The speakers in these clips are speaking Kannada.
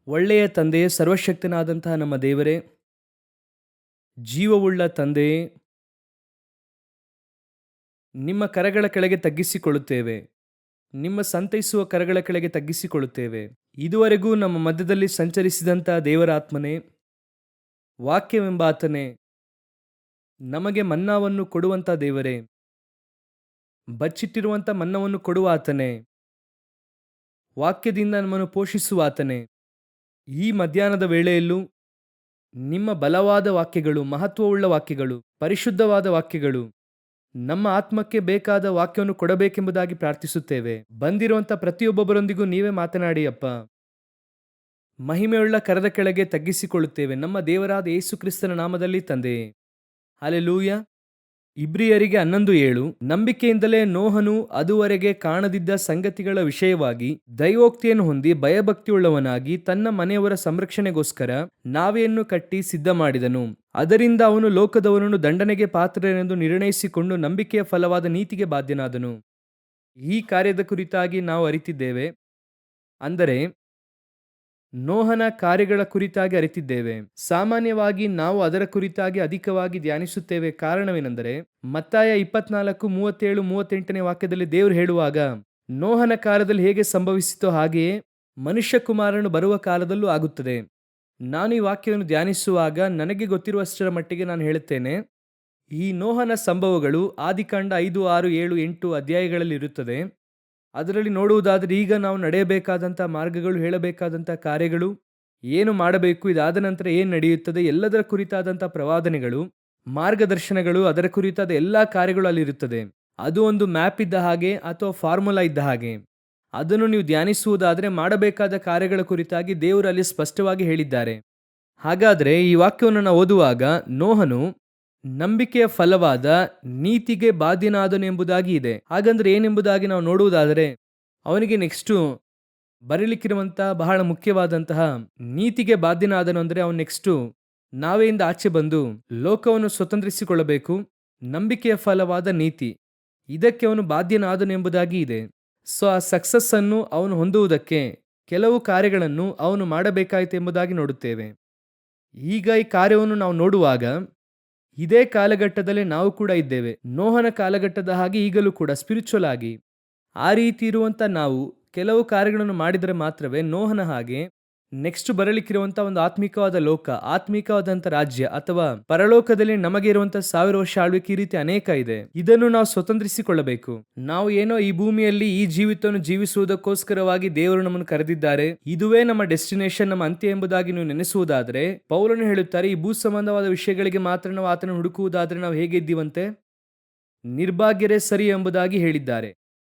ಒಳ್ಳೆಯ ತಂದೆಯೇ, ಸರ್ವಶಕ್ತನಾದಂತಹ ನಮ್ಮ ದೇವರೇ, ಜೀವವುಳ್ಳ ತಂದೆಯೇ, ನಿಮ್ಮ ಕರಗಳ ಕೆಳಗೆ ತಗ್ಗಿಸಿಕೊಳ್ಳುತ್ತೇವೆ. ನಿಮ್ಮ ಸಂತೈಸುವ ಕರಗಳ ಕೆಳಗೆ ತಗ್ಗಿಸಿಕೊಳ್ಳುತ್ತೇವೆ. ಇದುವರೆಗೂ ನಮ್ಮ ಮಧ್ಯದಲ್ಲಿ ಸಂಚರಿಸಿದಂಥ ದೇವರ ಆತ್ಮನೇ, ವಾಕ್ಯವೆಂಬಾತನೇ, ನಮಗೆ ಮನ್ನಾವನ್ನು ಕೊಡುವಂಥ ದೇವರೇ, ಬಚ್ಚಿಟ್ಟಿರುವಂಥ ಮನ್ನವನ್ನು ಕೊಡುವ ಆತನೇ, ವಾಕ್ಯದಿಂದ ನಮ್ಮನ್ನು ಪೋಷಿಸುವ ಆತನೇ, ಈ ಮಧ್ಯಾಹ್ನದ ವೇಳೆಯಲ್ಲೂ ನಿಮ್ಮ ಬಲವಾದ ವಾಕ್ಯಗಳು, ಮಹತ್ವವುಳ್ಳ ವಾಕ್ಯಗಳು, ಪರಿಶುದ್ಧವಾದ ವಾಕ್ಯಗಳು, ನಮ್ಮ ಆತ್ಮಕ್ಕೆ ಬೇಕಾದ ವಾಕ್ಯವನ್ನು ಕೊಡಬೇಕೆಂಬುದಾಗಿ ಪ್ರಾರ್ಥಿಸುತ್ತೇವೆ. ಬಂದಿರುವಂಥ ಪ್ರತಿಯೊಬ್ಬೊಬ್ಬರೊಂದಿಗೂ ನೀವೇ ಮಾತನಾಡಿ ಅಪ್ಪ. ಮಹಿಮೆಯುಳ್ಳ ಕರದ ಕೆಳಗೆ ತಗ್ಗಿಸಿಕೊಳ್ಳುತ್ತೇವೆ ನಮ್ಮ ದೇವರಾದ ಯೇಸು ಕ್ರಿಸ್ತನ ನಾಮದಲ್ಲಿ ತಂದೆಯೇ. ಹಲ್ಲೆಲೂಯ. ಇಬ್ರಿಯರಿಗೆ 11:7 ನಂಬಿಕೆಯಿಂದಲೇ ನೋಹನು ಅದುವರೆಗೆ ಕಾಣದಿದ್ದ ಸಂಗತಿಗಳ ವಿಷಯವಾಗಿ ದೈವೋಕ್ತಿಯನ್ನು ಹೊಂದಿ ಭಯಭಕ್ತಿಯುಳ್ಳವನಾಗಿ ತನ್ನ ಮನೆಯವರ ಸಂರಕ್ಷಣೆಗೋಸ್ಕರ ನಾವೆಯನ್ನು ಕಟ್ಟಿ ಸಿದ್ಧ ಮಾಡಿದನು. ಅದರಿಂದ ಅವನು ಲೋಕದವರನ್ನು ದಂಡನೆಗೆ ಪಾತ್ರರೆಂದು ನಿರ್ಣಯಿಸಿಕೊಂಡು ನಂಬಿಕೆಯ ಫಲವಾದ ನೀತಿಗೆ ಬಾಧ್ಯನಾದನು. ಈ ಕಾರ್ಯದ ಕುರಿತಾಗಿ ನಾವು ಅರಿತಿದ್ದೇವೆ, ಅಂದರೆ ನೋಹನ ಕಾರ್ಯಗಳ ಕುರಿತಾಗಿ ಅರಿತಿದ್ದೇವೆ. ಸಾಮಾನ್ಯವಾಗಿ ನಾವು ಅದರ ಕುರಿತಾಗಿ ಅಧಿಕವಾಗಿ ಧ್ಯಾನಿಸುತ್ತೇವೆ. ಕಾರಣವೇನೆಂದರೆ ಮತ್ತಾಯ 24:37-38 ವಾಕ್ಯದಲ್ಲಿ ದೇವರು ಹೇಳುವಾಗ, ನೋಹನ ಕಾಲದಲ್ಲಿ ಹೇಗೆ ಸಂಭವಿಸಿತೋ ಹಾಗೆಯೇ ಮನುಷ್ಯಕುಮಾರನು ಬರುವ ಕಾಲದಲ್ಲೂ ಆಗುತ್ತದೆ. ನಾನು ಈ ವಾಕ್ಯವನ್ನು ಧ್ಯಾನಿಸುವಾಗ ನನಗೆ ಗೊತ್ತಿರುವಷ್ಟರ ಮಟ್ಟಿಗೆ ನಾನು ಹೇಳುತ್ತೇನೆ, ಈ ನೋಹನ ಸಂಭವಗಳು ಆದಿಕಾಂಡ 5, 6, 7, 8 ಅಧ್ಯಾಯಗಳಲ್ಲಿ ಇರುತ್ತದೆ. ಅದರಲ್ಲಿ ನೋಡುವುದಾದರೆ ಈಗ ನಾವು ನಡೆಯಬೇಕಾದಂಥ ಮಾರ್ಗಗಳು, ಹೇಳಬೇಕಾದಂಥ ಕಾರ್ಯಗಳು, ಏನು ಮಾಡಬೇಕು, ಇದಾದ ನಂತರ ಏನು ನಡೆಯುತ್ತದೆ, ಎಲ್ಲದರ ಕುರಿತಾದಂಥ ಪ್ರವಾದನೆಗಳು, ಮಾರ್ಗದರ್ಶನಗಳು, ಅದರ ಕುರಿತಾದ ಎಲ್ಲ ಕಾರ್ಯಗಳು ಅಲ್ಲಿರುತ್ತದೆ. ಅದು ಒಂದು ಮ್ಯಾಪ್ ಇದ್ದ ಹಾಗೆ ಅಥವಾ ಫಾರ್ಮುಲಾ ಇದ್ದ ಹಾಗೆ. ಅದನ್ನು ನೀವು ಧ್ಯಾನಿಸುವುದಾದರೆ ಮಾಡಬೇಕಾದ ಕಾರ್ಯಗಳ ಕುರಿತಾಗಿ ದೇವರು ಅಲ್ಲಿ ಸ್ಪಷ್ಟವಾಗಿ ಹೇಳಿದ್ದಾರೆ. ಹಾಗಾದರೆ ಈ ವಾಕ್ಯವನ್ನು ನಾವು ಓದುವಾಗ ನೋಹನು ನಂಬಿಕೆಯ ಫಲವಾದ ನೀತಿಗೆ ಬಾಧ್ಯನಾದನು ಎಂಬುದಾಗಿ ಇದೆ. ಹಾಗಂದ್ರೆ ಏನೆಂಬುದಾಗಿ ನಾವು ನೋಡುವುದಾದರೆ ಅವನಿಗೆ ನೆಕ್ಸ್ಟು ಬರಲಿಕ್ಕಿರುವಂಥ ಬಹಳ ಮುಖ್ಯವಾದಂತಹ ನೀತಿಗೆ ಬಾಧ್ಯನಾದನು. ಅಂದರೆ ಅವನು ನೆಕ್ಸ್ಟು ನಾವೆಯಿಂದ ಆಚೆ ಬಂದು ಲೋಕವನ್ನು ಸ್ವತಂತ್ರಿಸಿಕೊಳ್ಳಬೇಕು. ನಂಬಿಕೆಯ ಫಲವಾದ ನೀತಿ, ಇದಕ್ಕೆ ಅವನು ಬಾಧ್ಯನಾದನು ಎಂಬುದಾಗಿ ಇದೆ. ಸೊ ಆ ಸಕ್ಸಸ್ ಅನ್ನು ಅವನು ಹೊಂದುವುದಕ್ಕೆ ಕೆಲವು ಕಾರ್ಯಗಳನ್ನು ಅವನು ಮಾಡಬೇಕಾಯಿತು ಎಂಬುದಾಗಿ ನೋಡುತ್ತೇವೆ. ಈಗ ಈ ಕಾರ್ಯವನ್ನು ನಾವು ನೋಡುವಾಗ ಇದೇ ಕಾಲಘಟ್ಟದಲ್ಲಿ ನಾವು ಕೂಡ ಇದ್ದೇವೆ. ನೋಹನ ಕಾಲಘಟ್ಟದ ಹಾಗೆ ಈಗಲೂ ಕೂಡ ಸ್ಪಿರಿಚುವಲ್ ಆಗಿ ಆ ರೀತಿ ಇರುವಂಥ ನಾವು ಕೆಲವು ಕಾರ್ಯಗಳನ್ನು ಮಾಡಿದರೆ ಮಾತ್ರವೇ ನೋಹನ ಹಾಗೆ ನೆಕ್ಸ್ಟ್ ಬರಲಿಕ್ಕಿರುವಂಥ ಒಂದು ಆತ್ಮಿಕವಾದ ಲೋಕ, ಆತ್ಮಿಕವಾದಂಥ ರಾಜ್ಯ ಅಥವಾ ಪರಲೋಕದಲ್ಲಿ ನಮಗೆ ಇರುವಂಥ 1000 ವರ್ಷ ಆಳ್ವಿಕೆ, ಈ ರೀತಿ ಅನೇಕ ಇದೆ. ಇದನ್ನು ನಾವು ಸ್ವತಂತ್ರಿಸಿಕೊಳ್ಳಬೇಕು. ನಾವು ಏನೋ ಈ ಭೂಮಿಯಲ್ಲಿ ಈ ಜೀವಿತವನ್ನು ಜೀವಿಸುವುದಕ್ಕೋಸ್ಕರವಾಗಿ ದೇವರು ನಮ್ಮನ್ನು ಕರೆದಿದ್ದಾರೆ, ಇದುವೇ ನಮ್ಮ ಡೆಸ್ಟಿನೇಷನ್, ನಮ್ಮ ಅಂತ್ಯ ಎಂಬುದಾಗಿ ನೀವು ನೆನೆಸುವುದಾದರೆ ಪೌಲನು ಹೇಳುತ್ತಾರೆ, ಈ ಭೂ ಸಂಬಂಧವಾದ ವಿಷಯಗಳಿಗೆ ಮಾತ್ರ ನಾವು ಆತನ ಹುಡುಕುವುದಾದರೆ ನಾವು ಹೇಗೆ ಇದ್ದೀವಂತೆ, ನಿರ್ಭಾಗ್ಯರೇ ಸರಿ ಎಂಬುದಾಗಿ ಹೇಳಿದ್ದಾರೆ.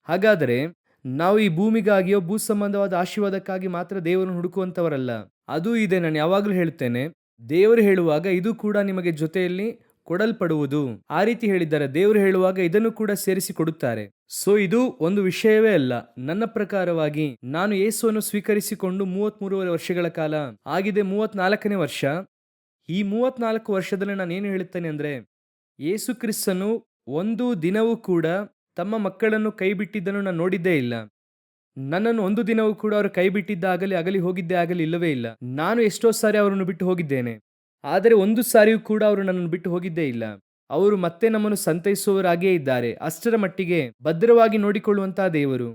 ಹಾಗಾದರೆ ನಾವು ಈ ಭೂಮಿಗಾಗಿಯೋ ಭೂ ಸಂಬಂಧವಾದ ಆಶೀರ್ವಾದಕ್ಕಾಗಿ ಮಾತ್ರ ದೇವರನ್ನು ಹುಡುಕುವಂಥವರಲ್ಲ. ಅದೂ ಇದೆ. ನಾನು ಯಾವಾಗಲೂ ಹೇಳುತ್ತೇನೆ, ದೇವರು ಹೇಳುವಾಗ ಇದು ಕೂಡ ನಿಮಗೆ ಜೊತೆಯಲ್ಲಿ ಕೊಡಲ್ಪಡುವುದು, ಆ ರೀತಿ ಹೇಳಿದ್ದಾರೆ. ದೇವರು ಹೇಳುವಾಗ ಇದನ್ನು ಕೂಡ ಸೇರಿಸಿ ಕೊಡುತ್ತಾರೆ. ಸೊ ಇದು ಒಂದು ವಿಷಯವೇ ಅಲ್ಲ. ನನ್ನ ಪ್ರಕಾರವಾಗಿ ನಾನು ಯೇಸುವನ್ನು ಸ್ವೀಕರಿಸಿಕೊಂಡು 33 ವರ್ಷಗಳ ಕಾಲ ಆಗಿದೆ, 34ನೇ ವರ್ಷ. ಈ 34 ವರ್ಷದಲ್ಲಿ ನಾನು ಏನು ಹೇಳುತ್ತೇನೆ ಅಂದರೆ, ಯೇಸು ಕ್ರಿಸ್ತನು ಒಂದು ದಿನವೂ ಕೂಡ ತಮ್ಮ ಮಕ್ಕಳನ್ನು ಕೈ ಬಿಟ್ಟಿದ್ದನ್ನು ನಾನು ನೋಡಿದ್ದೇ ಇಲ್ಲ. ನನ್ನನ್ನು ಒಂದು ದಿನವೂ ಕೂಡ ಅವರು ಕೈ ಬಿಟ್ಟಿದ್ದಾಗಲಿ ಅಗಲಿ ಹೋಗಿದ್ದೇ ಆಗಲಿ ಇಲ್ಲವೇ ಇಲ್ಲ. ನಾನು ಎಷ್ಟೋ ಸಾರಿ ಅವರನ್ನು ಬಿಟ್ಟು ಹೋಗಿದ್ದೇನೆ, ಆದರೆ ಒಂದು ಸಾರಿಯೂ ಕೂಡ ಅವರು ನನ್ನನ್ನು ಬಿಟ್ಟು ಹೋಗಿದ್ದೇ ಇಲ್ಲ. ಅವರು ಮತ್ತೆ ನಮ್ಮನ್ನು ಸಂತೈಸುವವರಾಗಿಯೇ ಇದ್ದಾರೆ. ಅಷ್ಟರ ಮಟ್ಟಿಗೆ ಭದ್ರವಾಗಿ ನೋಡಿಕೊಳ್ಳುವಂತಹ ದೇವರು.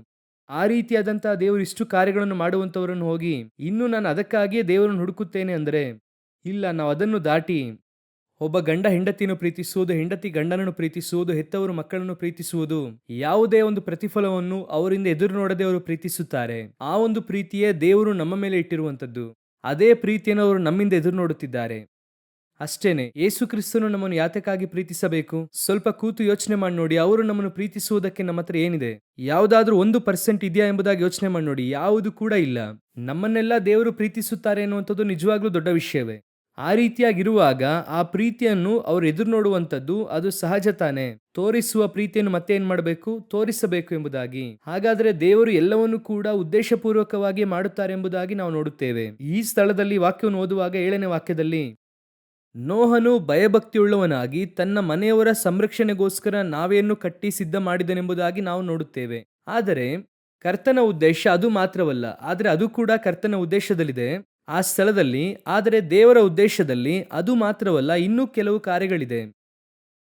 ಆ ರೀತಿಯಾದಂತಹ ದೇವರು ಇಷ್ಟು ಕಾರ್ಯಗಳನ್ನು ಮಾಡುವಂಥವರನ್ನು ಹೋಗಿ ಇನ್ನು ನಾನು ಅದಕ್ಕಾಗಿಯೇ ದೇವರನ್ನು ಹುಡುಕುತ್ತೇನೆ ಅಂದರೆ ಇಲ್ಲ. ನಾವು ಅದನ್ನು ದಾಟಿ ಒಬ್ಬ ಗಂಡ ಹೆಂಡತಿಯನ್ನು ಪ್ರೀತಿಸುವುದು, ಹೆಂಡತಿ ಗಂಡನನ್ನು ಪ್ರೀತಿಸುವುದು, ಹೆತ್ತವರು ಮಕ್ಕಳನ್ನು ಪ್ರೀತಿಸುವುದು, ಯಾವುದೇ ಒಂದು ಪ್ರತಿಫಲವನ್ನು ಅವರಿಂದ ಎದುರು ನೋಡದೆ ಅವರು ಪ್ರೀತಿಸುತ್ತಾರೆ. ಆ ಒಂದು ಪ್ರೀತಿಯೇ ದೇವರು ನಮ್ಮ ಮೇಲೆ ಇಟ್ಟಿರುವಂಥದ್ದು. ಅದೇ ಪ್ರೀತಿಯನ್ನು ಅವರು ನಮ್ಮಿಂದ ಎದುರು ನೋಡುತ್ತಿದ್ದಾರೆ. ಅಷ್ಟೇನೆ. ಯೇಸು ಕ್ರಿಸ್ತನು ನಮ್ಮನ್ನು ಯಾತಕ್ಕಾಗಿ ಪ್ರೀತಿಸಬೇಕು? ಸ್ವಲ್ಪ ಕೂತು ಯೋಚನೆ ಮಾಡಿ ನೋಡಿ. ಅವರು ನಮ್ಮನ್ನು ಪ್ರೀತಿಸುವುದಕ್ಕೆ ನಮ್ಮ ಹತ್ರ ಏನಿದೆ? ಯಾವುದಾದ್ರೂ 1% ಇದೆಯಾ ಎಂಬುದಾಗಿ ಯೋಚನೆ ಮಾಡಿ ನೋಡಿ. ಯಾವುದು ಕೂಡ ಇಲ್ಲ. ನಮ್ಮನ್ನೆಲ್ಲ ದೇವರು ಪ್ರೀತಿಸುತ್ತಾರೆ ಎನ್ನುವಂಥದ್ದು ನಿಜವಾಗ್ಲೂ ದೊಡ್ಡ ವಿಷಯವೇ. ಆ ರೀತಿಯಾಗಿರುವಾಗ ಆ ಪ್ರೀತಿಯನ್ನು ಅವರು ಎದುರು ನೋಡುವಂಥದ್ದು ಅದು ಸಹಜ ತಾನೆ. ತೋರಿಸುವ ಪ್ರೀತಿಯನ್ನು ಮತ್ತೆ ಏನ್ ಮಾಡಬೇಕು? ತೋರಿಸಬೇಕು ಎಂಬುದಾಗಿ. ಹಾಗಾದ್ರೆ ದೇವರು ಎಲ್ಲವನ್ನೂ ಕೂಡ ಉದ್ದೇಶಪೂರ್ವಕವಾಗಿ ಮಾಡುತ್ತಾರೆ ಎಂಬುದಾಗಿ ನಾವು ನೋಡುತ್ತೇವೆ. ಈ ಸ್ಥಳದಲ್ಲಿ ವಾಕ್ಯವನ್ನು ಓದುವಾಗ 7ನೇ ವಾಕ್ಯದಲ್ಲಿ, ನೋಹನು ಭಯಭಕ್ತಿಯುಳ್ಳವನಾಗಿ ತನ್ನ ಮನೆಯವರ ಸಂರಕ್ಷಣೆಗೋಸ್ಕರ ನಾವೆಯನ್ನು ಕಟ್ಟಿ ಸಿದ್ಧ ಮಾಡಿದನೆಂಬುದಾಗಿ ನಾವು ನೋಡುತ್ತೇವೆ. ಆದರೆ ಕರ್ತನ ಉದ್ದೇಶ ಅದು ಮಾತ್ರವಲ್ಲ, ಆದರೆ ಅದು ಕೂಡ ಕರ್ತನ ಉದ್ದೇಶದಲ್ಲಿದೆ. ಆ ಸ್ಥಳದಲ್ಲಿ. ಆದರೆ ದೇವರ ಉದ್ದೇಶದಲ್ಲಿ ಅದು ಮಾತ್ರವಲ್ಲ, ಇನ್ನೂ ಕೆಲವು ಕಾರ್ಯಗಳಿದೆ.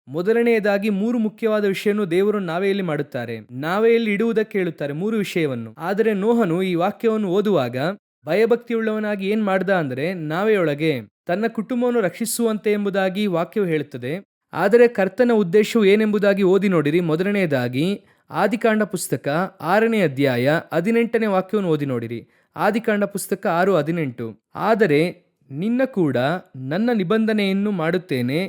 ಮೊದಲನೆಯದಾಗಿ 3 ಮುಖ್ಯವಾದ ವಿಷಯವನ್ನು ದೇವರು ನಾವೆಯಲ್ಲಿ ಮಾಡುತ್ತಾರೆ. ನಾವೆಯಲ್ಲಿ ಇಡುವುದಕ್ಕೆ ಹೇಳುತ್ತಾರೆ 3 ವಿಷಯವನ್ನು. ಆದರೆ ನೋಹನು ಈ ವಾಕ್ಯವನ್ನು ಓದುವಾಗ ಭಯಭಕ್ತಿಯುಳ್ಳವನಾಗಿ ಏನ್ ಮಾಡ್ದ ಅಂದ್ರೆ, ನಾವೆಯೊಳಗೆ ತನ್ನ ಕುಟುಂಬವನ್ನು ರಕ್ಷಿಸುವಂತೆ ಎಂಬುದಾಗಿ ವಾಕ್ಯವು ಹೇಳುತ್ತದೆ. ಆದರೆ ಕರ್ತನ ಉದ್ದೇಶವು ಏನೆಂಬುದಾಗಿ ಓದಿ ನೋಡಿರಿ. ಮೊದಲನೆಯದಾಗಿ ಆದಿಕಾಂಡ ಪುಸ್ತಕ 6ನೇ ಅಧ್ಯಾಯ 18ನೇ ವಾಕ್ಯವನ್ನು ಓದಿ ನೋಡಿರಿ. ಆದಿಕಾಂಡ ಪುಸ್ತಕ 6:18. ಆದರೆ ನಿನ್ನ ಕೂಡ ನನ್ನ ನಿಬಂಧನೆಯನ್ನು ಮಾಡುತ್ತೇನೆ,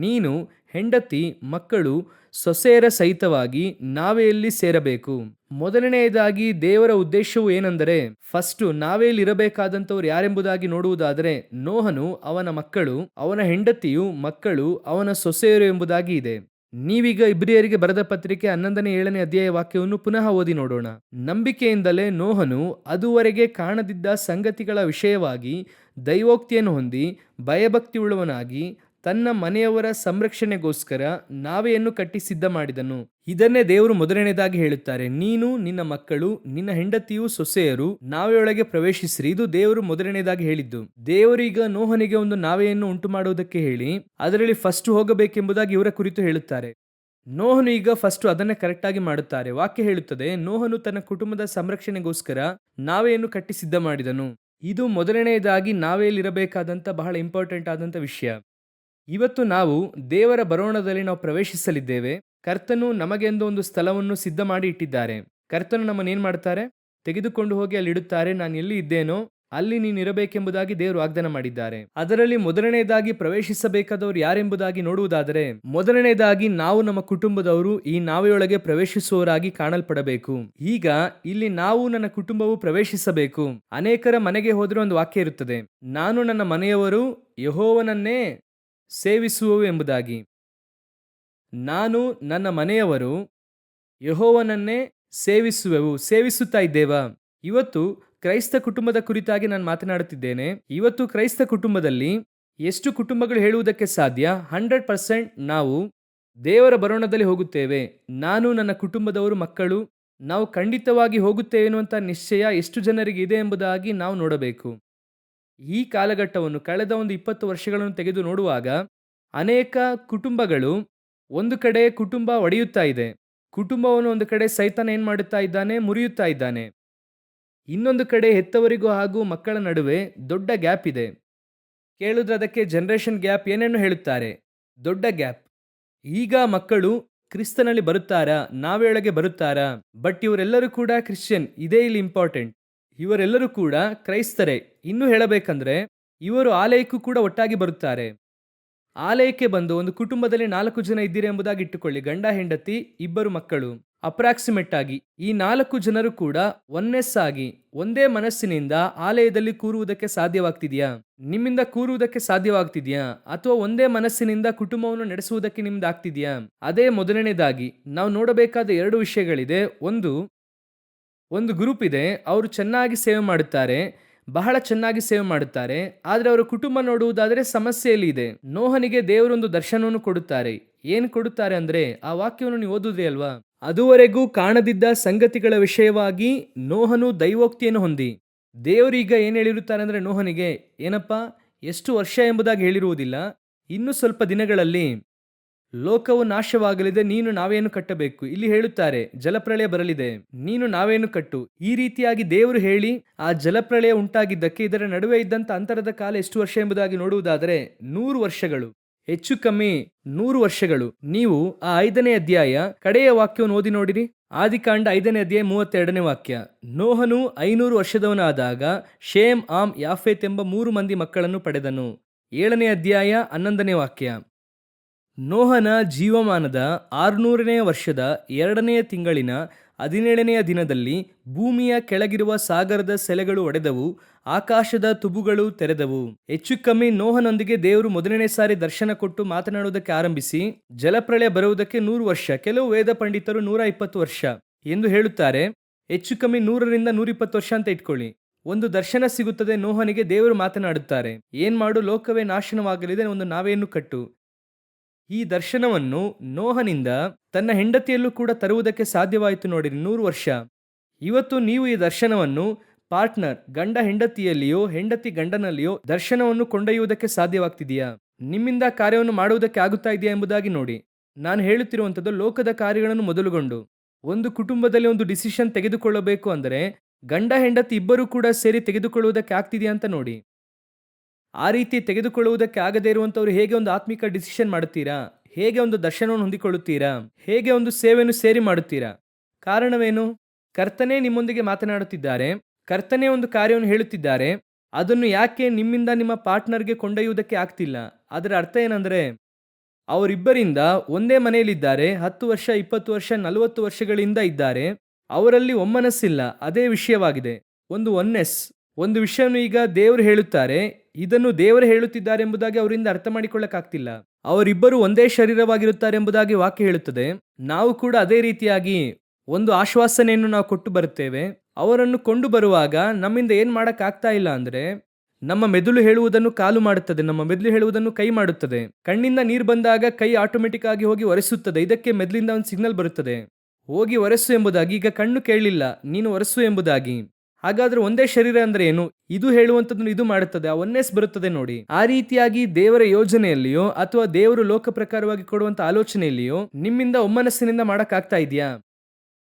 ನೀನು ಹೆಂಡತಿ ಮಕ್ಕಳು ಸೊಸೆಯರ ಸಹಿತವಾಗಿ ನಾವೆಯಲ್ಲಿ ಸೇರಬೇಕು. ಮೊದಲನೆಯದಾಗಿ ದೇವರ ಉದ್ದೇಶವು ಏನೆಂದರೆ, ಫಸ್ಟ್ ನಾವೆಯಲ್ಲಿ ಇರಬೇಕಾದಂಥವ್ರು ಯಾರೆಂಬುದಾಗಿ ನೋಡುವುದಾದರೆ ನೋಹನು, ಅವನ ಮಕ್ಕಳು, ಅವನ ಹೆಂಡತಿಯು, ಮಕ್ಕಳು, ಅವನ ಸೊಸೆಯರು ಎಂಬುದಾಗಿ ಇದೆ. ನೀವೀಗ ಇಬ್ರಿಯರಿಗೆ ಬರೆದ ಪತ್ರಿಕೆ 11ನೇ 7ನೇ ಅಧ್ಯಾಯ ವಾಕ್ಯವನ್ನು ಪುನಃ ಓದಿ ನೋಡೋಣ. ನಂಬಿಕೆಯಿಂದಲೇ ನೋಹನು ಅದುವರೆಗೆ ಕಾಣದಿದ್ದ ಸಂಗತಿಗಳ ವಿಷಯವಾಗಿ ದೈವೋಕ್ತಿಯನ್ನು ಹೊಂದಿ ಭಯಭಕ್ತಿಯುಳ್ಳವನಾಗಿ ತನ್ನ ಮನೆಯವರ ಸಂರಕ್ಷಣೆಗೋಸ್ಕರ ನಾವೆಯನ್ನು ಕಟ್ಟಿ ಸಿದ್ಧ ಮಾಡಿದನು. ಇದನ್ನೇ ದೇವರು ಮೊದಲನೇದಾಗಿ ಹೇಳುತ್ತಾರೆ, ನೀನು, ನಿನ್ನ ಮಕ್ಕಳು, ನಿನ್ನ ಹೆಂಡತಿಯು, ಸೊಸೆಯರು ನಾವೆಯೊಳಗೆ ಪ್ರವೇಶಿಸಿರಿ. ಇದು ದೇವರು ಮೊದಲನೇದಾಗಿ ಹೇಳಿದ್ದು. ದೇವರು ಈಗ ನೋಹನಿಗೆ ಒಂದು ನಾವೆಯನ್ನು ಉಂಟು ಮಾಡುವುದಕ್ಕೆ ಹೇಳಿ ಅದರಲ್ಲಿ ಫಸ್ಟ್ ಹೋಗಬೇಕೆಂಬುದಾಗಿ ಇವರ ಕುರಿತು ಹೇಳುತ್ತಾರೆ. ನೋಹನು ಈಗ ಫಸ್ಟ್ ಅದನ್ನೇ ಕರೆಕ್ಟ್ ಆಗಿ ಮಾಡುತ್ತಾರೆ. ವಾಕ್ಯ ಹೇಳುತ್ತದೆ, ನೋಹನು ತನ್ನ ಕುಟುಂಬದ ಸಂರಕ್ಷಣೆಗೋಸ್ಕರ ನಾವೆಯನ್ನು ಕಟ್ಟಿ ಸಿದ್ಧ ಮಾಡಿದನು. ಇದು ಮೊದಲನೆಯದಾಗಿ ನಾವೆಯಲ್ಲಿರಬೇಕಾದಂತ ಬಹಳ ಇಂಪಾರ್ಟೆಂಟ್ ಆದಂತ ವಿಷಯ. ಇವತ್ತು ನಾವು ದೇವರ ಬರೋಣದಲ್ಲಿ ನಾವು ಪ್ರವೇಶಿಸಲಿದ್ದೇವೆ. ಕರ್ತನು ನಮಗೆಂದು ಒಂದು ಸ್ಥಳವನ್ನು ಸಿದ್ಧ ಮಾಡಿ ಇಟ್ಟಿದ್ದಾರೆ. ಕರ್ತನು ನಮ್ಮನ್ನೇನ್ ಮಾಡ್ತಾರೆ, ತೆಗೆದುಕೊಂಡು ಹೋಗಿ ಅಲ್ಲಿ ಇಡುತ್ತಾರೆ. ನಾನು ಎಲ್ಲಿ ಇದ್ದೇನೋ ಅಲ್ಲಿ ನೀನು ಇರಬೇಕೆಂಬುದಾಗಿ ದೇವರು ವಾಗ್ದಾನ ಮಾಡಿದ್ದಾರೆ. ಅದರಲ್ಲಿ ಮೊದಲನೆಯದಾಗಿ ಪ್ರವೇಶಿಸಬೇಕಾದವರು ಯಾರೆಂಬುದಾಗಿ ನೋಡುವುದಾದರೆ, ಮೊದಲನೆಯದಾಗಿ ನಾವು ನಮ್ಮ ಕುಟುಂಬದವರು ಈ ನಾವೆಯೊಳಗೆ ಪ್ರವೇಶಿಸುವವರಾಗಿ ಕಾಣಲ್ಪಡಬೇಕು. ಈಗ ಇಲ್ಲಿ ನಾವು, ನನ್ನ ಕುಟುಂಬವು ಪ್ರವೇಶಿಸಬೇಕು. ಅನೇಕರ ಮನೆಗೆ ಹೋದ್ರೆ ಒಂದು ವಾಕ್ಯ ಇರುತ್ತದೆ, ನಾನು ನನ್ನ ಮನೆಯವರು ಯೆಹೋವನನ್ನೇ ಸೇವಿಸುವೆವು ಎಂಬುದಾಗಿ. ನಾನು ನನ್ನ ಮನೆಯವರು ಯೆಹೋವನನ್ನೇ ಸೇವಿಸುತ್ತಾ ಇದ್ದೇವಾ? ಇವತ್ತು ಕ್ರೈಸ್ತ ಕುಟುಂಬದ ಕುರಿತಾಗಿ ನಾನು ಮಾತನಾಡುತ್ತಿದ್ದೇನೆ. ಇವತ್ತು ಕ್ರೈಸ್ತ ಕುಟುಂಬದಲ್ಲಿ ಎಷ್ಟು ಕುಟುಂಬಗಳು ಹೇಳುವುದಕ್ಕೆ ಸಾಧ್ಯ? 100% ನಾವು ದೇವರ ಬರೋಣದಲ್ಲಿ ಹೋಗುತ್ತೇವೆ. ನಾನು, ನನ್ನ ಕುಟುಂಬದವರು, ಮಕ್ಕಳು ನಾವು ಖಂಡಿತವಾಗಿ ಹೋಗುತ್ತೇವೆ ಎನ್ನುವಂಥ ನಿಶ್ಚಯ ಎಷ್ಟು ಜನರಿಗೆ ಇದೆ ಎಂಬುದಾಗಿ ನಾವು ನೋಡಬೇಕು. ಈ ಕಾಲಘಟ್ಟವನ್ನು ಕಳೆದ ಒಂದು 20 ವರ್ಷಗಳನ್ನು ತೆಗೆದು ನೋಡುವಾಗ ಅನೇಕ ಕುಟುಂಬಗಳು, ಒಂದು ಕಡೆ ಕುಟುಂಬ ಒಡೆಯುತ್ತಾ ಇದೆ, ಕುಟುಂಬವನ್ನು ಒಂದು ಕಡೆ ಸೈತಾನ ಏನ್ ಮಾಡುತ್ತಾ ಇದ್ದಾನೆ, ಮುರಿಯುತ್ತಾ ಇದ್ದಾನೆ. ಇನ್ನೊಂದು ಕಡೆ ಹೆತ್ತವರಿಗೂ ಹಾಗೂ ಮಕ್ಕಳ ನಡುವೆ ದೊಡ್ಡ ಗ್ಯಾಪ್ ಇದೆ. ಕೇಳಿದ್ರೆ ಅದಕ್ಕೆ ಜನರೇಷನ್ ಗ್ಯಾಪ್ ಏನೇನು ಹೇಳುತ್ತಾರೆ, ದೊಡ್ಡ ಗ್ಯಾಪ್. ಈಗ ಮಕ್ಕಳು ಕ್ರಿಸ್ತನಲ್ಲಿ ಬರುತ್ತಾರಾ, ನಾವೆಯೊಳಗೆ ಬರುತ್ತಾರಾ? ಬಟ್ ಇವರೆಲ್ಲರೂ ಕೂಡ ಕ್ರಿಶ್ಚಿಯನ್, ಇದೇ ಇಲ್ಲಿ ಇಂಪಾರ್ಟೆಂಟ್. ಇವರೆಲ್ಲರೂ ಕೂಡ ಕ್ರೈಸ್ತರೇ. ಇನ್ನೂ ಹೇಳಬೇಕಂದ್ರೆ ಇವರು ಆಲಯಕ್ಕೂ ಕೂಡ ಒಟ್ಟಾಗಿ ಬರುತ್ತಾರೆ. ಆಲಯಕ್ಕೆ ಬಂದು ಒಂದು ಕುಟುಂಬದಲ್ಲಿ 4 ಜನ ಇದ್ದೀರಿ ಎಂಬುದಾಗಿ ಇಟ್ಟುಕೊಳ್ಳಿ, ಗಂಡ ಹೆಂಡತಿ 2 ಮಕ್ಕಳು. ಅಪ್ರಾಕ್ಸಿಮೇಟ್ ಆಗಿ ಈ 4 ಜನರು ಕೂಡ ಒನ್ನೆಸ್ ಆಗಿ ಒಂದೇ ಮನಸ್ಸಿನಿಂದ ಆಲಯದಲ್ಲಿ ಕೂರುವುದಕ್ಕೆ ಸಾಧ್ಯವಾಗ್ತಿದೆಯಾ? ನಿಮ್ಮಿಂದ ಕೂರುವುದಕ್ಕೆ ಸಾಧ್ಯವಾಗ್ತಿದೆಯಾ? ಅಥವಾ ಒಂದೇ ಮನಸ್ಸಿನಿಂದ ಕುಟುಂಬವನ್ನು ನಡೆಸುವುದಕ್ಕೆ ನಿಮ್ದು ಆಗ್ತಿದೆಯಾ? ಅದೇ ಮೊದಲನೇದಾಗಿ ನಾವು ನೋಡಬೇಕಾದ 2 ವಿಷಯಗಳಿದೆ. ಒಂದು ಗ್ರೂಪ್ ಇದೆ, ಅವರು ಚೆನ್ನಾಗಿ ಸೇವೆ ಮಾಡುತ್ತಾರೆ, ಬಹಳ ಚೆನ್ನಾಗಿ ಸೇವೆ ಮಾಡುತ್ತಾರೆ. ಆದರೆ ಅವರ ಕುಟುಂಬ ನೋಡುವುದಾದರೆ ಸಮಸ್ಯೆಯಲ್ಲಿ ಇದೆ. ನೋಹನಿಗೆ ದೇವರೊಂದು ದರ್ಶನವನ್ನು ಕೊಡುತ್ತಾರೆ. ಏನು ಕೊಡುತ್ತಾರೆ ಅಂದ್ರೆ, ಆ ವಾಕ್ಯವನ್ನು ನೀವು ಓದುದ್ರಿ ಅಲ್ವಾ, ಅದುವರೆಗೂ ಕಾಣದಿದ್ದ ಸಂಗತಿಗಳ ವಿಷಯವಾಗಿ ನೋಹನು ದೈವೋಕ್ತಿಯನ್ನು ಹೊಂದಿ. ದೇವರೀಗ ಏನು ಹೇಳಿರುತ್ತಾರೆ ಅಂದ್ರೆ ನೋಹನಿಗೆ, ಏನಪ್ಪಾ ಎಷ್ಟು ವರ್ಷ ಎಂಬುದಾಗಿ ಹೇಳಿರುವುದಿಲ್ಲ, ಇನ್ನು ಸ್ವಲ್ಪ ದಿನಗಳಲ್ಲಿ ಲೋಕವು ನಾಶವಾಗಲಿದೆ, ನೀನು ನಾವೇನು ಕಟ್ಟಬೇಕು. ಇಲ್ಲಿ ಹೇಳುತ್ತಾರೆ ಜಲಪ್ರಳಯ ಬರಲಿದೆ, ನೀನು ನಾವೇನು ಕಟ್ಟು. ಈ ರೀತಿಯಾಗಿ ದೇವರು ಹೇಳಿ ಆ ಜಲಪ್ರಳಯ ಉಂಟಾಗಿದ್ದಕ್ಕೆ ಇದರ ನಡುವೆ ಇದ್ದಂತ ಅಂತರದ ಕಾಲ ಎಷ್ಟು ವರ್ಷ ಎಂಬುದಾಗಿ ನೋಡುವುದಾದರೆ 100 ವರ್ಷಗಳು, ಹೆಚ್ಚು ಕಮ್ಮಿ 100 ವರ್ಷಗಳು. ನೀವು ಆ 5ನೇ ಅಧ್ಯಾಯ ಕಡೆಯ ವಾಕ್ಯವನ್ನು ಓದಿ ನೋಡಿರಿ. ಆದಿಕಾಂಡ 5ನೇ ಅಧ್ಯಾಯ 32ನೇ ವಾಕ್ಯ. ನೋಹನು 500 ವರ್ಷದವನಾದಾಗ ಶೇಮ್, ಆಮ್, ಯಾಫೆತ್ ಎಂಬ 3 ಮಂದಿ ಮಕ್ಕಳನ್ನು ಪಡೆದನು. 7ನೇ ಅಧ್ಯಾಯ 11ನೇ ವಾಕ್ಯ. ನೋಹನ ಜೀವಮಾನದ 600ನೇ ವರ್ಷದ 2ನೆಯ ತಿಂಗಳಿನ 17ನೆಯ ದಿನದಲ್ಲಿ ಭೂಮಿಯ ಕೆಳಗಿರುವ ಸಾಗರದ ಸೆಲೆಗಳು ಒಡೆದವು, ಆಕಾಶದ ತುಬುಗಳು ತೆರೆದವು. ಹೆಚ್ಚು ಕಮ್ಮಿ ನೋಹನೊಂದಿಗೆ ದೇವರು ಮೊದಲನೇ ಸಾರಿ ದರ್ಶನ ಕೊಟ್ಟು ಮಾತನಾಡುವುದಕ್ಕೆ ಆರಂಭಿಸಿ ಜಲಪ್ರಳಯ ಬರುವುದಕ್ಕೆ 100 ವರ್ಷ, ಕೆಲವು ವೇದ ಪಂಡಿತರು 120 ವರ್ಷ ಎಂದು ಹೇಳುತ್ತಾರೆ. ಹೆಚ್ಚು ಕಮ್ಮಿ 100ರಿಂದ 120 ವರ್ಷ ಅಂತ ಇಟ್ಕೊಳ್ಳಿ. ಒಂದು ದರ್ಶನ ಸಿಗುತ್ತದೆ ನೋಹನಿಗೆ. ದೇವರು ಮಾತನಾಡುತ್ತಾರೆ, ಏನ್ ಮಾಡು, ಲೋಕವೇ ನಾಶನವಾಗಲಿದೆ, ಒಂದು ನಾವೇನು ಕಟ್ಟು. ಈ ದರ್ಶನವನ್ನು ನೋಹನಿಂದ ತನ್ನ ಹೆಂಡತಿಯಲ್ಲೂ ಕೂಡ ತರುವುದಕ್ಕೆ ಸಾಧ್ಯವಾಯಿತು. ನೋಡಿರಿ, 100 ವರ್ಷ. ಇವತ್ತು ನೀವು ಈ ದರ್ಶನವನ್ನು ಪಾರ್ಟ್ನರ್ ಗಂಡ ಹೆಂಡತಿಯಲ್ಲಿಯೋ ಹೆಂಡತಿ ಗಂಡನಲ್ಲಿಯೋ ದರ್ಶನವನ್ನು ಕೊಂಡೊಯ್ಯುವುದಕ್ಕೆ ಸಾಧ್ಯವಾಗ್ತಿದೆಯಾ? ನಿಮ್ಮಿಂದ ಕಾರ್ಯವನ್ನು ಮಾಡುವುದಕ್ಕೆ ಆಗುತ್ತಾ ಇದೆಯಾ ಎಂಬುದಾಗಿ ನೋಡಿ. ನಾನು ಹೇಳುತ್ತಿರುವಂಥದ್ದು ಲೋಕದ ಕಾರ್ಯಗಳನ್ನು ಮೊದಲುಗೊಂಡು ಒಂದು ಕುಟುಂಬದಲ್ಲಿ ಒಂದು ಡಿಸಿಷನ್ ತೆಗೆದುಕೊಳ್ಳಬೇಕು ಅಂದರೆ ಗಂಡ ಹೆಂಡತಿ ಇಬ್ಬರೂ ಕೂಡ ಸೇರಿ ತೆಗೆದುಕೊಳ್ಳುವುದಕ್ಕೆ ಆಗ್ತಿದೆಯಾ ಅಂತ ನೋಡಿ. ಆ ರೀತಿ ತೆಗೆದುಕೊಳ್ಳುವುದಕ್ಕೆ ಆಗದೇ ಇರುವಂಥವ್ರು ಹೇಗೆ ಒಂದು ಆತ್ಮಿಕ ಡಿಸಿಷನ್ ಮಾಡುತ್ತೀರಾ? ಹೇಗೆ ಒಂದು ದರ್ಶನವನ್ನು ಹೊಂದಿಕೊಳ್ಳುತ್ತೀರಾ? ಹೇಗೆ ಒಂದು ಸೇವೆಯನ್ನು ಸೇರಿ ಮಾಡುತ್ತೀರಾ? ಕಾರಣವೇನು? ಕರ್ತನೇ ನಿಮ್ಮೊಂದಿಗೆ ಮಾತನಾಡುತ್ತಿದ್ದಾರೆ, ಕರ್ತನೇ ಒಂದು ಕಾರ್ಯವನ್ನು ಹೇಳುತ್ತಿದ್ದಾರೆ, ಅದನ್ನು ಯಾಕೆ ನಿಮ್ಮಿಂದ ನಿಮ್ಮ ಪಾರ್ಟ್ನರ್ಗೆ ಕೊಂಡೊಯ್ಯುವುದಕ್ಕೆ ಆಗ್ತಿಲ್ಲ? ಅದರ ಅರ್ಥ ಏನಂದರೆ ಅವರಿಬ್ಬರಿಂದ ಒಂದೇ ಮನೆಯಲ್ಲಿದ್ದಾರೆ, 10 ವರ್ಷ 20 ವರ್ಷ 40 ವರ್ಷಗಳಿಂದ ಇದ್ದಾರೆ, ಅವರಲ್ಲಿ ಒಮ್ಮನಸ್ಸಿಲ್ಲ. ಅದೇ ವಿಷಯವಾಗಿದೆ, ಒಂದು ಒನ್ನೆಸ್. ಒಂದು ವಿಷಯವನ್ನು ಈಗ ದೇವರು ಹೇಳುತ್ತಾರೆ, ಇದನ್ನು ದೇವರು ಹೇಳುತ್ತಿದ್ದಾರೆ ಎಂಬುದಾಗಿ ಅವರಿಂದ ಅರ್ಥ ಮಾಡಿಕೊಳ್ಳಕ್ಕಾಗ್ತಿಲ್ಲ. ಅವರಿಬ್ಬರು ಒಂದೇ ಶರೀರವಾಗಿರುತ್ತಾರೆ ಎಂಬುದಾಗಿ ವಾಕ್ಯ ಹೇಳುತ್ತದೆ. ನಾವು ಕೂಡ ಅದೇ ರೀತಿಯಾಗಿ ಒಂದು ಆಶ್ವಾಸನೆಯನ್ನು ನಾವು ಕೊಟ್ಟು ಬರುತ್ತೇವೆ. ಅವರನ್ನು ಕೊಂಡು ಬರುವಾಗ ನಮ್ಮಿಂದ ಏನು ಮಾಡೋಕ್ಕಾಗ್ತಾ ಇಲ್ಲ ಅಂದರೆ ನಮ್ಮ ಮೆದುಳು ಹೇಳುವುದನ್ನು ಕಾಲು ಮಾಡುತ್ತದೆ, ನಮ್ಮ ಮೆದುಳು ಹೇಳುವುದನ್ನು ಕೈ ಮಾಡುತ್ತದೆ. ಕಣ್ಣಿಂದ ನೀರು ಬಂದಾಗ ಕೈ ಆಟೋಮೆಟಿಕ್ ಆಗಿ ಹೋಗಿ ಒರೆಸುತ್ತದೆ. ಇದಕ್ಕೆ ಮೆದುಳಿಂದ ಒಂದು ಸಿಗ್ನಲ್ ಬರುತ್ತದೆ, ಹೋಗಿ ಒರೆಸು ಎಂಬುದಾಗಿ. ಈಗ ಕಣ್ಣು ಕೇಳಲಿಲ್ಲ, ನೀನು ಒರೆಸು ಎಂಬುದಾಗಿ. ಹಾಗಾದ್ರೆ ಒಂದೇ ಶರೀರ ಅಂದ್ರೆ ಏನು? ಇದು ಹೇಳುವಂಥದ್ದನ್ನು ಇದು ಮಾಡುತ್ತದೆ, ಆ ಒನ್ನೆಸ್ ಬರುತ್ತದೆ ನೋಡಿ. ಆ ರೀತಿಯಾಗಿ ದೇವರ ಯೋಜನೆಯಲ್ಲಿಯೋ ಅಥವಾ ದೇವರು ಲೋಕ ಪ್ರಕಾರವಾಗಿ ಕೊಡುವಂತ ಆಲೋಚನೆಯಲ್ಲಿಯೋ ನಿಮ್ಮಿಂದ ಒಮ್ಮನಸ್ಸಿನಿಂದ ಮಾಡಕ್ಕಾಗ್ತಾ ಇದೆಯಾ?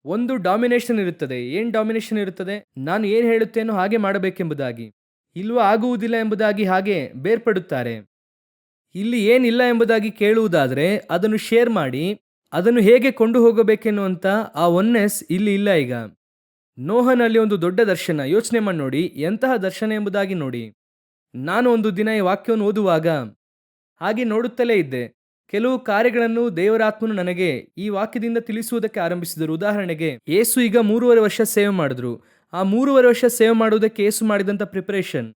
ಒಂದು ಡಾಮಿನೇಷನ್ ಇರುತ್ತದೆ. ಏನ್ ಡಾಮಿನೇಷನ್ ಇರುತ್ತದೆ? ನಾನು ಏನ್ ಹೇಳುತ್ತೇನೋ ಹಾಗೆ ಮಾಡಬೇಕೆಂಬುದಾಗಿ. ಇಲ್ವಾ ಆಗುವುದಿಲ್ಲ ಎಂಬುದಾಗಿ ಹಾಗೆ ಬೇರ್ಪಡುತ್ತಾರೆ. ಇಲ್ಲಿ ಏನಿಲ್ಲ ಎಂಬುದಾಗಿ ಕೇಳುವುದಾದ್ರೆ ಅದನ್ನು ಶೇರ್ ಮಾಡಿ ಅದನ್ನು ಹೇಗೆ ಕೊಂಡು ಹೋಗಬೇಕೆನ್ನುವಂತ ಆ ಒನ್ನೆಸ್ ಇಲ್ಲಿ ಇಲ್ಲ. ಈಗ ನೋಹನಲ್ಲಿ ಒಂದು ದೊಡ್ಡ ದರ್ಶನ, ಯೋಚನೆ ಮಾಡಿ ನೋಡಿ, ಎಂತಹ ದರ್ಶನ ಎಂಬುದಾಗಿ ನೋಡಿ. ನಾನು ಒಂದು ದಿನ ಈ ವಾಕ್ಯವನ್ನು ಓದುವಾಗ ಹಾಗೆ ನೋಡುತ್ತಲೇ ಇದ್ದೆ. ಕೆಲವು ಕಾರ್ಯಗಳನ್ನು ದೇವರಾತ್ಮನು ನನಗೆ ಈ ವಾಕ್ಯದಿಂದ ತಿಳಿಸುವುದಕ್ಕೆ ಆರಂಭಿಸಿದರು. ಉದಾಹರಣೆಗೆ, ಯೇಸು ಈಗ 3.5 ವರ್ಷ ಸೇವೆ ಮಾಡಿದ್ರು. ಆ 3.5 ವರ್ಷ ಸೇವೆ ಮಾಡುವುದಕ್ಕೆ ಯೇಸು ಮಾಡಿದಂಥ ಪ್ರಿಪರೇಷನ್,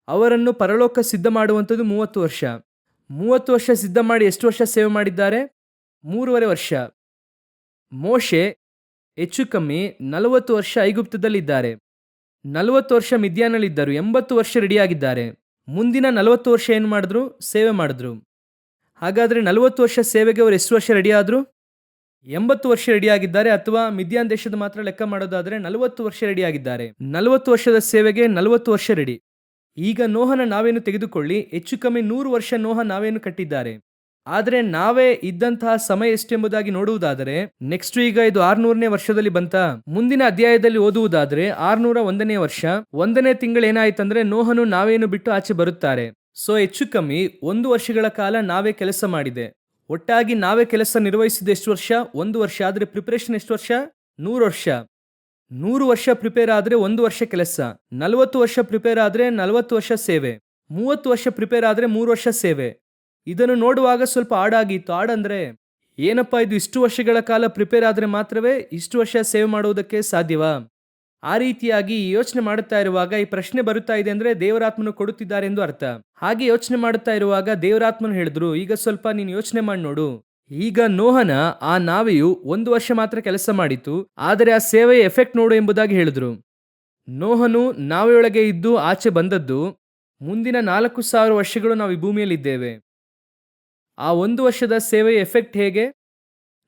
ಅವರನ್ನು ಪರಲೋಕ ಸಿದ್ಧ ಮಾಡುವಂಥದ್ದು 30 ವರ್ಷ. 30 ವರ್ಷ ಸಿದ್ಧ ಮಾಡಿ ಎಷ್ಟು ವರ್ಷ ಸೇವೆ ಮಾಡಿದ್ದಾರೆ? 3.5 ವರ್ಷ. ಮೋಶೆ ಹೆಚ್ಚು ಕಮ್ಮಿ 40 ವರ್ಷ ಐಗುಪ್ತದಲ್ಲಿದ್ದಾರೆ, 40 ವರ್ಷ ಮಿದ್ಯಾನಲ್ಲಿದ್ದರು, 80 ವರ್ಷ ರೆಡಿಯಾಗಿದ್ದಾರೆ. ಮುಂದಿನ 40 ವರ್ಷ ಏನು ಮಾಡಿದ್ರು? ಸೇವೆ ಮಾಡಿದ್ರು. ಹಾಗಾದರೆ 40 ವರ್ಷ ಸೇವೆಗೆ ಅವರು ಎಷ್ಟು ವರ್ಷ ರೆಡಿ ಆದರು? 80 ವರ್ಷ ರೆಡಿಯಾಗಿದ್ದಾರೆ. ಅಥವಾ ಮಿದ್ಯಾನ್ ದೇಶದ ಮಾತ್ರ ಲೆಕ್ಕ ಮಾಡೋದಾದರೆ 40 ವರ್ಷ ರೆಡಿಯಾಗಿದ್ದಾರೆ. 40 ವರ್ಷದ ಸೇವೆಗೆ 40 ವರ್ಷ ರೆಡಿ. ಈಗ ನೋಹನ ನಾವೇನು ತೆಗೆದುಕೊಳ್ಳಿ, ಹೆಚ್ಚು ಕಮ್ಮಿ 100 ವರ್ಷ ನೋಹ ನಾವೇನು ಕಟ್ಟಿದ್ದಾರೆ. ಆದರೆ ನಾವೇ ಇದ್ದಂತಹ ಸಮಯ ಎಷ್ಟೆಂಬುದಾಗಿ ನೋಡುವುದಾದರೆ ನೆಕ್ಸ್ಟ್ ಈಗ ಇದು 600ನೇ ವರ್ಷದಲ್ಲಿ ಬಂತ. ಮುಂದಿನ ಅಧ್ಯಾಯದಲ್ಲಿ ಓದುವುದಾದರೆ 601ನೇ ವರ್ಷ 1ನೇ ತಿಂಗಳು ಏನಾಯ್ತಂದ್ರೆ ನೋಹನು ನಾವೇನು ಬಿಟ್ಟು ಆಚೆ ಬರುತ್ತಾರೆ. ಸೊ ಹೆಚ್ಚು ಕಮ್ಮಿ 1 ವರ್ಷಗಳ ಕಾಲ ನಾವೇ ಕೆಲಸ ಮಾಡಿದೆ. ಒಟ್ಟಾಗಿ ನಾವೇ ಕೆಲಸ ನಿರ್ವಹಿಸಿದ ಎಷ್ಟು ವರ್ಷ? 1 ವರ್ಷ. ಆದರೆ ಪ್ರಿಪರೇಷನ್ ಎಷ್ಟು ವರ್ಷ? 100 ವರ್ಷ. 100 ವರ್ಷ ಪ್ರಿಪೇರ್ ಆದ್ರೆ 1 ವರ್ಷ ಕೆಲಸ. 40 ವರ್ಷ ಪ್ರಿಪೇರ್ ಆದ್ರೆ 40 ವರ್ಷ ಸೇವೆ. 30 ವರ್ಷ ಪ್ರಿಪೇರ್ ಆದ್ರೆ 3 ವರ್ಷ ಸೇವೆ. ಇದನ್ನು ನೋಡುವಾಗ ಸ್ವಲ್ಪ ಆಡಾಗಿತ್ತು. ಆಡಂದ್ರೆ ಏನಪ್ಪ ಇದು, ಇಷ್ಟು ವರ್ಷಗಳ ಕಾಲ ಪ್ರಿಪೇರ್ ಆದ್ರೆ ಮಾತ್ರವೇ ಇಷ್ಟು ವರ್ಷ ಸೇವೆ ಮಾಡುವುದಕ್ಕೆ ಸಾಧ್ಯವಾ? ಆ ರೀತಿಯಾಗಿ ಯೋಚನೆ ಮಾಡುತ್ತಾ ಇರುವಾಗ ಈ ಪ್ರಶ್ನೆ ಬರುತ್ತಾ ಇದೆ ಅಂದ್ರೆ ದೇವರಾತ್ಮನು ಕೊಡುತ್ತಿದ್ದಾರೆ ಎಂದು ಅರ್ಥ. ಹಾಗೆ ಯೋಚನೆ ಮಾಡುತ್ತಾ ಇರುವಾಗ ದೇವರಾತ್ಮನು ಹೇಳಿದ್ರು, ಈಗ ಸ್ವಲ್ಪ ನೀನು ಯೋಚನೆ ಮಾಡಿ ನೋಡು. ಈಗ ನೋಹನ ಆ ನಾವೆಯು 1 ವರ್ಷ ಮಾತ್ರ ಕೆಲಸ ಮಾಡಿತು, ಆದರೆ ಆ ಸೇವೆಯ ಎಫೆಕ್ಟ್ ನೋಡು ಎಂಬುದಾಗಿ ಹೇಳಿದ್ರು. ನೋಹನು ನಾವೆಯೊಳಗೆ ಇದ್ದು ಆಚೆ ಬಂದದ್ದು ಮುಂದಿನ 4000 ವರ್ಷಗಳು ನಾವು ಈ ಭೂಮಿಯಲ್ಲಿದ್ದೇವೆ. ಆ 1 ವರ್ಷದ ಸೇವೆಯ ಎಫೆಕ್ಟ್ ಹೇಗೆ?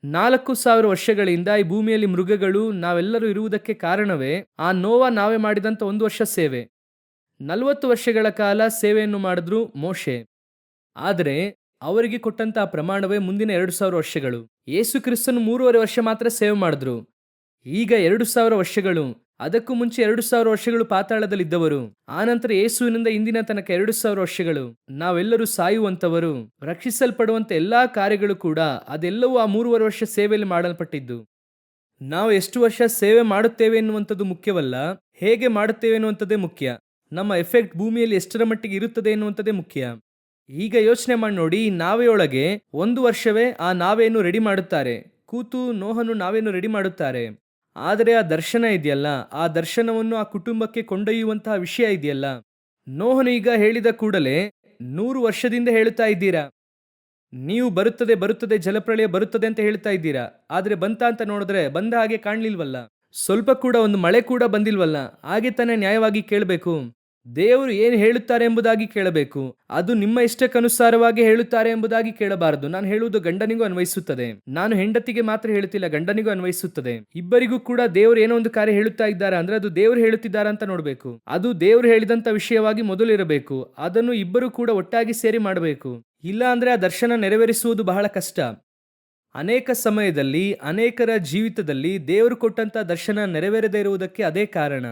4000 ವರ್ಷಗಳಿಂದ ಈ ಭೂಮಿಯಲ್ಲಿ ಮೃಗಗಳು ನಾವೆಲ್ಲರೂ ಇರುವುದಕ್ಕೆ ಕಾರಣವೇ ಆ ನೋವ ನಾವೇ ಮಾಡಿದಂಥ 1 ವರ್ಷ ಸೇವೆ. 40 ವರ್ಷಗಳ ಕಾಲ ಸೇವೆಯನ್ನು ಮಾಡಿದ್ರು ಮೋಶೆ. ಆದರೆ ಅವರಿಗೆ ಕೊಟ್ಟಂತ ಪ್ರಮಾಣವೇ ಮುಂದಿನ 2000 ವರ್ಷಗಳು. ಯೇಸು ಕ್ರಿಸ್ತನು 3.5 ವರ್ಷ ಮಾತ್ರ ಸೇವೆ ಮಾಡಿದ್ರು. ಈಗ 2000 ವರ್ಷಗಳು. ಅದಕ್ಕೂ ಮುಂಚೆ 2000 ವರ್ಷಗಳು ಪಾತಾಳದಲ್ಲಿದ್ದವರು. ಆನಂತರ ಯೇಸುವಿನಿಂದ ಇಂದಿನ ತನಕ 2000 ವರ್ಷಗಳು. ನಾವೆಲ್ಲರೂ ಸಾಯುವಂತವರು, ರಕ್ಷಿಸಲ್ಪಡುವಂತ ಎಲ್ಲಾ ಕಾರ್ಯಗಳು ಕೂಡ ಅದೆಲ್ಲವೂ ಆ 3.5 ವರ್ಷ ಸೇವೆಯಲ್ಲಿ ಮಾಡಲ್ಪಟ್ಟಿದ್ದು. ನಾವು ಎಷ್ಟು ವರ್ಷ ಸೇವೆ ಮಾಡುತ್ತೇವೆ ಎನ್ನುವಂಥದ್ದು ಮುಖ್ಯವಲ್ಲ, ಹೇಗೆ ಮಾಡುತ್ತೇವೆ ಎನ್ನುವಂಥದ್ದೇ ಮುಖ್ಯ. ನಮ್ಮ ಎಫೆಕ್ಟ್ ಭೂಮಿಯಲ್ಲಿ ಎಷ್ಟರ ಮಟ್ಟಿಗೆ ಇರುತ್ತದೆ ಎನ್ನುವಂಥದ್ದೇ ಮುಖ್ಯ. ಈಗ ಯೋಚನೆ ಮಾಡಿ ನೋಡಿ, ನಾವೆಯೊಳಗೆ 1 ವರ್ಷವೇ ಆ ನಾವೇನು ರೆಡಿ ಮಾಡುತ್ತಾರೆ. ಕೂತು ನೋಹನು ನಾವೇನು ರೆಡಿ ಮಾಡುತ್ತಾರೆ. ಆದರೆ ಆ ದರ್ಶನ ಇದೆಯಲ್ಲ, ಆ ದರ್ಶನವನ್ನು ಆ ಕುಟುಂಬಕ್ಕೆ ಕೊಂಡೊಯ್ಯುವಂತಹ ವಿಷಯ ಇದೆಯಲ್ಲ, ನೋಹನು ಈಗ ಹೇಳಿದ ಕೂಡಲೇ 100 ವರ್ಷದಿಂದ ಹೇಳುತ್ತಾ ಇದ್ದೀರಾ. ನೀವು ಬರುತ್ತದೆ ಬರುತ್ತದೆ ಜಲಪ್ರಳಯ ಬರುತ್ತದೆ ಅಂತ ಹೇಳ್ತಾ ಇದ್ದೀರಾ. ಆದರೆ ಬಂತ ಅಂತ ನೋಡಿದ್ರೆ ಬಂದ ಹಾಗೆ ಕಾಣಲಿಲ್ವಲ್ಲ. ಸ್ವಲ್ಪ ಕೂಡ ಒಂದು ಮಳೆ ಕೂಡ ಬಂದಿಲ್ವಲ್ಲ. ಹಾಗೆ ತಾನೇ ನ್ಯಾಯವಾಗಿ ಕೇಳಬೇಕು. ದೇವರು ಏನು ಹೇಳುತ್ತಾರೆ ಎಂಬುದಾಗಿ ಕೇಳಬೇಕು. ಅದು ನಿಮ್ಮ ಇಷ್ಟಕ್ಕನುಸಾರವಾಗಿ ಹೇಳುತ್ತಾರೆ ಎಂಬುದಾಗಿ ಕೇಳಬಾರದು. ನಾನು ಹೇಳುವುದು ಗಂಡನಿಗೂ ಅನ್ವಯಿಸುತ್ತದೆ. ನಾನು ಹೆಂಡತಿಗೆ ಮಾತ್ರ ಹೇಳುತ್ತಿಲ್ಲ, ಗಂಡನಿಗೂ ಅನ್ವಯಿಸುತ್ತದೆ. ಇಬ್ಬರಿಗೂ ಕೂಡ ದೇವರು ಏನೋ ಒಂದು ಕಾರ್ಯ ಹೇಳುತ್ತಾ ಇದ್ದಾರೆ ಅಂದ್ರೆ ಅದು ದೇವರು ಹೇಳುತ್ತಿದ್ದಾರೆ ಅಂತ ನೋಡಬೇಕು. ಅದು ದೇವರು ಹೇಳಿದಂತ ವಿಷಯವಾಗಿ ಮೊದಲು ಇರಬೇಕು. ಅದನ್ನು ಇಬ್ಬರು ಕೂಡ ಒಟ್ಟಾಗಿ ಸೇರಿ ಮಾಡಬೇಕು. ಇಲ್ಲ ಅಂದ್ರೆ ಆ ದರ್ಶನ ನೆರವೇರಿಸುವುದು ಬಹಳ ಕಷ್ಟ. ಅನೇಕ ಸಮಯದಲ್ಲಿ ಅನೇಕರ ಜೀವಿತದಲ್ಲಿ ದೇವರು ಕೊಟ್ಟಂತ ದರ್ಶನ ನೆರವೇರದೇ ಇರುವುದಕ್ಕೆ ಅದೇ ಕಾರಣ.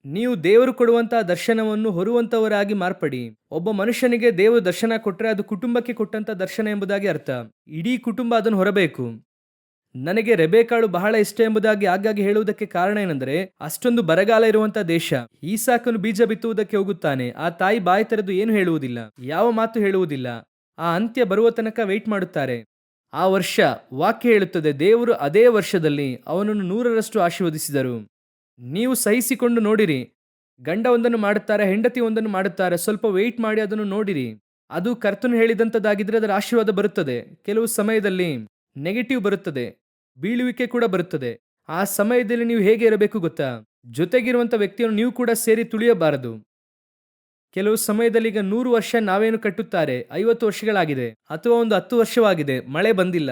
ನೀವು ದೇವರು ಕೊಡುವಂತಹ ದರ್ಶನವನ್ನು ಹೊರುವಂತವರಾಗಿ ಮಾರ್ಪಡಿ. ಒಬ್ಬ ಮನುಷ್ಯನಿಗೆ ದೇವರು ದರ್ಶನ ಕೊಟ್ಟರೆ ಅದು ಕುಟುಂಬಕ್ಕೆ ಕೊಟ್ಟಂತ ದರ್ಶನ ಎಂಬುದಾಗಿ ಅರ್ಥ. ಇಡೀ ಕುಟುಂಬ ಅದನ್ನು ಹೊರಬೇಕು. ನನಗೆ ರೆಬೆಕಾಳು ಬಹಳ ಇಷ್ಟ ಎಂಬುದಾಗಿ ಆಗಾಗ್ಗೆ ಹೇಳುವುದಕ್ಕೆ ಕಾರಣ ಏನೆಂದರೆ ಅಷ್ಟೊಂದು ಬರಗಾಲ ಇರುವಂತಹ ದೇಶ. ಈಸಾಕನು ಬೀಜ ಬಿತ್ತುವುದಕ್ಕೆ ಹೋಗುತ್ತಾನೆ. ಆ ತಾಯಿ ಬಾಯಿ ತೆರೆದು ಏನು ಹೇಳುವುದಿಲ್ಲ, ಯಾವ ಮಾತು ಹೇಳುವುದಿಲ್ಲ. ಆ ಅಂತ್ಯ ಬರುವ ತನಕ ವೆಯ್ಟ್ ಮಾಡುತ್ತಾರೆ. ಆ ವರ್ಷ ವಾಕ್ಯ ಹೇಳುತ್ತದೆ, ದೇವರು ಅದೇ ವರ್ಷದಲ್ಲಿ ಅವನನ್ನು 100ರಷ್ಟು ಆಶೀರ್ವದಿಸಿದರು. ನೀವು ಸಹಿಸಿಕೊಂಡು ನೋಡಿರಿ. ಗಂಡ ಒಂದನ್ನು ಮಾಡುತ್ತಾರೆ, ಹೆಂಡತಿ ಒಂದನ್ನು ಮಾಡುತ್ತಾರೆ. ಸ್ವಲ್ಪ ವೆಯ್ಟ್ ಮಾಡಿ ಅದನ್ನು ನೋಡಿರಿ. ಅದು ಕರ್ತನು ಹೇಳಿದಂಥದ್ದಾಗಿದ್ರೆ ಅದರ ಆಶೀರ್ವಾದ ಬರುತ್ತದೆ. ಕೆಲವು ಸಮಯದಲ್ಲಿ ನೆಗೆಟಿವ್ ಬರುತ್ತದೆ, ಬೀಳುವಿಕೆ ಕೂಡ ಬರುತ್ತದೆ. ಆ ಸಮಯದಲ್ಲಿ ನೀವು ಹೇಗೆ ಇರಬೇಕು ಗೊತ್ತಾ? ಜೊತೆಗಿರುವಂಥ ವ್ಯಕ್ತಿಯನ್ನು ನೀವು ಕೂಡ ಸೇರಿ ತುಳಿಯಬಾರದು. ಕೆಲವು ಸಮಯದಲ್ಲಿ ಈಗ 100 ವರ್ಷ ನಾವೇನು ಕಟ್ಟುತ್ತಾರೆ, 50 ವರ್ಷಗಳಾಗಿದೆ ಅಥವಾ ಒಂದು 10 ವರ್ಷವಾಗಿದೆ, ಮಳೆ ಬಂದಿಲ್ಲ.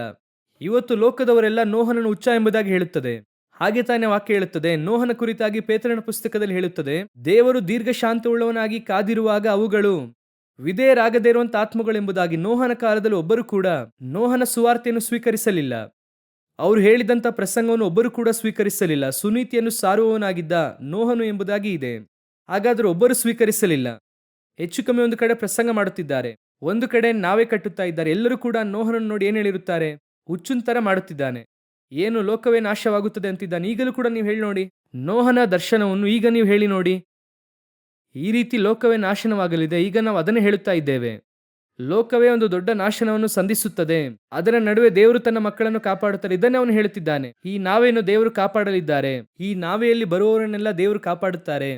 ಇವತ್ತು ಲೋಕದವರೆಲ್ಲ ನೋಹನನ್ನು ಹುಚ್ಚ ಎಂಬುದಾಗಿ ಹೇಳುತ್ತದೆ. ಹಾಗೆ ತಾನೇ ವಾಕ್ಯ ಹೇಳುತ್ತದೆ. ನೋಹನ ಕುರಿತಾಗಿ ಪೇತ್ರನ ಪುಸ್ತಕದಲ್ಲಿ ಹೇಳುತ್ತದೆ, ದೇವರು ದೀರ್ಘ ಶಾಂತವುಳ್ಳವನಾಗಿ ಕಾದಿರುವಾಗ ಅವುಗಳು ವಿಧೇಯರಾಗದೇ ಇರುವಂತ ಆತ್ಮಗಳೆಂಬುದಾಗಿ. ನೋಹನ ಕಾಲದಲ್ಲಿ ಒಬ್ಬರು ಕೂಡ ನೋಹನ ಸುವಾರ್ತೆಯನ್ನು ಸ್ವೀಕರಿಸಲಿಲ್ಲ. ಅವರು ಹೇಳಿದಂತ ಪ್ರಸಂಗವನ್ನು ಒಬ್ಬರು ಕೂಡ ಸ್ವೀಕರಿಸಲಿಲ್ಲ. ಸುನೀತಿಯನ್ನು ಸಾರುವವನಾಗಿದ್ದ ನೋಹನು ಎಂಬುದಾಗಿ ಇದೆ. ಹಾಗಾದರೂ ಒಬ್ಬರು ಸ್ವೀಕರಿಸಲಿಲ್ಲ. ಹೆಚ್ಚು ಕಮ್ಮಿ ಒಂದು ಕಡೆ ಪ್ರಸಂಗ ಮಾಡುತ್ತಿದ್ದಾರೆ, ಒಂದು ಕಡೆ ನಾವೇ ಕಟ್ಟುತ್ತಾ ಇದ್ದಾರೆ. ಎಲ್ಲರೂ ಕೂಡ ನೋಹನನ್ನು ನೋಡಿ ಏನು ಹೇಳಿರುತ್ತಾರೆ? ಹುಚ್ಚುಂತರ ಮಾಡುತ್ತಿದ್ದಾನೆ, ಏನು ಲೋಕವೇ ನಾಶವಾಗುತ್ತದೆ ಅಂತಿದ್ದಾನೆ. ಈಗಲೂ ಕೂಡ ನೀವು ಹೇಳಿ ನೋಡಿ, ನೋಹನ ದರ್ಶನವನ್ನು ಈಗ ನೀವು ಹೇಳಿ ನೋಡಿ. ಈ ರೀತಿ ಲೋಕವೇ ನಾಶನವಾಗಲಿದೆ. ಈಗ ನಾವು ಅದನ್ನೇ ಹೇಳುತ್ತಾ ಇದ್ದೇವೆ. ಲೋಕವೇ ಒಂದು ದೊಡ್ಡ ನಾಶನವನ್ನು ಸಂಧಿಸುತ್ತದೆ. ಅದರ ನಡುವೆ ದೇವರು ತನ್ನ ಮಕ್ಕಳನ್ನು ಕಾಪಾಡುತ್ತಾರೆ. ಇದನ್ನೇ ಅವನು ಹೇಳುತ್ತಿದ್ದಾನೆ. ಈ ನಾವೆಯನ್ನು ದೇವರು ಕಾಪಾಡಲಿದ್ದಾರೆ. ಈ ನಾವೆಯಲ್ಲಿ ಬರುವವರನ್ನೆಲ್ಲ ದೇವರು ಕಾಪಾಡುತ್ತಾರೆ.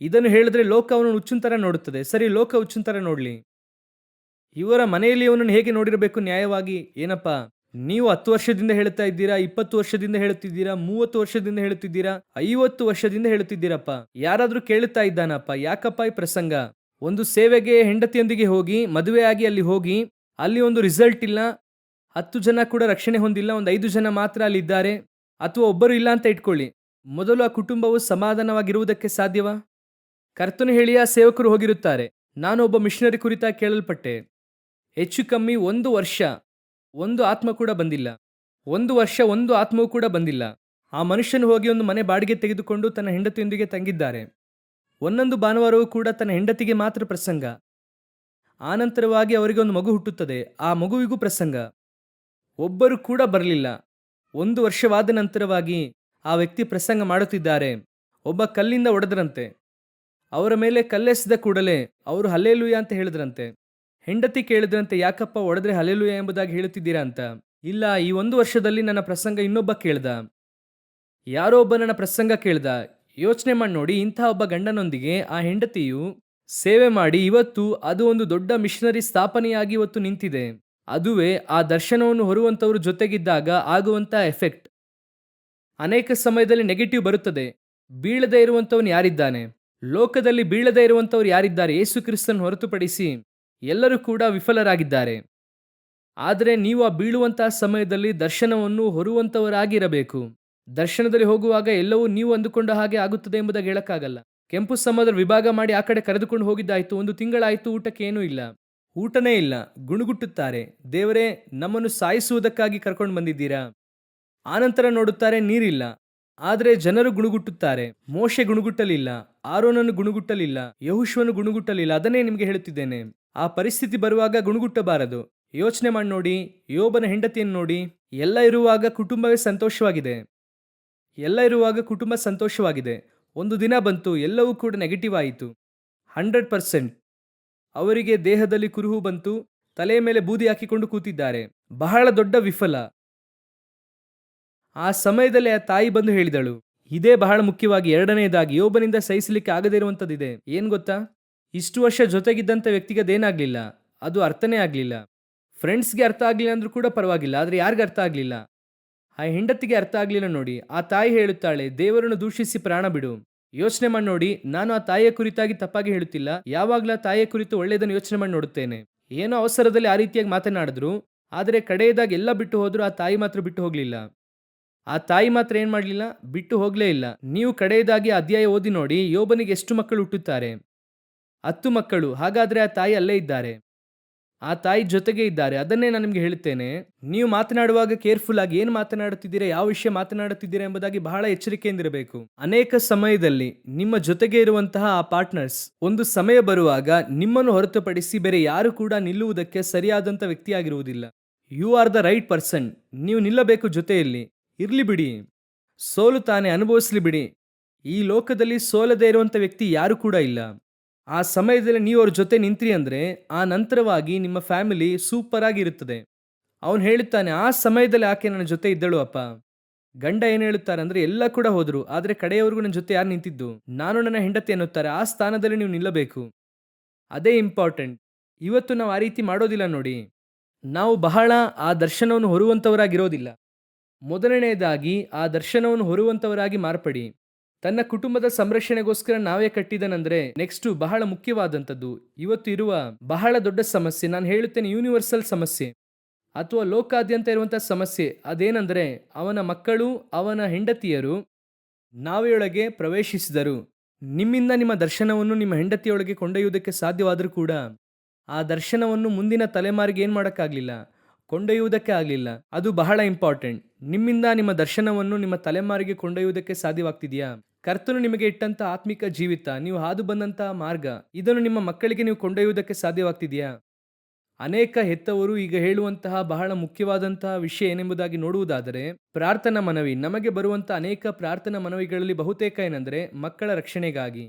ಇದನ್ನು ಹೇಳಿದ್ರೆ ಲೋಕ ಅವನನ್ನು ಹುಚ್ಚುಂತರ ನೋಡುತ್ತದೆ. ಸರಿ, ಲೋಕ ಹುಚ್ಚುಂತರ ನೋಡ್ಲಿ. ಇವರ ಮನೆಯಲ್ಲಿ ಅವನನ್ನು ಹೇಗೆ ನೋಡಿರಬೇಕು ನ್ಯಾಯವಾಗಿ? ಏನಪ್ಪಾ, ನೀವು 10 ವರ್ಷದಿಂದ ಹೇಳುತ್ತಾ ಇದ್ದೀರಾ, 20 ವರ್ಷದಿಂದ ಹೇಳುತ್ತಿದ್ದೀರಾ, 30 ವರ್ಷದಿಂದ ಹೇಳುತ್ತಿದ್ದೀರಾ, 50 ವರ್ಷದಿಂದ ಹೇಳುತ್ತಿದ್ದೀರಪ್ಪ. ಯಾರಾದ್ರೂ ಕೇಳುತ್ತಾ ಇದ್ದಾನಪ್ಪ? ಯಾಕಪ್ಪ ಈ ಪ್ರಸಂಗ? ಒಂದು ಸೇವೆಗೆ ಹೆಂಡತಿಯೊಂದಿಗೆ ಹೋಗಿ, ಮದುವೆಯಾಗಿ ಅಲ್ಲಿ ಹೋಗಿ, ಅಲ್ಲಿ ಒಂದು ರಿಸಲ್ಟ್ ಇಲ್ಲ, 10 ಜನ ಕೂಡ ರಕ್ಷಣೆ ಹೊಂದಿಲ್ಲ, ಒಂದು 5 ಜನ ಮಾತ್ರ ಅಲ್ಲಿ ಇದ್ದಾರೆ, ಅಥವಾ ಒಬ್ಬರು ಇಲ್ಲ ಅಂತ ಇಟ್ಕೊಳ್ಳಿ. ಮೊದಲು ಆ ಕುಟುಂಬವು ಸಮಾಧಾನವಾಗಿರುವುದಕ್ಕೆ ಸಾಧ್ಯವಾ? ಕರ್ತನು ಹೇಳಿಯ ಸೇವಕರು ಹೋಗಿರುತ್ತಾರೆ. ನಾನು ಒಬ್ಬ ಮಿಷನರಿ ಕುರಿತಾಗಿ ಕೇಳಲ್ಪಟ್ಟೆ. ಹೆಚ್ಚು ಕಮ್ಮಿ 1 ವರ್ಷ ಒಂದು ಆತ್ಮ ಕೂಡ ಬಂದಿಲ್ಲ. 1 ವರ್ಷ ಒಂದು ಆತ್ಮವೂ ಕೂಡ ಬಂದಿಲ್ಲ. ಆ ಮನುಷ್ಯನು ಹೋಗಿ ಒಂದು ಮನೆ ಬಾಡಿಗೆ ತೆಗೆದುಕೊಂಡು ತನ್ನ ಹೆಂಡತಿಯೊಂದಿಗೆ ತಂಗಿದ್ದಾರೆ. ಒಂದೊಂದು ಭಾನುವಾರವೂ ಕೂಡ ತನ್ನ ಹೆಂಡತಿಗೆ ಮಾತ್ರ ಪ್ರಸಂಗ. ಆನಂತರವಾಗಿ ಅವರಿಗೆ ಒಂದು ಮಗು ಹುಟ್ಟುತ್ತದೆ. ಆ ಮಗುವಿಗೂ ಪ್ರಸಂಗ. ಒಬ್ಬರು ಕೂಡ ಬರಲಿಲ್ಲ. 1 ವರ್ಷವಾದ ನಂತರವಾಗಿ ಆ ವ್ಯಕ್ತಿ ಪ್ರಸಂಗ ಮಾಡುತ್ತಿದ್ದಾರೆ. ಒಬ್ಬ ಕಲ್ಲಿಂದ ಹೊಡೆದ್ರಂತೆ. ಅವರ ಮೇಲೆ ಕಲ್ಲೆಸೆದ ಕೂಡಲೇ ಅವರು ಹಲ್ಲೆಲೂಯಾ ಅಂತ ಹೇಳಿದ್ರಂತೆ. ಹೆಂಡತಿ ಕೇಳಿದ್ರಂತೆ, ಯಾಕಪ್ಪ ಹೊಡೆದ್ರೆ ಹಲ್ಲೆಲೂಯಾ ಎಂಬುದಾಗಿ ಹೇಳುತ್ತಿದ್ದೀರಾ ಅಂತ. ಇಲ್ಲ, ಈ 1 ವರ್ಷದಲ್ಲಿ ನನ್ನ ಪ್ರಸಂಗ ಇನ್ನೊಬ್ಬ ಕೇಳ್ದ, ಯಾರೋ ಒಬ್ಬ ನನ್ನ ಪ್ರಸಂಗ ಕೇಳ್ದ. ಯೋಚನೆ ಮಾಡಿ ನೋಡಿ, ಇಂಥ ಒಬ್ಬ ಗಂಡನೊಂದಿಗೆ ಆ ಹೆಂಡತಿಯು ಸೇವೆ ಮಾಡಿ ಇವತ್ತು ಅದು ಒಂದು ದೊಡ್ಡ ಮಿಷನರಿ ಸ್ಥಾಪನೆಯಾಗಿ ಇವತ್ತು ನಿಂತಿದೆ. ಅದುವೇ ಆ ದರ್ಶನವನ್ನು ಹೊರುವಂತವರು ಜೊತೆಗಿದ್ದಾಗ ಆಗುವಂತ ಎಫೆಕ್ಟ್. ಅನೇಕ ಸಮಯದಲ್ಲಿ ನೆಗೆಟಿವ್ ಬರುತ್ತದೆ. ಬೀಳದೇ ಇರುವಂತವನು ಯಾರಿದ್ದಾನೆ? ಲೋಕದಲ್ಲಿ ಬೀಳದೇ ಇರುವಂತವ್ರು ಯಾರಿದ್ದಾರೆ? ಯೇಸು ಕ್ರಿಸ್ತನ ಹೊರತುಪಡಿಸಿ ಎಲ್ಲರೂ ಕೂಡ ವಿಫಲರಾಗಿದ್ದಾರೆ. ಆದರೆ ನೀವು ಆ ಬೀಳುವಂತಹ ಸಮಯದಲ್ಲಿ ದರ್ಶನವನ್ನು ಹೊರುವಂತವರಾಗಿರಬೇಕು. ದರ್ಶನದಲ್ಲಿ ಹೋಗುವಾಗ ಎಲ್ಲವೂ ನೀವು ಅಂದುಕೊಂಡ ಹಾಗೆ ಆಗುತ್ತದೆ ಎಂಬುದಾಗಿ ಹೇಳಕ್ಕಾಗಲ್ಲ. ಕೆಂಪು ಸಮುದ್ರ ವಿಭಾಗ ಮಾಡಿ ಆ ಕಡೆ ಕರೆದುಕೊಂಡು ಹೋಗಿದ್ದಾಯ್ತು, 1 ತಿಂಗಳಾಯ್ತು, ಊಟಕ್ಕೆ ಏನೂ ಇಲ್ಲ, ಊಟನೇ ಇಲ್ಲ, ಗುಣುಗುಟ್ಟುತ್ತಾರೆ. ದೇವರೇ, ನಮ್ಮನ್ನು ಸಾಯಿಸುವುದಕ್ಕಾಗಿ ಕರ್ಕೊಂಡು ಬಂದಿದ್ದೀರಾ? ಆನಂತರ ನೋಡುತ್ತಾರೆ, ನೀರಿಲ್ಲ. ಆದರೆ ಜನರು ಗುಣುಗುಟ್ಟುತ್ತಾರೆ. ಮೋಶೆ ಗುಣುಗುಟ್ಟಲಿಲ್ಲ, ಆರೋನನ್ನು ಗುಣುಗುಟ್ಟಲಿಲ್ಲ, ಯೆಹೋಶುವನು ಗುಣುಗುಟ್ಟಲಿಲ್ಲ. ಅದನ್ನೇ ನಿಮಗೆ ಹೇಳುತ್ತಿದ್ದೇನೆ. ಆ ಪರಿಸ್ಥಿತಿ ಬರುವಾಗ ಗುಣುಗುಟ್ಟಬಾರದು. ಯೋಚನೆ ಮಾಡಿ ನೋಡಿ, ಯೋಬನ ಹೆಂಡತಿಯನ್ನು ನೋಡಿ. ಎಲ್ಲ ಇರುವಾಗ ಕುಟುಂಬವೇ ಸಂತೋಷವಾಗಿದೆ. ಎಲ್ಲ ಇರುವಾಗ ಕುಟುಂಬ ಸಂತೋಷವಾಗಿದೆ. ಒಂದು ದಿನ ಬಂತು, ಎಲ್ಲವೂ ಕೂಡ ನೆಗೆಟಿವ್ ಆಯಿತು. 100%. ಅವರಿಗೆ ದೇಹದಲ್ಲಿ ಕುರುಹು ಬಂತು, ತಲೆಯ ಮೇಲೆ ಬೂದಿ ಹಾಕಿಕೊಂಡು ಕೂತಿದ್ದಾರೆ. ಬಹಳ ದೊಡ್ಡ ವಿಫಲ. ಆ ಸಮಯದಲ್ಲಿ ಆ ತಾಯಿ ಬಂದು ಹೇಳಿದಳು. ಇದೇ ಬಹಳ ಮುಖ್ಯವಾಗಿ. ಎರಡನೆಯದಾಗಿ, ಯೋಬನಿಂದ ಸಹಿಸಲಿಕ್ಕೆ ಆಗದೇ ಇರುವಂಥದ್ದಿದೆ. ಏನ್ ಗೊತ್ತಾ? ಇಷ್ಟು ವರ್ಷ ಜೊತೆಗಿದ್ದಂಥ ವ್ಯಕ್ತಿಗೆ ಅದೇನಾಗ್ಲಿಲ್ಲ, ಅದು ಅರ್ಥನೇ ಆಗ್ಲಿಲ್ಲ. ಫ್ರೆಂಡ್ಸ್ಗೆ ಅರ್ಥ ಆಗ್ಲಿಲ್ಲ ಅಂದ್ರೂ ಕೂಡ ಪರವಾಗಿಲ್ಲ, ಆದ್ರೆ ಯಾರಿಗ ಅರ್ಥ ಆಗ್ಲಿಲ್ಲ? ಆ ಹೆಂಡತಿಗೆ ಅರ್ಥ ಆಗ್ಲಿಲ್ಲ ನೋಡಿ. ಆ ತಾಯಿ ಹೇಳುತ್ತಾಳೆ, ದೇವರನ್ನು ದೂಷಿಸಿ ಪ್ರಾಣ ಬಿಡು. ಯೋಚನೆ ಮಾಡಿ ನೋಡಿ, ನಾನು ಆ ತಾಯಿಯ ಕುರಿತಾಗಿ ತಪ್ಪಾಗಿ ಹೇಳುತ್ತಿಲ್ಲ. ಯಾವಾಗಲೂ ಆ ತಾಯಿಯ ಕುರಿತು ಒಳ್ಳೆಯದನ್ನು ಯೋಚನೆ ಮಾಡಿ ನೋಡುತ್ತೇನೆ. ಏನೋ ಅವಸರದಲ್ಲಿ ಆ ರೀತಿಯಾಗಿ ಮಾತನಾಡಿದ್ರು, ಆದರೆ ಕಡೆಯದಾಗಿ ಎಲ್ಲ ಬಿಟ್ಟು ಹೋದ್ರು, ಆ ತಾಯಿ ಮಾತ್ರ ಬಿಟ್ಟು ಹೋಗಲಿಲ್ಲ. ಆ ತಾಯಿ ಮಾತ್ರ ಏನ್ ಮಾಡಲಿಲ್ಲ, ಬಿಟ್ಟು ಹೋಗಲೇ ಇಲ್ಲ. ನೀವು ಕಡೆಯದಾಗಿ ಆ ಅಧ್ಯಾಯ ಓದಿ ನೋಡಿ, ಯೋಬನಿಗೆ ಎಷ್ಟು ಮಕ್ಕಳು ಹುಟ್ಟುತ್ತಾರೆ? 10 ಮಕ್ಕಳು. ಹಾಗಾದ್ರೆ ಆ ತಾಯಿ ಅಲ್ಲೇ ಇದ್ದಾರೆ. ಆ ತಾಯಿ ಜೊತೆಗೆ ಇದ್ದಾರೆ. ಅದನ್ನೇ ನಾನು ನಿಮಗೆ ಹೇಳುತ್ತೇನೆ. ನೀವು ಮಾತನಾಡುವಾಗ ಕೇರ್ಫುಲ್ ಆಗಿ ಏನು ಮಾತನಾಡುತ್ತಿದ್ದೀರಾ, ಯಾವ ವಿಷಯ ಮಾತನಾಡುತ್ತಿದ್ದೀರಾ ಎಂಬುದಾಗಿ ಬಹಳ ಎಚ್ಚರಿಕೆಯಿಂದಿರಬೇಕು. ಅನೇಕ ಸಮಯದಲ್ಲಿ ನಿಮ್ಮ ಜೊತೆಗೆ ಇರುವಂತಹ ಆ ಪಾರ್ಟ್ನರ್ಸ್ ಒಂದು ಸಮಯ ಬರುವಾಗ ನಿಮ್ಮನ್ನು ಹೊರತುಪಡಿಸಿ ಬೇರೆ ಯಾರು ಕೂಡ ನಿಲ್ಲುವುದಕ್ಕೆ ಸರಿಯಾದಂಥ ವ್ಯಕ್ತಿಯಾಗಿರುವುದಿಲ್ಲ. You are the right person. ನೀವು ನಿಲ್ಲಬೇಕು ಜೊತೆಯಲ್ಲಿ. ಇರ್ಲಿ ಬಿಡಿ, ಸೋಲುತ್ತಾನೆ, ಅನುಭವಿಸ್ಲಿ ಬಿಡಿ. ಈ ಲೋಕದಲ್ಲಿ ಸೋಲದೇ ಇರುವಂಥ ವ್ಯಕ್ತಿ ಯಾರು ಕೂಡ ಇಲ್ಲ. ಆ ಸಮಯದಲ್ಲಿ ನೀವು ಅವ್ರ ಜೊತೆ ನಿಂತ್ರಿ ಅಂದರೆ ಆ ನಂತರವಾಗಿ ನಿಮ್ಮ ಫ್ಯಾಮಿಲಿ ಸೂಪರ್ ಆಗಿರುತ್ತದೆ. ಅವನು ಹೇಳುತ್ತಾನೆ, ಆ ಸಮಯದಲ್ಲಿ ಆಕೆ ನನ್ನ ಜೊತೆ ಇದ್ದಳು ಅಪ್ಪ. ಗಂಡ ಏನು ಹೇಳುತ್ತಾರೆ ಅಂದರೆ, ಎಲ್ಲ ಕೂಡ ಹೋದರು, ಆದರೆ ಕಡೆಯವರೆಗೂ ನನ್ನ ಜೊತೆ ಯಾರು ನಿಂತಿದ್ದು? ನಾನು ನನ್ನ ಹೆಂಡತಿ ಅನ್ನುತ್ತಾರೆ. ಆ ಸ್ಥಾನದಲ್ಲಿ ನೀವು ನಿಲ್ಲಬೇಕು. ಅದೇ ಇಂಪಾರ್ಟೆಂಟ್. ಇವತ್ತು ನಾವು ಆ ರೀತಿ ಮಾಡೋದಿಲ್ಲ ನೋಡಿ. ನಾವು ಬಹಳ ಆ ದರ್ಶನವನ್ನು ಹೊರುವಂಥವರಾಗಿರೋದಿಲ್ಲ. ಮೊದಲನೆಯದಾಗಿ ಆ ದರ್ಶನವನ್ನು ಹೊರುವಂಥವರಾಗಿ ಮಾರ್ಪಡಿ. ತನ್ನ ಕುಟುಂಬದ ಸಂರಕ್ಷಣೆಗೋಸ್ಕರ ನಾವೇ ಕಟ್ಟಿದನಂದ್ರೆ ನೆಕ್ಸ್ಟ್ ಬಹಳ ಮುಖ್ಯವಾದಂಥದ್ದು, ಇವತ್ತು ಇರುವ ಬಹಳ ದೊಡ್ಡ ಸಮಸ್ಯೆ, ನಾನು ಹೇಳುತ್ತೇನೆ ಯೂನಿವರ್ಸಲ್ ಸಮಸ್ಯೆ ಅಥವಾ ಲೋಕಾದ್ಯಂತ ಇರುವಂಥ ಸಮಸ್ಯೆ, ಅದೇನೆಂದರೆ ಅವನ ಮಕ್ಕಳು, ಅವನ ಹೆಂಡತಿಯರು ನಾವೆಯೊಳಗೆ ಪ್ರವೇಶಿಸಿದರು. ನಿಮ್ಮಿಂದ ನಿಮ್ಮ ದರ್ಶನವನ್ನು ನಿಮ್ಮ ಹೆಂಡತಿಯೊಳಗೆ ಕೊಂಡೊಯ್ಯುವುದಕ್ಕೆ ಸಾಧ್ಯವಾದರೂ ಕೂಡ ಆ ದರ್ಶನವನ್ನು ಮುಂದಿನ ತಲೆಮಾರಿಗೆ ಏನು ಮಾಡೋಕ್ಕಾಗಲಿಲ್ಲ, ಕೊಂಡೊಯ್ಯುವುದಕ್ಕೆ ಆಗಲಿಲ್ಲ. ಅದು ಬಹಳ ಇಂಪಾರ್ಟೆಂಟ್. ನಿಮ್ಮಿಂದ ನಿಮ್ಮ ದರ್ಶನವನ್ನು ನಿಮ್ಮ ತಲೆಮಾರಿಗೆ ಕೊಂಡೊಯ್ಯುವುದಕ್ಕೆ ಸಾಧ್ಯವಾಗ್ತಿದೆಯಾ? ಕರ್ತನು ನಿಮಗೆ ಇಟ್ಟಂತ ಆತ್ಮಿಕ ಜೀವಿತ, ನೀವು ಹಾದು ಬಂದಂತಹ ಮಾರ್ಗ, ಇದನ್ನು ನಿಮ್ಮ ಮಕ್ಕಳಿಗೆ ನೀವು ಕೊಂಡೊಯ್ಯುವುದಕ್ಕೆ ಸಾಧ್ಯವಾಗ್ತಿದೆಯಾ? ಅನೇಕ ಹೆತ್ತವರು ಈಗ ಹೇಳುವಂತಹ ಬಹಳ ಮುಖ್ಯವಾದಂತಹ ವಿಷಯ ಏನೆಂಬುದಾಗಿ ನೋಡುವುದಾದರೆ, ಪ್ರಾರ್ಥನಾ ಮನವಿ. ನಮಗೆ ಬರುವಂತಹ ಅನೇಕ ಪ್ರಾರ್ಥನಾ ಮನವಿಗಳಲ್ಲಿ ಬಹುತೇಕ ಏನೆಂದರೆ ಮಕ್ಕಳ ರಕ್ಷಣೆಗಾಗಿ.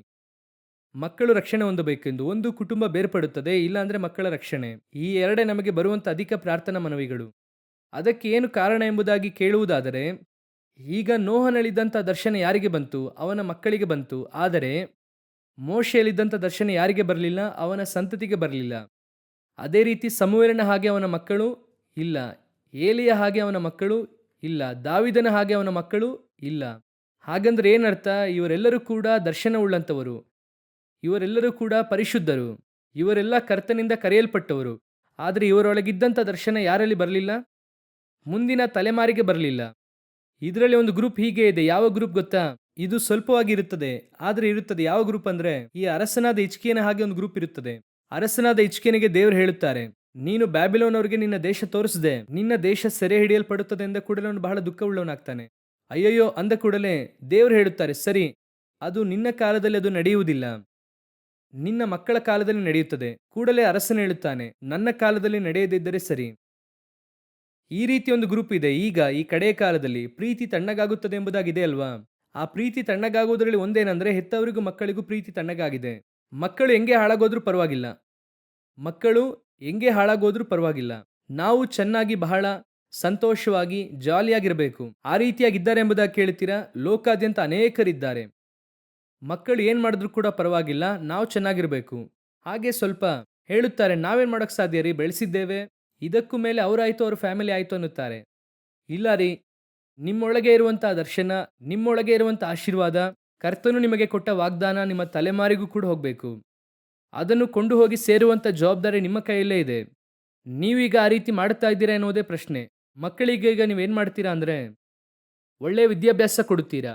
ಮಕ್ಕಳು ರಕ್ಷಣೆ ಹೊಂದಬೇಕೆಂದು. ಒಂದು ಕುಟುಂಬ ಬೇರ್ಪಡುತ್ತದೆ, ಇಲ್ಲಾಂದ್ರೆ ಮಕ್ಕಳ ರಕ್ಷಣೆ. ಈ ಎರಡೇ ನಮಗೆ ಬರುವಂಥ ಅಧಿಕ ಪ್ರಾರ್ಥನಾ ಮನವಿಗಳು. ಅದಕ್ಕೆ ಏನು ಕಾರಣ ಎಂಬುದಾಗಿ ಕೇಳುವುದಾದರೆ, ಈಗ ನೋಹನಲ್ಲಿದ್ದಂಥ ದರ್ಶನ ಯಾರಿಗೆ ಬಂತು? ಅವನ ಮಕ್ಕಳಿಗೆ ಬಂತು. ಆದರೆ ಮೋಶೆಯಲ್ಲಿದ್ದಂಥ ದರ್ಶನ ಯಾರಿಗೆ ಬರಲಿಲ್ಲ? ಅವನ ಸಂತತಿಗೆ ಬರಲಿಲ್ಲ. ಅದೇ ರೀತಿ ಸಮುವೇಲನ ಹಾಗೆ ಅವನ ಮಕ್ಕಳು ಇಲ್ಲ, ಏಲಿಯ ಹಾಗೆ ಅವನ ಮಕ್ಕಳು ಇಲ್ಲ, ದಾವಿದನ ಹಾಗೆ ಅವನ ಮಕ್ಕಳು ಇಲ್ಲ. ಹಾಗಂದ್ರೆ ಏನರ್ಥ? ಇವರೆಲ್ಲರೂ ಕೂಡ ದರ್ಶನವುಳ್ಳಂಥವರು, ಇವರೆಲ್ಲರೂ ಕೂಡ ಪರಿಶುದ್ಧರು, ಇವರೆಲ್ಲ ಕರ್ತನಿಂದ ಕರೆಯಲ್ಪಟ್ಟವರು. ಆದರೆ ಇವರೊಳಗಿದ್ದಂಥ ದರ್ಶನ ಯಾರಲ್ಲಿ ಬರಲಿಲ್ಲ? ಮುಂದಿನ ತಲೆಮಾರಿಗೆ ಬರಲಿಲ್ಲ. ಇದರಲ್ಲಿ ಒಂದು ಗ್ರೂಪ್ ಹೀಗೆ ಇದೆ. ಯಾವ ಗ್ರೂಪ್ ಗೊತ್ತಾ? ಇದು ಸ್ವಲ್ಪವಾಗಿ ಇರುತ್ತದೆ, ಆದರೆ ಇರುತ್ತದೆ. ಯಾವ ಗ್ರೂಪ್ ಅಂದ್ರೆ, ಈ ಅರಸನಾದ ಹಿಜ್ಕೀಯನ ಹಾಗೆ ಒಂದು ಗ್ರೂಪ್ ಇರುತ್ತದೆ. ಅರಸನಾದ ಹಿಜ್ಕೀಯನಿಗೆ ದೇವರು ಹೇಳುತ್ತಾರೆ, ನೀನು ಬ್ಯಾಬಿಲೋನ್ ಅವರಿಗೆ ನಿನ್ನ ದೇಶ ತೋರಿಸಿದೆ, ನಿನ್ನ ದೇಶ ಸೆರೆ ಹಿಡಿಯಲ್ಪಡುತ್ತದೆ ಎಂದ ಕೂಡಲೇ ಅವನು ಬಹಳ ದುಃಖವುಳ್ಳವನಾಗ್ತಾನೆ. ಅಯ್ಯಯ್ಯೋ ಅಂದ ಕೂಡಲೇ ದೇವರು ಹೇಳುತ್ತಾರೆ, ಸರಿ, ಅದು ನಿನ್ನ ಕಾಲದಲ್ಲಿ ಅದು ನಡೆಯುವುದಿಲ್ಲ, ನಿನ್ನ ಮಕ್ಕಳ ಕಾಲದಲ್ಲಿ ನಡೆಯುತ್ತದೆ. ಕೂಡಲೇ ಅರಸನು ಹೇಳುತ್ತಾನೆ, ನನ್ನ ಕಾಲದಲ್ಲಿ ನಡೆಯದಿದ್ದರೆ ಸರಿ. ಈ ರೀತಿ ಒಂದು ಗ್ರೂಪ್ ಇದೆ. ಈಗ ಈ ಕಡೆಯ ಕಾಲದಲ್ಲಿ ಪ್ರೀತಿ ತಣ್ಣಗಾಗುತ್ತದೆ ಎಂಬುದಾಗಿದೆ ಅಲ್ವಾ? ಆ ಪ್ರೀತಿ ತಣ್ಣಗಾಗುವುದರಲ್ಲಿ ಒಂದೇನೆಂದರೆ, ಹೆತ್ತವರಿಗೂ ಮಕ್ಕಳಿಗೂ ಪ್ರೀತಿ ತಣ್ಣಗಾಗಿದೆ. ಮಕ್ಕಳು ಹೆಂಗೆ ಹಾಳಾಗೋದ್ರೂ ಪರವಾಗಿಲ್ಲ, ಮಕ್ಕಳು ಹೆಂಗೆ ಹಾಳಾಗೋದ್ರೂ ಪರವಾಗಿಲ್ಲ, ನಾವು ಚೆನ್ನಾಗಿ ಬಹಳ ಸಂತೋಷವಾಗಿ ಜಾಲಿಯಾಗಿರಬೇಕು. ಆ ರೀತಿಯಾಗಿದ್ದಾರೆ ಎಂಬುದಾಗಿ ಕೇಳ್ತೀರಾ? ಲೋಕಾದ್ಯಂತ ಅನೇಕರಿದ್ದಾರೆ. ಮಕ್ಕಳು ಏನು ಮಾಡಿದ್ರು ಕೂಡ ಪರವಾಗಿಲ್ಲ, ನಾವು ಚೆನ್ನಾಗಿರಬೇಕು. ಹಾಗೆ ಸ್ವಲ್ಪ ಹೇಳುತ್ತಾರೆ, ನಾವೇನು ಮಾಡೋಕ್ಕೆ ಸಾಧ್ಯ ರೀ, ಬೆಳೆಸಿದ್ದೇವೆ, ಇದಕ್ಕೂ ಮೇಲೆ ಅವರಾಯಿತು, ಅವ್ರ ಫ್ಯಾಮಿಲಿ ಆಯಿತು ಅನ್ನುತ್ತಾರೆ. ಇಲ್ಲ ರೀ, ನಿಮ್ಮೊಳಗೆ ಇರುವಂಥ ದರ್ಶನ, ನಿಮ್ಮೊಳಗೆ ಇರುವಂಥ ಆಶೀರ್ವಾದ, ಕರ್ತನು ನಿಮಗೆ ಕೊಟ್ಟ ವಾಗ್ದಾನ ನಿಮ್ಮ ತಲೆಮಾರಿಗೂ ಕೂಡ ಹೋಗಬೇಕು. ಅದನ್ನು ಕೊಂಡು ಹೋಗಿ ಸೇರುವಂಥ ಜವಾಬ್ದಾರಿ ನಿಮ್ಮ ಕೈಯಲ್ಲೇ ಇದೆ. ನೀವೀಗ ಆ ರೀತಿ ಮಾಡ್ತಾ ಇದ್ದೀರಾ ಎನ್ನುವುದೇ ಪ್ರಶ್ನೆ. ಮಕ್ಕಳಿಗೆ ಈಗ ನೀವೇನು ಮಾಡ್ತೀರಾ ಅಂದರೆ, ಒಳ್ಳೆಯ ವಿದ್ಯಾಭ್ಯಾಸ ಕೊಡುತ್ತೀರಾ,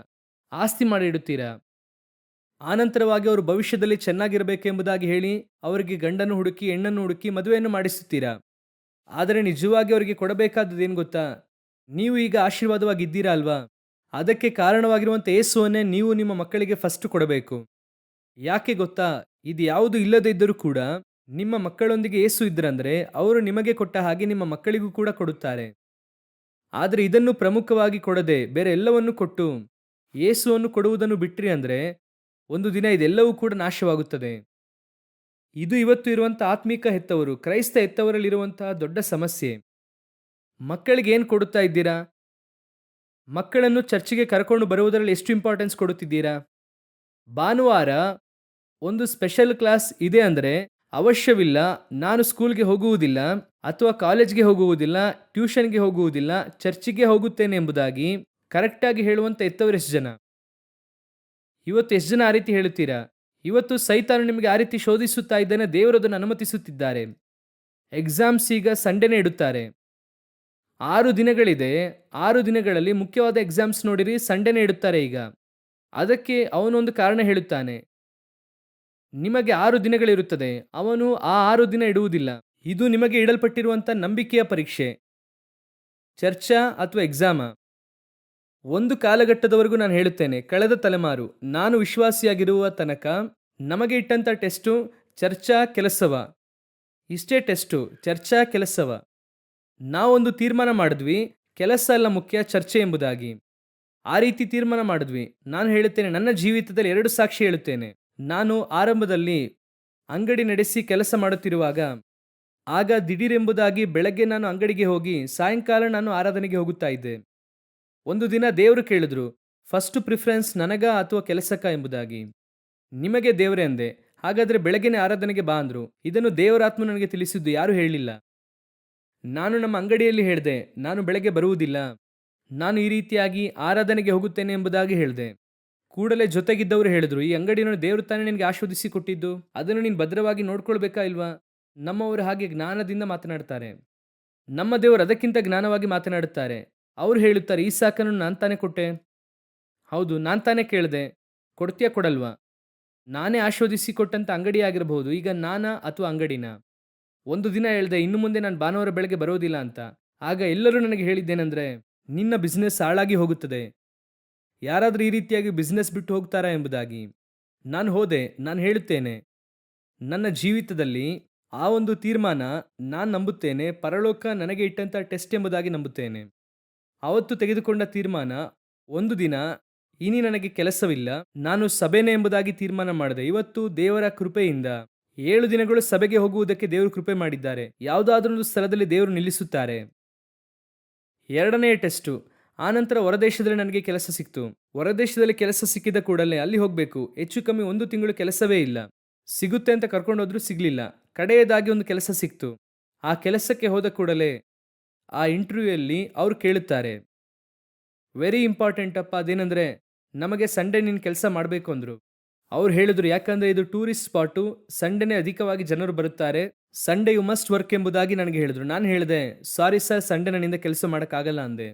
ಆಸ್ತಿ ಮಾಡಿ ಇಡುತ್ತೀರಾ, ಆನಂತರವಾಗಿ ಅವರು ಭವಿಷ್ಯದಲ್ಲಿ ಚೆನ್ನಾಗಿರಬೇಕೆಂಬುದಾಗಿ ಹೇಳಿ ಅವರಿಗೆ ಗಂಡನ್ನು ಹುಡುಕಿ, ಹೆಣ್ಣನ್ನು ಹುಡುಕಿ ಮದುವೆಯನ್ನು ಮಾಡಿಸುತ್ತೀರಾ. ಆದರೆ ನಿಜವಾಗಿ ಅವರಿಗೆ ಕೊಡಬೇಕಾದದ್ದೇನು ಗೊತ್ತಾ? ನೀವು ಈಗ ಆಶೀರ್ವಾದವಾಗಿದ್ದೀರಾ ಅಲ್ವಾ? ಅದಕ್ಕೆ ಕಾರಣವಾಗಿರುವಂಥ ಯೇಸುವನ್ನೇ ನೀವು ನಿಮ್ಮ ಮಕ್ಕಳಿಗೆ ಫಸ್ಟ್ ಕೊಡಬೇಕು. ಯಾಕೆ ಗೊತ್ತಾ? ಇದು ಯಾವುದು ಇಲ್ಲದೇ ಇದ್ದರೂ ಕೂಡ ನಿಮ್ಮ ಮಕ್ಕಳೊಂದಿಗೆ ಯೇಸು ಇದ್ದರಂದ್ರೆ ಅವರು ನಿಮಗೆ ಕೊಟ್ಟ ಹಾಗೆ ನಿಮ್ಮ ಮಕ್ಕಳಿಗೂ ಕೂಡ ಕೊಡುತ್ತಾರೆ. ಆದರೆ ಇದನ್ನು ಪ್ರಮುಖವಾಗಿ ಕೊಡದೆ ಬೇರೆ ಎಲ್ಲವನ್ನು ಕೊಟ್ಟು ಯೇಸುವನ್ನು ಕೊಡುವುದನ್ನು ಬಿಟ್ರಿ ಅಂದರೆ ಒಂದು ದಿನ ಇದೆಲ್ಲವೂ ಕೂಡ ನಾಶವಾಗುತ್ತದೆ. ಇದು ಇವತ್ತು ಇರುವಂಥ ಆತ್ಮಿಕ ಹೆತ್ತವರು, ಕ್ರೈಸ್ತ ಹೆತ್ತವರಲ್ಲಿರುವಂತಹ ದೊಡ್ಡ ಸಮಸ್ಯೆ. ಮಕ್ಕಳಿಗೆ ಏನು ಕೊಡುತ್ತಾ ಇದ್ದೀರಾ? ಮಕ್ಕಳನ್ನು ಚರ್ಚಿಗೆ ಕರ್ಕೊಂಡು ಬರುವುದರಲ್ಲಿ ಎಷ್ಟು ಇಂಪಾರ್ಟೆನ್ಸ್ ಕೊಡುತ್ತಿದ್ದೀರಾ? ಭಾನುವಾರ ಒಂದು ಸ್ಪೆಷಲ್ ಕ್ಲಾಸ್ ಇದೆ ಅಂದರೆ ಅವಶ್ಯವಿಲ್ಲ, ನಾನು ಸ್ಕೂಲ್ಗೆ ಹೋಗುವುದಿಲ್ಲ ಅಥವಾ ಕಾಲೇಜ್ಗೆ ಹೋಗುವುದಿಲ್ಲ, ಟ್ಯೂಷನ್ಗೆ ಹೋಗುವುದಿಲ್ಲ, ಚರ್ಚಿಗೆ ಹೋಗುತ್ತೇನೆ ಎಂಬುದಾಗಿ ಕರೆಕ್ಟಾಗಿ ಹೇಳುವಂಥ ಹೆತ್ತವರೆಷ್ಟು ಜನ? ಇವತ್ತು ಎಷ್ಟು ಜನ ಆ ರೀತಿ ಹೇಳುತ್ತೀರಾ? ಇವತ್ತು ಸೈತಾನು ನಿಮಗೆ ಆ ರೀತಿ ಶೋಧಿಸುತ್ತಾ ಇದ್ದಾನೆ, ದೇವರು ಅದನ್ನು ಅನುಮತಿಸುತ್ತಿದ್ದಾರೆ. ಎಕ್ಸಾಮ್ಸ್ ಈಗ ಸಂಡೇನೇ ಇಡುತ್ತಾರೆ. 6 ದಿನಗಳಿದೆ. 6 ದಿನಗಳಲ್ಲಿ ಮುಖ್ಯವಾದ ಎಕ್ಸಾಮ್ಸ್ ನೋಡಿರಿ ಸಂಡೇನೇ ಇಡುತ್ತಾರೆ ಈಗ. ಅದಕ್ಕೆ ಅವನೊಂದು ಕಾರಣ ಹೇಳುತ್ತಾನೆ. ನಿಮಗೆ 6 ದಿನಗಳಿರುತ್ತದೆ. ಅವನು ಆ 6 ದಿನ ಇಡುವುದಿಲ್ಲ. ಇದು ನಿಮಗೆ ಇಡಲ್ಪಟ್ಟಿರುವಂಥ ನಂಬಿಕೆಯ ಪರೀಕ್ಷೆ. ಚರ್ಚಾ ಅಥವಾ ಎಕ್ಸಾಮಾ? ಒಂದು ಕಾಲಘಟ್ಟದವರೆಗೂ ನಾನು ಹೇಳುತ್ತೇನೆ, ಕಳೆದ ತಲೆಮಾರು ನಾನು ವಿಶ್ವಾಸಿಯಾಗಿರುವ ತನಕ ನಮಗೆ ಇಟ್ಟಂಥ ಟೆಸ್ಟು ಚರ್ಚಾ ಕೆಲಸವ. ಇಷ್ಟೇ ಟೆಸ್ಟು, ಚರ್ಚಾ ಕೆಲಸವ. ನಾವೊಂದು ತೀರ್ಮಾನ ಮಾಡಿದ್ವಿ, ಕೆಲಸ ಎಲ್ಲ ಮುಖ್ಯ, ಚರ್ಚೆ ಎಂಬುದಾಗಿ. ಆ ರೀತಿ ತೀರ್ಮಾನ ಮಾಡಿದ್ವಿ. ನಾನು ಹೇಳುತ್ತೇನೆ, ನನ್ನ ಜೀವಿತದಲ್ಲಿ 2 ಸಾಕ್ಷಿ ಹೇಳುತ್ತೇನೆ. ನಾನು ಆರಂಭದಲ್ಲಿ ಅಂಗಡಿ ನಡೆಸಿ ಕೆಲಸ ಮಾಡುತ್ತಿರುವಾಗ, ಆಗ ದಿಢೀರೆಂಬುದಾಗಿ ಬೆಳಗ್ಗೆ ನಾನು ಅಂಗಡಿಗೆ ಹೋಗಿ ಸಾಯಂಕಾಲ ನಾನು ಆರಾಧನೆಗೆ ಹೋಗುತ್ತಾ ಇದ್ದೆ. ಒಂದು ದಿನ ದೇವರು ಕೇಳಿದ್ರು, ಫಸ್ಟ್ ಪ್ರಿಫರೆನ್ಸ್ ನನಗ ಅಥವಾ ಕೆಲಸಕ್ಕ ಎಂಬುದಾಗಿ. ನಿಮಗೆ ದೇವರೇ ಅಂದೆ. ಹಾಗಾದರೆ ಬೆಳಗ್ಗೆನೇ ಆರಾಧನೆಗೆ ಬಾ ಅಂದರು. ಇದನ್ನು ದೇವರಾತ್ಮ ನನಗೆ ತಿಳಿಸಿದ್ದು, ಯಾರೂ ಹೇಳಲಿಲ್ಲ. ನಾನು ನಮ್ಮ ಅಂಗಡಿಯಲ್ಲಿ ಹೇಳಿದೆ, ನಾನು ಬೆಳಗ್ಗೆ ಬರುವುದಿಲ್ಲ, ನಾನು ಈ ರೀತಿಯಾಗಿ ಆರಾಧನೆಗೆ ಹೋಗುತ್ತೇನೆ ಎಂಬುದಾಗಿ ಹೇಳಿದೆ. ಕೂಡಲೇ ಜೊತೆಗಿದ್ದವರು ಹೇಳಿದ್ರು, ಈ ಅಂಗಡಿಯನ್ನು ದೇವರು ತಾನೇ ನಿನಗೆ ಆಶೀರ್ವದಿಸಿ ಕೊಟ್ಟಿದ್ದು, ಅದನ್ನು ನೀನು ಭದ್ರವಾಗಿ ನೋಡ್ಕೊಳ್ಬೇಕಾ ಇಲ್ವಾ? ನಮ್ಮವರು ಹಾಗೆ ಜ್ಞಾನದಿಂದ ಮಾತನಾಡ್ತಾರೆ. ನಮ್ಮ ದೇವರು ಅದಕ್ಕಿಂತ ಜ್ಞಾನವಾಗಿ ಮಾತನಾಡುತ್ತಾರೆ. ಅವರು ಹೇಳುತ್ತಾರೆ, ಈ ಸಾಕನ್ನು ನಾನು ತಾನೇ ಕೊಟ್ಟೆ. ಹೌದು, ನಾನು ತಾನೇ ಕೇಳಿದೆ. ಕೊಡ್ತೀಯಾ ಕೊಡಲ್ವಾ? ನಾನೇ ಆಶೀರ್ವದಿಸಿ ಕೊಟ್ಟಂಥ ಅಂಗಡಿ ಆಗಿರಬಹುದು. ಈಗ ನಾನಾ ಅಥವಾ ಅಂಗಡಿನ? ಒಂದು ದಿನ ಹೇಳಿದೆ, ಇನ್ನು ಮುಂದೆ ನಾನು ಭಾನುವಾರ ಬೆಳಗ್ಗೆ ಬರೋದಿಲ್ಲ ಅಂತ. ಆಗ ಎಲ್ಲರೂ ನನಗೆ ಹೇಳಿದ್ದೇನೆಂದರೆ, ನಿನ್ನ ಬಿಸ್ನೆಸ್ ಹಾಳಾಗಿ ಹೋಗುತ್ತದೆ. ಯಾರಾದರೂ ಈ ರೀತಿಯಾಗಿ ಬಿಸ್ನೆಸ್ ಬಿಟ್ಟು ಹೋಗ್ತಾರಾ ಎಂಬುದಾಗಿ. ನಾನು ಹೋದೆ. ನಾನು ಹೇಳುತ್ತೇನೆ, ನನ್ನ ಜೀವಿತದಲ್ಲಿ ಆ ಒಂದು ತೀರ್ಮಾನ ನಾನು ನಂಬುತ್ತೇನೆ, ಪರಲೋಕ ನನಗೆ ಇಟ್ಟಂಥ ಟೆಸ್ಟ್ ಎಂಬುದಾಗಿ ನಂಬುತ್ತೇನೆ. ಅವತ್ತು ತೆಗೆದುಕೊಂಡ ತೀರ್ಮಾನ, ಒಂದು ದಿನ ಇനി ನನಗೆ ಕೆಲಸವಿಲ್ಲ, ನಾನು ಸಭೆನೇ ಎಂಬುದಾಗಿ ತೀರ್ಮಾನ ಮಾಡಿದೆ. ಇವತ್ತು ದೇವರ ಕೃಪೆಯಿಂದ 7 ದಿನಗಳು ಸಭೆಗೆ ಹೋಗುವುದಕ್ಕೆ ದೇವರು ಕೃಪೆ ಮಾಡಿದ್ದಾರೆ. ಯಾವುದಾದ್ರೊಂದು ಸ್ಥಳದಲ್ಲಿ ದೇವರು ನಿಲ್ಲಿಸುತ್ತಾರೆ. 2ನೇ ಟೆಸ್ಟು, ಆನಂತರ ಹೊರದೇಶದಲ್ಲಿ ನನಗೆ ಕೆಲಸ ಸಿಕ್ತು. ಹೊರದೇಶದಲ್ಲಿ ಕೆಲಸ ಸಿಕ್ಕಿದ ಕೂಡಲೇ ಅಲ್ಲಿ ಹೋಗಬೇಕು. ಹೆಚ್ಚು ಕಮ್ಮಿ 1 ತಿಂಗಳು ಕೆಲಸವೇ ಇಲ್ಲ. ಸಿಗುತ್ತೆ ಅಂತ ಕರ್ಕೊಂಡೋದ್ರು, ಸಿಗಲಿಲ್ಲ. ಕಡೆಯದಾಗಿ ಒಂದು ಕೆಲಸ ಸಿಕ್ತು. ಆ ಕೆಲಸಕ್ಕೆ ಹೋದ ಕೂಡಲೇ ಆ ಇಂಟರ್ವ್ಯೂಯಲ್ಲಿ ಅವರು ಕೇಳುತ್ತಾರೆ, ವೆರಿ ಇಂಪಾರ್ಟೆಂಟ್ ಅಪ್ಪ, ಅದೇನೆಂದರೆ ನಮಗೆ ಸಂಡೇ ನೀನು ಕೆಲಸ ಮಾಡಬೇಕು ಅಂದರು. ಅವ್ರು ಹೇಳಿದ್ರು, ಯಾಕಂದರೆ ಇದು ಟೂರಿಸ್ಟ್ ಸ್ಪಾಟು, ಸಂಡೇನೇ ಅಧಿಕವಾಗಿ ಜನರು ಬರುತ್ತಾರೆ, ಸಂಡೇ ಯು ಮಸ್ಟ್ ವರ್ಕ್ ಎಂಬುದಾಗಿ ನನಗೆ ಹೇಳಿದ್ರು. ನಾನು ಹೇಳಿದೆ, ಸಾರಿ ಸರ್, ಸಂಡೇ ನನ್ನಿಂದ ಕೆಲಸ ಮಾಡೋಕ್ಕಾಗಲ್ಲ ಅಂದೆ.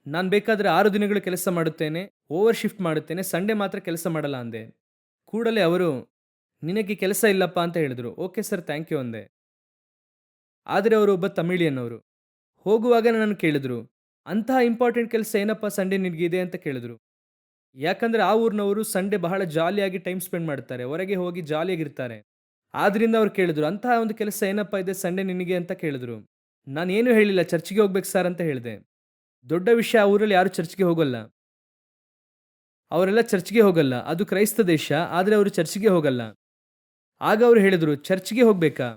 ನಾನು ಬೇಕಾದರೆ 6 ದಿನಗಳು ಕೆಲಸ ಮಾಡುತ್ತೇನೆ, ಓವರ್ ಶಿಫ್ಟ್ ಮಾಡುತ್ತೇನೆ, ಸಂಡೇ ಮಾತ್ರ ಕೆಲಸ ಮಾಡಲ್ಲ ಅಂದೆ. ಕೂಡಲೇ ಅವರು, ನಿನಗೆ ಕೆಲಸ ಇಲ್ಲಪ್ಪ ಅಂತ ಹೇಳಿದ್ರು. ಓಕೆ ಸರ್, ಥ್ಯಾಂಕ್ ಯು ಅಂದೆ. ಆದರೆ ಅವರು ಒಬ್ಬ ತಮಿಳಿಯನ್ನವರು. ಹೋಗುವಾಗ ನನ್ನನ್ನು ಕೇಳಿದ್ರು, ಅಂತಹ ಇಂಪಾರ್ಟೆಂಟ್ ಕೆಲಸ ಏನಪ್ಪ ಸಂಡೇ ನಿನಗಿದೆ ಅಂತ ಕೇಳಿದ್ರು. ಯಾಕಂದರೆ ಆ ಊರಿನವರು ಸಂಡೇ ಬಹಳ ಜಾಲಿಯಾಗಿ ಟೈಮ್ ಸ್ಪೆಂಡ್ ಮಾಡ್ತಾರೆ, ಹೊರಗೆ ಹೋಗಿ ಜಾಲಿಯಾಗಿರ್ತಾರೆ. ಆದ್ರಿಂದ ಅವ್ರು ಕೇಳಿದ್ರು, ಅಂತಹ ಒಂದು ಕೆಲಸ ಏನಪ್ಪ ಇದೆ ಸಂಡೇ ನಿನಗೆ ಅಂತ ಕೇಳಿದ್ರು. ನಾನೇನು ಹೇಳಿಲ್ಲ, ಚರ್ಚ್ಗೆ ಹೋಗ್ಬೇಕು ಸರ್ ಅಂತ ಹೇಳಿದೆ. ದೊಡ್ಡ ವಿಷಯ, ಆ ಊರಲ್ಲಿ ಯಾರು ಚರ್ಚ್ಗೆ ಹೋಗಲ್ಲ. ಅವರೆಲ್ಲ ಚರ್ಚ್ಗೆ ಹೋಗಲ್ಲ. ಅದು ಕ್ರೈಸ್ತ ದೇಶ, ಆದರೆ ಅವರು ಚರ್ಚ್ಗೆ ಹೋಗಲ್ಲ. ಆಗ ಅವರು ಹೇಳಿದ್ರು, ಚರ್ಚ್ಗೆ ಹೋಗ್ಬೇಕಾ?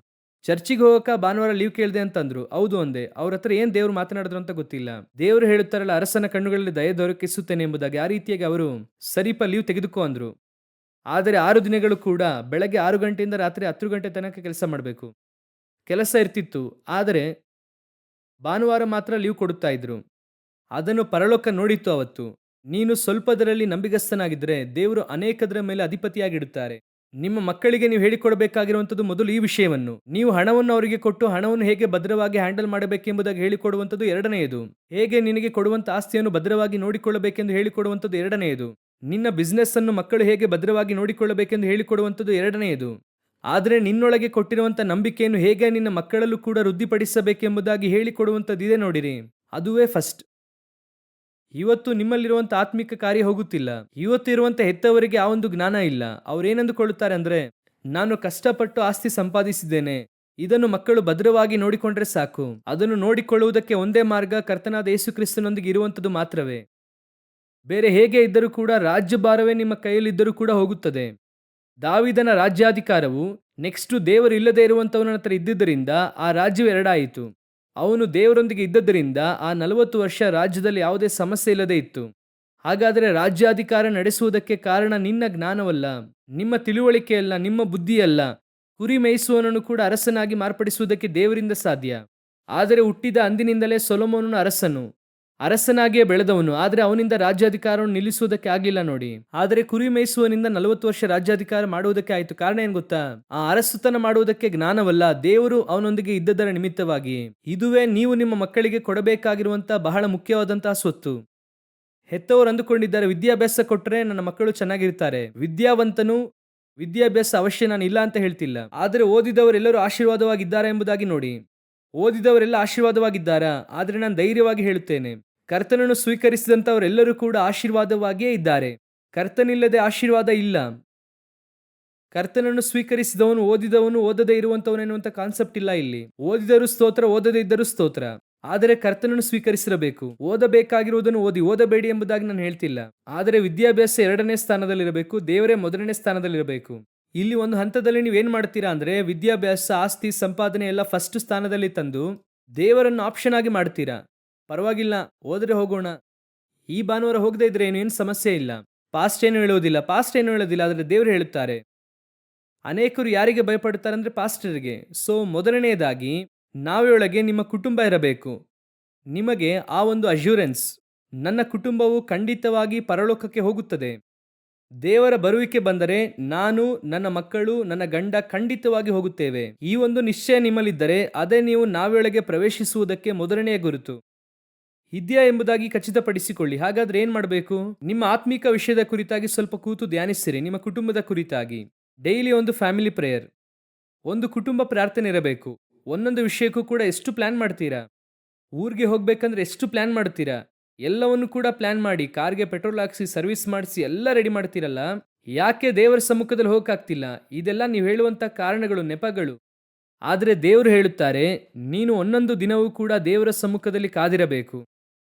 ಚರ್ಚಿಗೆ ಹೋಗಕ್ಕ ಭಾನುವಾರ ಲೀವ್ ಕೇಳಿದೆ ಅಂತಂದ್ರು. ಹೌದು ಅಂದೆ. ಅವ್ರ ಹತ್ರ ಏನು ದೇವರು ಮಾತನಾಡಿದ್ರು ಅಂತ ಗೊತ್ತಿಲ್ಲ. ದೇವರು ಹೇಳುತ್ತಾರಲ್ಲ, ಅರಸನ ಕಣ್ಣುಗಳಲ್ಲಿ ದಯೆ ದೊರಕಿಸುತ್ತೇನೆ ಎಂಬುದಾಗಿ. ಆ ರೀತಿಯಾಗಿ ಅವರು ಸರಿಪ ಲೀವ್ ತೆಗೆದುಕೋ ಅಂದ್ರು. ಆದರೆ 6 ದಿನಗಳು ಕೂಡ ಬೆಳಗ್ಗೆ 6 ಗಂಟೆಯಿಂದ ರಾತ್ರಿ 10 ಗಂಟೆ ತನಕ ಕೆಲಸ ಮಾಡಬೇಕು. ಕೆಲಸ ಇರ್ತಿತ್ತು, ಆದರೆ ಭಾನುವಾರ ಮಾತ್ರ ಲೀವ್ ಕೊಡುತ್ತಾ ಇದ್ರು. ಅದನ್ನು ಪರಲೋಕ ನೋಡಿತ್ತು ಅವತ್ತು. ನೀನು ಸ್ವಲ್ಪದರಲ್ಲಿ ನಂಬಿಗಸ್ತನಾಗಿದ್ದರೆ ದೇವರು ಅನೇಕದರ ಮೇಲೆ ಅಧಿಪತಿಯಾಗಿಡುತ್ತಾರೆ. ನಿಮ್ಮ ಮಕ್ಕಳಿಗೆ ನೀವು ಹೇಳಿಕೊಡಬೇಕಾಗಿರುವಂಥದ್ದು ಮೊದಲು ಈ ವಿಷಯವನ್ನು. ನೀವು ಹಣವನ್ನು ಅವರಿಗೆ ಕೊಟ್ಟು ಹಣವನ್ನು ಹೇಗೆ ಭದ್ರವಾಗಿ ಹ್ಯಾಂಡಲ್ ಮಾಡಬೇಕೆಂಬುದಾಗಿ ಹೇಳಿಕೊಡುವಂಥದ್ದು 2ನೇಯದು. ಹೇಗೆ ನಿನಗೆ ಕೊಡುವಂಥ ಆಸ್ತಿಯನ್ನು ಭದ್ರವಾಗಿ ನೋಡಿಕೊಳ್ಳಬೇಕೆಂದು ಹೇಳಿಕೊಡುವಂಥದ್ದು 2ನೇಯದು. ನಿನ್ನ ಬಿಸ್ನೆಸ್ ಅನ್ನು ಮಕ್ಕಳು ಹೇಗೆ ಭದ್ರವಾಗಿ ನೋಡಿಕೊಳ್ಳಬೇಕೆಂದು ಹೇಳಿಕೊಡುವಂಥದ್ದು 2ನೇಯದು. ಆದರೆ ನಿನ್ನೊಳಗೆ ಕೊಟ್ಟಿರುವಂಥ ನಂಬಿಕೆಯನ್ನು ಹೇಗೆ ನಿನ್ನ ಮಕ್ಕಳಲ್ಲೂ ಕೂಡ ವೃದ್ಧಿಪಡಿಸಬೇಕೆಂಬುದಾಗಿ ಹೇಳಿಕೊಡುವಂಥದ್ದಿದೆ ನೋಡಿರಿ, ಅದುವೇ ಫಸ್ಟ್. ಇವತ್ತು ನಿಮ್ಮಲ್ಲಿರುವಂಥ ಆತ್ಮಿಕ ಕಾರ್ಯ ಹೋಗುತ್ತಿಲ್ಲ. ಇವತ್ತು ಇರುವಂಥ ಹೆತ್ತವರಿಗೆ ಆ ಒಂದು ಜ್ಞಾನ ಇಲ್ಲ. ಅವರೇನೆಂದುಕೊಳ್ಳುತ್ತಾರೆ ಅಂದರೆ, ನಾನು ಕಷ್ಟಪಟ್ಟು ಆಸ್ತಿ ಸಂಪಾದಿಸಿದ್ದೇನೆ, ಇದನ್ನು ಮಕ್ಕಳು ಭದ್ರವಾಗಿ ನೋಡಿಕೊಂಡ್ರೆ ಸಾಕು. ಅದನ್ನು ನೋಡಿಕೊಳ್ಳುವುದಕ್ಕೆ ಒಂದೇ ಮಾರ್ಗ, ಕರ್ತನಾದ ಯೇಸು ಕ್ರಿಸ್ತನೊಂದಿಗೆ ಇರುವಂಥದ್ದು ಮಾತ್ರವೇ. ಬೇರೆ ಹೇಗೆ ಇದ್ದರೂ ಕೂಡ ರಾಜ್ಯಭಾರವೇ ನಿಮ್ಮ ಕೈಯಲ್ಲಿದ್ದರೂ ಕೂಡ ಹೋಗುತ್ತದೆ. ದಾವೀದನ ರಾಜ್ಯಾಧಿಕಾರವು ನೆಕ್ಸ್ಟ್ ದೇವರು ಇಲ್ಲದೆ ಇರುವಂಥವನ ಹತ್ರ ಇದ್ದಿದ್ದರಿಂದ ಆ ರಾಜ್ಯವು 2 ಆಯಿತು. ಅವನು ದೇವರೊಂದಿಗೆ ಇದ್ದದ್ದರಿಂದ ಆ 40 ವರ್ಷ ರಾಜ್ಯದಲ್ಲಿ ಯಾವುದೇ ಸಮಸ್ಯೆ ಇಲ್ಲದೆ ಇತ್ತು. ಹಾಗಾದರೆ ರಾಜ್ಯಾಧಿಕಾರ ನಡೆಸುವುದಕ್ಕೆ ಕಾರಣ ನಿನ್ನ ಜ್ಞಾನವಲ್ಲ, ನಿಮ್ಮ ತಿಳುವಳಿಕೆಯಲ್ಲ, ನಿಮ್ಮ ಬುದ್ಧಿಯಲ್ಲ. ಕುರಿ ಮೇಯಿಸುವವನನ್ನು ಕೂಡ ಅರಸನಾಗಿ ಮಾರ್ಪಡಿಸುವುದಕ್ಕೆ ದೇವರಿಂದ ಸಾಧ್ಯ. ಆದರೆ ಹುಟ್ಟಿದ ಅಂದಿನಿಂದಲೇ ಸೊಲೊಮೋನನು ಅರಸನು. ಅರಸನಾಗಿಯೇ ಬೆಳೆದವನು, ಆದರೆ ಅವನಿಂದ ರಾಜ್ಯಾಧಿಕಾರವನ್ನು ನಿಲ್ಲಿಸುವುದಕ್ಕೆ ಆಗಲಿಲ್ಲ ನೋಡಿ. ಆದರೆ ಕುರಿ ಮೇಯಿಸುವನಿಂದ 40 ವರ್ಷ ರಾಜ್ಯಾಧಿಕಾರ ಮಾಡುವುದಕ್ಕೆ ಆಯಿತು. ಕಾರಣ ಏನ್ ಗೊತ್ತಾ? ಆ ಅರಸುತನ ಮಾಡುವುದಕ್ಕೆ ಜ್ಞಾನವಲ್ಲ, ದೇವರು ಅವನೊಂದಿಗೆ ಇದ್ದದರ ನಿಮಿತ್ತವಾಗಿ. ಇದುವೇ ನೀವು ನಿಮ್ಮ ಮಕ್ಕಳಿಗೆ ಕೊಡಬೇಕಾಗಿರುವಂತಹ ಬಹಳ ಮುಖ್ಯವಾದಂತಹ ಸ್ವತ್ತು. ಹೆತ್ತವರು ಅಂದುಕೊಂಡಿದ್ದಾರೆ, ವಿದ್ಯಾಭ್ಯಾಸ ಕೊಟ್ಟರೆ ನನ್ನ ಮಕ್ಕಳು ಚೆನ್ನಾಗಿರ್ತಾರೆ. ವಿದ್ಯಾಭ್ಯಾಸ ಅವಶ್ಯ, ನಾನು ಇಲ್ಲ ಅಂತ ಹೇಳ್ತಿಲ್ಲ. ಆದರೆ ಓದಿದವರೆಲ್ಲರೂ ಆಶೀರ್ವಾದವಾಗಿದ್ದಾರೆ ಎಂಬುದಾಗಿ ನೋಡಿ. ಓದಿದವರೆಲ್ಲ ಆಶೀರ್ವಾದವಾಗಿದ್ದಾರಾ? ಆದರೆ ನಾನು ಧೈರ್ಯವಾಗಿ ಹೇಳುತ್ತೇನೆ, ಕರ್ತನನ್ನು ಸ್ವೀಕರಿಸಿದಂಥವರೆಲ್ಲರೂ ಕೂಡ ಆಶೀರ್ವಾದವಾಗಿಯೇ ಇದ್ದಾರೆ. ಕರ್ತನಿಲ್ಲದೆ ಆಶೀರ್ವಾದ ಇಲ್ಲ. ಕರ್ತನನ್ನು ಸ್ವೀಕರಿಸಿದವನು ಓದಿದವನು ಓದದೇ ಇರುವಂತವನು ಎನ್ನುವಂತ ಕಾನ್ಸೆಪ್ಟ್ ಇಲ್ಲ ಇಲ್ಲಿ. ಓದಿದರೂ ಸ್ತೋತ್ರ, ಓದದೇ ಇದ್ದರೂ ಸ್ತೋತ್ರ. ಆದರೆ ಕರ್ತನನ್ನು ಸ್ವೀಕರಿಸಿರಬೇಕು. ಓದಬೇಕಾಗಿರುವುದನ್ನು ಓದಬೇಡಿ ಎಂಬುದಾಗಿ ನಾನು ಹೇಳ್ತಿಲ್ಲ. ಆದರೆ ವಿದ್ಯಾಭ್ಯಾಸ 2ನೇ ಸ್ಥಾನದಲ್ಲಿರಬೇಕು, ದೇವರೇ 1ನೇ ಸ್ಥಾನದಲ್ಲಿರಬೇಕು. ಇಲ್ಲಿ ಒಂದು ಹಂತದಲ್ಲಿ ನೀವೇನ್ ಮಾಡ್ತೀರಾ ಅಂದ್ರೆ, ವಿದ್ಯಾಭ್ಯಾಸ, ಆಸ್ತಿ, ಸಂಪಾದನೆ ಎಲ್ಲ ಫಸ್ಟ್ ಸ್ಥಾನದಲ್ಲಿ ತಂದು ದೇವರನ್ನು ಆಪ್ಷನ್ ಆಗಿ ಮಾಡ್ತೀರಾ. ಪರವಾಗಿಲ್ಲ, ಹೋದ್ರೆ ಹೋಗೋಣ, ಈ ಭಾನುವಾರ ಹೋಗದೆ ಇದ್ರೆ ಏನು ಸಮಸ್ಯೆ ಇಲ್ಲ, ಪಾಸ್ಟ್ ಏನು ಹೇಳೋದಿಲ್ಲ, ಆದರೆ ದೇವರು ಹೇಳುತ್ತಾರೆ. ಅನೇಕರು ಯಾರಿಗೆ ಭಯಪಡ್ತಾರೆ ಅಂದ್ರೆ ಪಾಸ್ಟರ್ಗೆ. ಸೊ ಮೊದಲನೆಯದಾಗಿ ನಾವೆಯೊಳಗೆ ನಿಮ್ಮ ಕುಟುಂಬ ಇರಬೇಕು. ನಿಮಗೆ ಆ ಒಂದು ಅಶ್ಯೂರೆನ್ಸ್, ನನ್ನ ಕುಟುಂಬವು ಖಂಡಿತವಾಗಿ ಪರಲೋಕಕ್ಕೆ ಹೋಗುತ್ತದೆ. ದೇವರ ಬರುವಿಕೆ ಬಂದರೆ ನಾನು, ನನ್ನ ಮಕ್ಕಳು, ನನ್ನ ಗಂಡ ಖಂಡಿತವಾಗಿ ಹೋಗುತ್ತೇವೆ. ಈ ಒಂದು ನಿಶ್ಚಯ ನಿಮ್ಮಲ್ಲಿದ್ದರೆ ಅದೇ ನೀವು ನಾವೆಯೊಳಗೆ ಪ್ರವೇಶಿಸುವುದಕ್ಕೆ ಮೊದಲನೆಯ ಗುರುತು. ಇದೆಯಾ ಎಂಬುದಾಗಿ ಖಚಿತಪಡಿಸಿಕೊಳ್ಳಿ. ಹಾಗಾದ್ರೆ ಏನ್ ಮಾಡಬೇಕು? ನಿಮ್ಮ ಆತ್ಮಿಕ ವಿಷಯದ ಕುರಿತಾಗಿ ಸ್ವಲ್ಪ ಕೂತು ಧ್ಯಾನಿಸಿರಿ. ನಿಮ್ಮ ಕುಟುಂಬದ ಕುರಿತಾಗಿ ಡೈಲಿ ಒಂದು ಫ್ಯಾಮಿಲಿ ಪ್ರೇಯರ್, ಒಂದು ಕುಟುಂಬ ಪ್ರಾರ್ಥನೆ ಇರಬೇಕು. ಒಂದೊಂದು ವಿಷಯಕ್ಕೂ ಕೂಡ ಎಷ್ಟು ಪ್ಲಾನ್ ಮಾಡ್ತೀರಾ? ಊರಿಗೆ ಹೋಗ್ಬೇಕಂದ್ರೆ ಎಷ್ಟು ಪ್ಲಾನ್ ಮಾಡ್ತೀರಾ? ಎಲ್ಲವನ್ನು ಕೂಡ ಪ್ಲಾನ್ ಮಾಡಿ, ಕಾರ್ಗೆ ಪೆಟ್ರೋಲ್ ಹಾಕ್ಸಿ, ಸರ್ವಿಸ್ ಮಾಡಿಸಿ, ಎಲ್ಲ ರೆಡಿ ಮಾಡ್ತೀರಲ್ಲ, ಯಾಕೆ ದೇವರ ಸಮ್ಮುಖದಲ್ಲಿ ಹೋಗಕ್ಕಾಗ್ತಿಲ್ಲ? ಇದೆಲ್ಲ ನೀವು ಹೇಳುವಂತ ಕಾರಣಗಳು, ನೆಪಗಳು. ಆದರೆ ದೇವರು ಹೇಳುತ್ತಾರೆ, ನೀನು ಒಂದೊಂದು ದಿನವೂ ಕೂಡ ದೇವರ ಸಮ್ಮುಖದಲ್ಲಿ ಕಾದಿರಬೇಕು.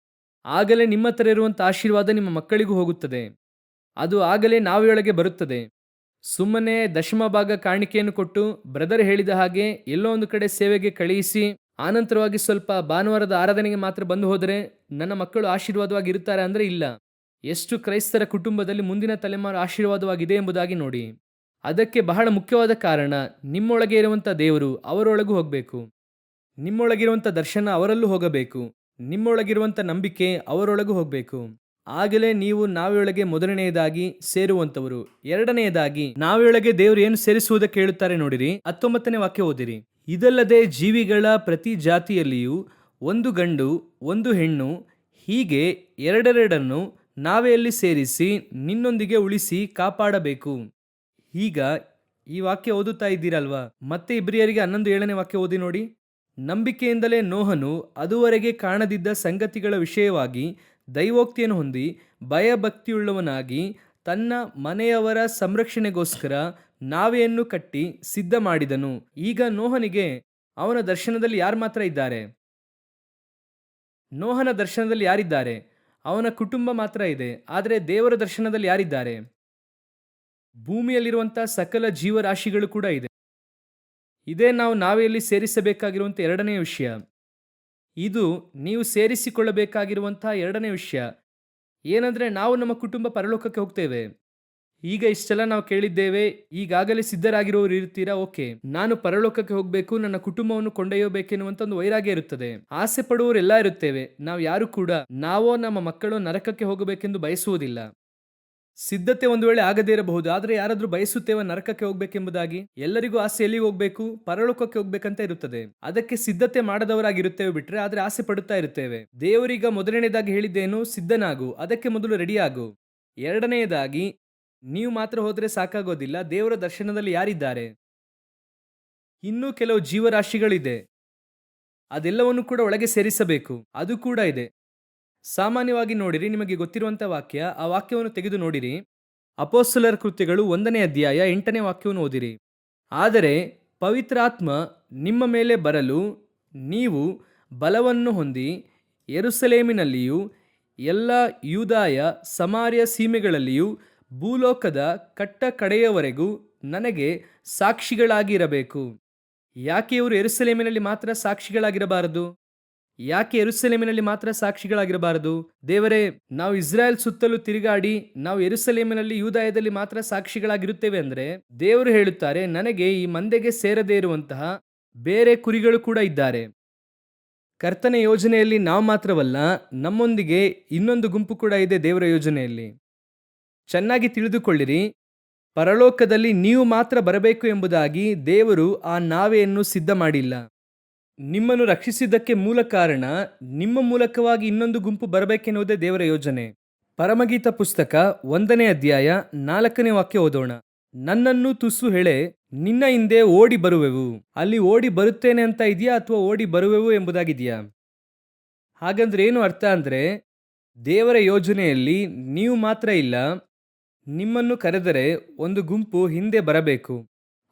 ಆಗಲೇ ನಿಮ್ಮ ಹತ್ರ ಇರುವಂಥ ಆಶೀರ್ವಾದ ನಿಮ್ಮ ಮಕ್ಕಳಿಗೂ ಹೋಗುತ್ತದೆ. ಅದು ಆಗಲೇ ನಾವೆಯೊಳಗೆ ಬರುತ್ತದೆ. ಸುಮ್ಮನೆ ದಶಮ ಭಾಗ ಕಾಣಿಕೆಯನ್ನು ಕೊಟ್ಟು ಬ್ರದರ್ ಹೇಳಿದ ಹಾಗೆ ಎಲ್ಲೋ ಒಂದು ಕಡೆ ಸೇವೆಗೆ ಕಳುಹಿಸಿ ಆನಂತರವಾಗಿ ಸ್ವಲ್ಪ ಭಾನುವಾರದ ಆರಾಧನೆಗೆ ಮಾತ್ರ ಬಂದು ಹೋದರೆ ನನ್ನ ಮಕ್ಕಳು ಆಶೀರ್ವಾದವಾಗಿರುತ್ತಾರೆ ಅಂದರೆ ಇಲ್ಲ. ಎಷ್ಟು ಕ್ರೈಸ್ತರ ಕುಟುಂಬದಲ್ಲಿ ಮುಂದಿನ ತಲೆಮಾರು ಆಶೀರ್ವಾದವಾಗಿದೆ ಎಂಬುದಾಗಿ ನೋಡಿ. ಅದಕ್ಕೆ ಬಹಳ ಮುಖ್ಯವಾದ ಕಾರಣ, ನಿಮ್ಮೊಳಗೆ ಇರುವಂಥ ದೇವರು ಅವರೊಳಗೂ ಹೋಗಬೇಕು. ನಿಮ್ಮೊಳಗಿರುವಂಥ ದರ್ಶನ ಅವರಲ್ಲೂ ಹೋಗಬೇಕು. ನಿಮ್ಮೊಳಗಿರುವಂಥ ನಂಬಿಕೆ ಅವರೊಳಗೂ ಹೋಗಬೇಕು. ಆಗಲೇ ನೀವು ನಾವೆಯೊಳಗೆ ಮೊದಲನೆಯದಾಗಿ ಸೇರುವಂತವರು. ಎರಡನೆಯದಾಗಿ ನಾವೆಯೊಳಗೆ ದೇವರು ಏನು ಸೇರಿಸುವುದಕ್ಕೆ ಹೇಳುತ್ತಾರೆ ನೋಡಿರಿ. 19ನೇ ವಾಕ್ಯ ಓದಿರಿ. ಇದಲ್ಲದೆ ಜೀವಿಗಳ ಪ್ರತಿ ಜಾತಿಯಲ್ಲಿಯೂ ಒಂದು ಗಂಡು ಒಂದು ಹೆಣ್ಣು, ಹೀಗೆ ಎರಡೆರಡನ್ನು ನಾವೆಯಲ್ಲಿ ಸೇರಿಸಿ ನಿನ್ನೊಂದಿಗೆ ಉಳಿಸಿ ಕಾಪಾಡಬೇಕು. ಈಗ ಈ ವಾಕ್ಯ ಓದುತ್ತಾ ಇದ್ದೀರಲ್ವಾ? ಮತ್ತೆ ಇಬ್ರಿಯರಿಗೆ 11:7 ವಾಕ್ಯ ಓದಿ ನೋಡಿ. ನಂಬಿಕೆಯಿಂದಲೇ ನೋಹನು ಅದುವರೆಗೆ ಕಾಣದಿದ್ದ ಸಂಗತಿಗಳ ವಿಷಯವಾಗಿ ದೈವೋಕ್ತಿಯನ್ನು ಹೊಂದಿ ಭಯಭಕ್ತಿಯುಳ್ಳವನಾಗಿ ತನ್ನ ಮನೆಯವರ ಸಂರಕ್ಷಣೆಗೋಸ್ಕರ ನಾವೆಯನ್ನು ಕಟ್ಟಿ ಸಿದ್ಧ ಮಾಡಿದನು. ಈಗ ನೋಹನಿಗೆ ಅವನ ದರ್ಶನದಲ್ಲಿ ಯಾರು ಮಾತ್ರ ಇದ್ದಾರೆ? ನೋಹನ ದರ್ಶನದಲ್ಲಿ ಯಾರಿದ್ದಾರೆ? ಅವನ ಕುಟುಂಬ ಮಾತ್ರ ಇದೆ. ಆದರೆ ದೇವರ ದರ್ಶನದಲ್ಲಿ ಯಾರಿದ್ದಾರೆ? ಭೂಮಿಯಲ್ಲಿರುವಂತಹ ಸಕಲ ಜೀವರಾಶಿಗಳು ಕೂಡ ಇದೆ. ಇದೇ ನಾವು ನಾವೆಯಲ್ಲಿ ಸೇರಿಸಬೇಕಾಗಿರುವಂಥ ಎರಡನೆಯ ವಿಷಯ. ಇದು ನೀವು ಸೇರಿಸಿಕೊಳ್ಳಬೇಕಾಗಿರುವಂತಹ ಎರಡನೇ ವಿಷಯ ಏನಂದ್ರೆ, ನಾವು ನಮ್ಮ ಕುಟುಂಬ ಪರಲೋಕಕ್ಕೆ ಹೋಗ್ತೇವೆ. ಈಗ ಇಷ್ಟೆಲ್ಲ ನಾವು ಕೇಳಿದ್ದೇವೆ, ಈಗಾಗಲೇ ಸಿದ್ಧರಾಗಿರೋರು ಇರ್ತೀರಾ, ಓಕೆ, ನಾನು ಪರಲೋಕಕ್ಕೆ ಹೋಗಬೇಕು, ನನ್ನ ಕುಟುಂಬವನ್ನು ಕೊಂಡೊಯ್ಯಬೇಕೆನ್ನುವಂತ ಒಂದು ವೈರಾಗ್ಯ ಇರುತ್ತದೆ. ಆಸೆ ಪಡುವವರೆಲ್ಲ ಇರುತ್ತೇವೆ. ನಾವು ಯಾರು ಕೂಡ ನಾವೋ ನಮ್ಮ ಮಕ್ಕಳು ನರಕಕ್ಕೆ ಹೋಗಬೇಕೆಂದು ಬಯಸುವುದಿಲ್ಲ. ಸಿದ್ಧತೆ ಒಂದು ವೇಳೆ ಆಗದೇ ಇರಬಹುದು, ಆದರೆ ಯಾರಾದ್ರೂ ಬಯಸುತ್ತೇವೆ ನರಕಕ್ಕೆ ಹೋಗ್ಬೇಕೆಂಬುದಾಗಿ? ಎಲ್ಲರಿಗೂ ಆಸೆ ಎಲ್ಲಿಗೆ ಹೋಗ್ಬೇಕು? ಪರಲೋಕಕ್ಕೆ ಹೋಗ್ಬೇಕಂತ ಇರುತ್ತದೆ. ಅದಕ್ಕೆ ಸಿದ್ಧತೆ ಮಾಡದವರಾಗಿರುತ್ತೇವೆ ಬಿಟ್ರೆ, ಆದ್ರೆ ಆಸೆ ಪಡುತ್ತಾ ಇರುತ್ತೇವೆ. ದೇವರೀಗ ಮೊದಲನೇದಾಗಿ ಹೇಳಿದ್ದೇನು? ಸಿದ್ಧನಾಗು, ಅದಕ್ಕೆ ಮೊದಲು ರೆಡಿಯಾಗು. ಎರಡನೆಯದಾಗಿ, ನೀವು ಮಾತ್ರ ಹೋದ್ರೆ ಸಾಕಾಗೋದಿಲ್ಲ, ದೇವರ ದರ್ಶನದಲ್ಲಿ ಯಾರಿದ್ದಾರೆ? ಇನ್ನೂ ಕೆಲವು ಜೀವರಾಶಿಗಳಿದೆ, ಅದೆಲ್ಲವನ್ನು ಕೂಡ ಒಳಗೆ ಸೇರಿಸಬೇಕು. ಅದು ಕೂಡ ಇದೆ. ಸಾಮಾನ್ಯವಾಗಿ ನೋಡಿರಿ, ನಿಮಗೆ ಗೊತ್ತಿರುವಂಥ ವಾಕ್ಯ, ಆ ವಾಕ್ಯವನ್ನು ತೆಗೆದು ನೋಡಿರಿ. ಅಪೊಸ್ತಲರ ಕೃತ್ಯಗಳು 1ನೇ ಅಧ್ಯಾಯ 8ನೇ ವಾಕ್ಯವನ್ನು ಓದಿರಿ. ಆದರೆ ಪವಿತ್ರಾತ್ಮ ನಿಮ್ಮ ಮೇಲೆ ಬರಲು ನೀವು ಬಲವನ್ನು ಹೊಂದಿ ಯೆರೂಸಲೇಮಿನಲ್ಲಿಯೂ ಎಲ್ಲ ಯೂದಾಯ ಸಮಾರ್ಯ ಸೀಮೆಗಳಲ್ಲಿಯೂ ಭೂಲೋಕದ ಕಟ್ಟ ಕಡೆಯವರೆಗೂ ನನಗೆ ಸಾಕ್ಷಿಗಳಾಗಿರಬೇಕು. ಯಾಕೆ ಇವರು ಯೆರೂಸಲೇಮಿನಲ್ಲಿ ಮಾತ್ರ ಸಾಕ್ಷಿಗಳಾಗಿರಬಾರದು? ಯಾಕೆ ಯೆರೂಸಲೇಮಿನಲ್ಲಿ ಮಾತ್ರ ಸಾಕ್ಷಿಗಳಾಗಿರಬಾರದು? ದೇವರೇ, ನಾವು ಇಸ್ರಾಯೇಲ್ ಸುತ್ತಲೂ ತಿರುಗಾಡಿ ನಾವು ಯೆರೂಸಲೇಮಿನಲ್ಲಿ ಯೂದಾಯದಲ್ಲಿ ಮಾತ್ರ ಸಾಕ್ಷಿಗಳಾಗಿರುತ್ತೇವೆ ಅಂದ್ರೆ, ದೇವರು ಹೇಳುತ್ತಾರೆ, ನನಗೆ ಈ ಮಂದೆಗೆ ಸೇರದೇ ಇರುವಂತಹ ಬೇರೆ ಕುರಿಗಳು ಕೂಡ ಇದ್ದಾರೆ. ಕರ್ತನ ಯೋಜನೆಯಲ್ಲಿ ನಾವು ಮಾತ್ರವಲ್ಲ, ನಮ್ಮೊಂದಿಗೆ ಇನ್ನೊಂದು ಗುಂಪು ಕೂಡ ಇದೆ ದೇವರ ಯೋಜನೆಯಲ್ಲಿ. ಚೆನ್ನಾಗಿ ತಿಳಿದುಕೊಳ್ಳಿರಿ, ಪರಲೋಕದಲ್ಲಿ ನೀವು ಮಾತ್ರ ಬರಬೇಕು ಎಂಬುದಾಗಿ ದೇವರು ಆ ನಾವೆಯನ್ನು ಸಿದ್ಧ ಮಾಡಿಲ್ಲ. ನಿಮ್ಮನ್ನು ರಕ್ಷಿಸಿದ್ದಕ್ಕೆ ಮೂಲ ಕಾರಣ ನಿಮ್ಮ ಮೂಲಕವಾಗಿ ಇನ್ನೊಂದು ಗುಂಪು ಬರಬೇಕೆನ್ನುವುದೇ ದೇವರ ಯೋಜನೆ. ಪರಮಗೀತ ಪುಸ್ತಕ 1ನೇ ಅಧ್ಯಾಯ 4ನೇ ವಾಕ್ಯ ಓದೋಣ. ನನ್ನನ್ನು ತುಸು ಹೇಳೆ, ನಿನ್ನ ಹಿಂದೆ ಓಡಿ ಬರುವೆವು. ಅಲ್ಲಿ ಓಡಿ ಬರುತ್ತೇನೆ ಅಂತ ಇದೆಯಾ ಅಥವಾ ಓಡಿ ಬರುವೆವು ಎಂಬುದಾಗಿದೆಯಾ? ಹಾಗಂದ್ರೆ ಏನು ಅರ್ಥ ಅಂದರೆ, ದೇವರ ಯೋಜನೆಯಲ್ಲಿ ನೀವು ಮಾತ್ರ ಇಲ್ಲ, ನಿಮ್ಮನ್ನು ಕರೆದರೆ ಒಂದು ಗುಂಪು ಹಿಂದೆ ಬರಬೇಕು.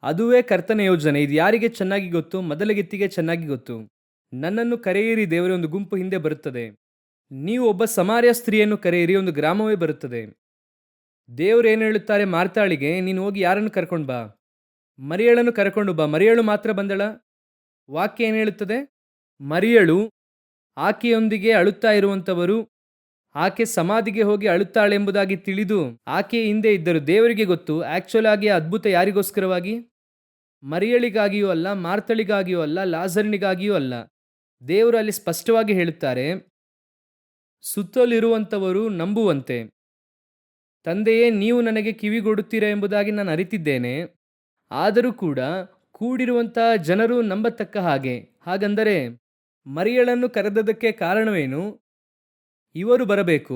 ಅದುವೇ ಕರ್ತನ ಯೋಜನೆ. ಇದು ಯಾರಿಗೆ ಚೆನ್ನಾಗಿ ಗೊತ್ತು? ಮೊದಲಗೆತ್ತಿಗೆ ಚೆನ್ನಾಗಿ ಗೊತ್ತು. ನನ್ನನ್ನು ಕರೆಯಿರಿ ದೇವರೇ, ಒಂದು ಗುಂಪು ಹಿಂದೆ ಬರುತ್ತದೆ. ನೀವು ಒಬ್ಬ ಸಮಾರ್ಯ ಸ್ತ್ರೀಯನ್ನು ಕರೆಯಿರಿ, ಒಂದು ಗ್ರಾಮವೇ ಬರುತ್ತದೆ. ದೇವರು ಏನು ಹೇಳುತ್ತಾರೆ ಮಾರ್ತಾಳಿಗೆ? ನೀನು ಹೋಗಿ ಯಾರನ್ನು ಕರ್ಕೊಂಡು ಬಾ? ಮರಿಯಳನ್ನು ಕರ್ಕೊಂಡು ಬಾ. ಮರಿಯಳು ಮಾತ್ರ ಬಂದಳ? ವಾಕ್ಯ ಏನು ಹೇಳುತ್ತದೆ? ಮರಿಯಳು ಆಕೆಯೊಂದಿಗೆ ಅಳುತ್ತಾ ಇರುವಂಥವರು, ಆಕೆ ಸಮಾಧಿಗೆ ಹೋಗಿ ಅಳುತ್ತಾಳೆ ಎಂಬುದಾಗಿ ತಿಳಿದು ಆಕೆ ಹಿಂದೆ ಇದ್ದರು. ದೇವರಿಗೆ ಗೊತ್ತು ಆಕ್ಚುಲ್ ಆಗಿ ಆ ಅದ್ಭುತ ಯಾರಿಗೋಸ್ಕರವಾಗಿ? ಮರಿಯಳಿಗಾಗಿಯೂ ಅಲ್ಲ, ಮಾರ್ತಳಿಗಾಗಿಯೂ ಅಲ್ಲ, ಲಾಜರನಿಗಾಗಿಯೂ ಅಲ್ಲ. ದೇವರು ಅಲ್ಲಿ ಸ್ಪಷ್ಟವಾಗಿ ಹೇಳುತ್ತಾರೆ, ಸುತ್ತಲಿರುವಂಥವರು ನಂಬುವಂತೆ. ತಂದೆಯೇ, ನೀವು ನನಗೆ ಕಿವಿಗೊಡುತ್ತೀರಾ ಎಂಬುದಾಗಿ ನಾನು ಅರಿತಿದ್ದೇನೆ. ಆದರೂ ಕೂಡ ಕೂಡಿರುವಂತಹ ಜನರು ನಂಬತಕ್ಕ ಹಾಗೆ. ಹಾಗಂದರೆ ಮರಿಯಳನ್ನು ಕರೆದದಕ್ಕೆ ಕಾರಣವೇನು? ಇವರು ಬರಬೇಕು.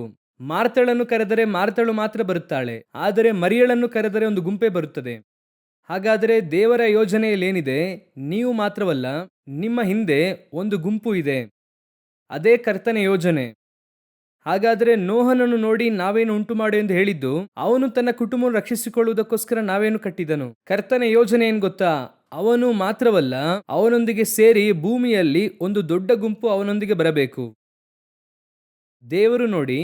ಮಾರ್ತಳನ್ನು ಕರೆದರೆ ಮಾರ್ತಳು ಮಾತ್ರ ಬರುತ್ತಾಳೆ, ಆದರೆ ಮರಿಯಳನ್ನು ಕರೆದರೆ ಒಂದು ಗುಂಪೇ ಬರುತ್ತದೆ. ಹಾಗಾದರೆ ದೇವರ ಯೋಜನೆಯಲ್ಲಿ ಏನಿದೆ? ನೀವು ಮಾತ್ರವಲ್ಲ, ನಿಮ್ಮ ಹಿಂದೆ ಒಂದು ಗುಂಪು ಇದೆ. ಅದೇ ಕರ್ತನ ಯೋಜನೆ. ಹಾಗಾದರೆ ನೋಹನನ್ನು ನೋಡಿ ನಾವೇನು ಉಂಟು ಮಾಡು ಎಂದು ಹೇಳಿದ್ದು? ಅವನು ತನ್ನ ಕುಟುಂಬವನ್ನು ರಕ್ಷಿಸಿಕೊಳ್ಳುವುದಕ್ಕೋಸ್ಕರ ನಾವೇನು ಕಟ್ಟಿದನು? ಕರ್ತನ ಯೋಜನೆ ಏನು ಗೊತ್ತಾ? ಅವನು ಮಾತ್ರವಲ್ಲ, ಅವನೊಂದಿಗೆ ಸೇರಿ ಭೂಮಿಯಲ್ಲಿ ಒಂದು ದೊಡ್ಡ ಗುಂಪು ಅವನೊಂದಿಗೆ ಬರಬೇಕು. ದೇವರು ನೋಡಿ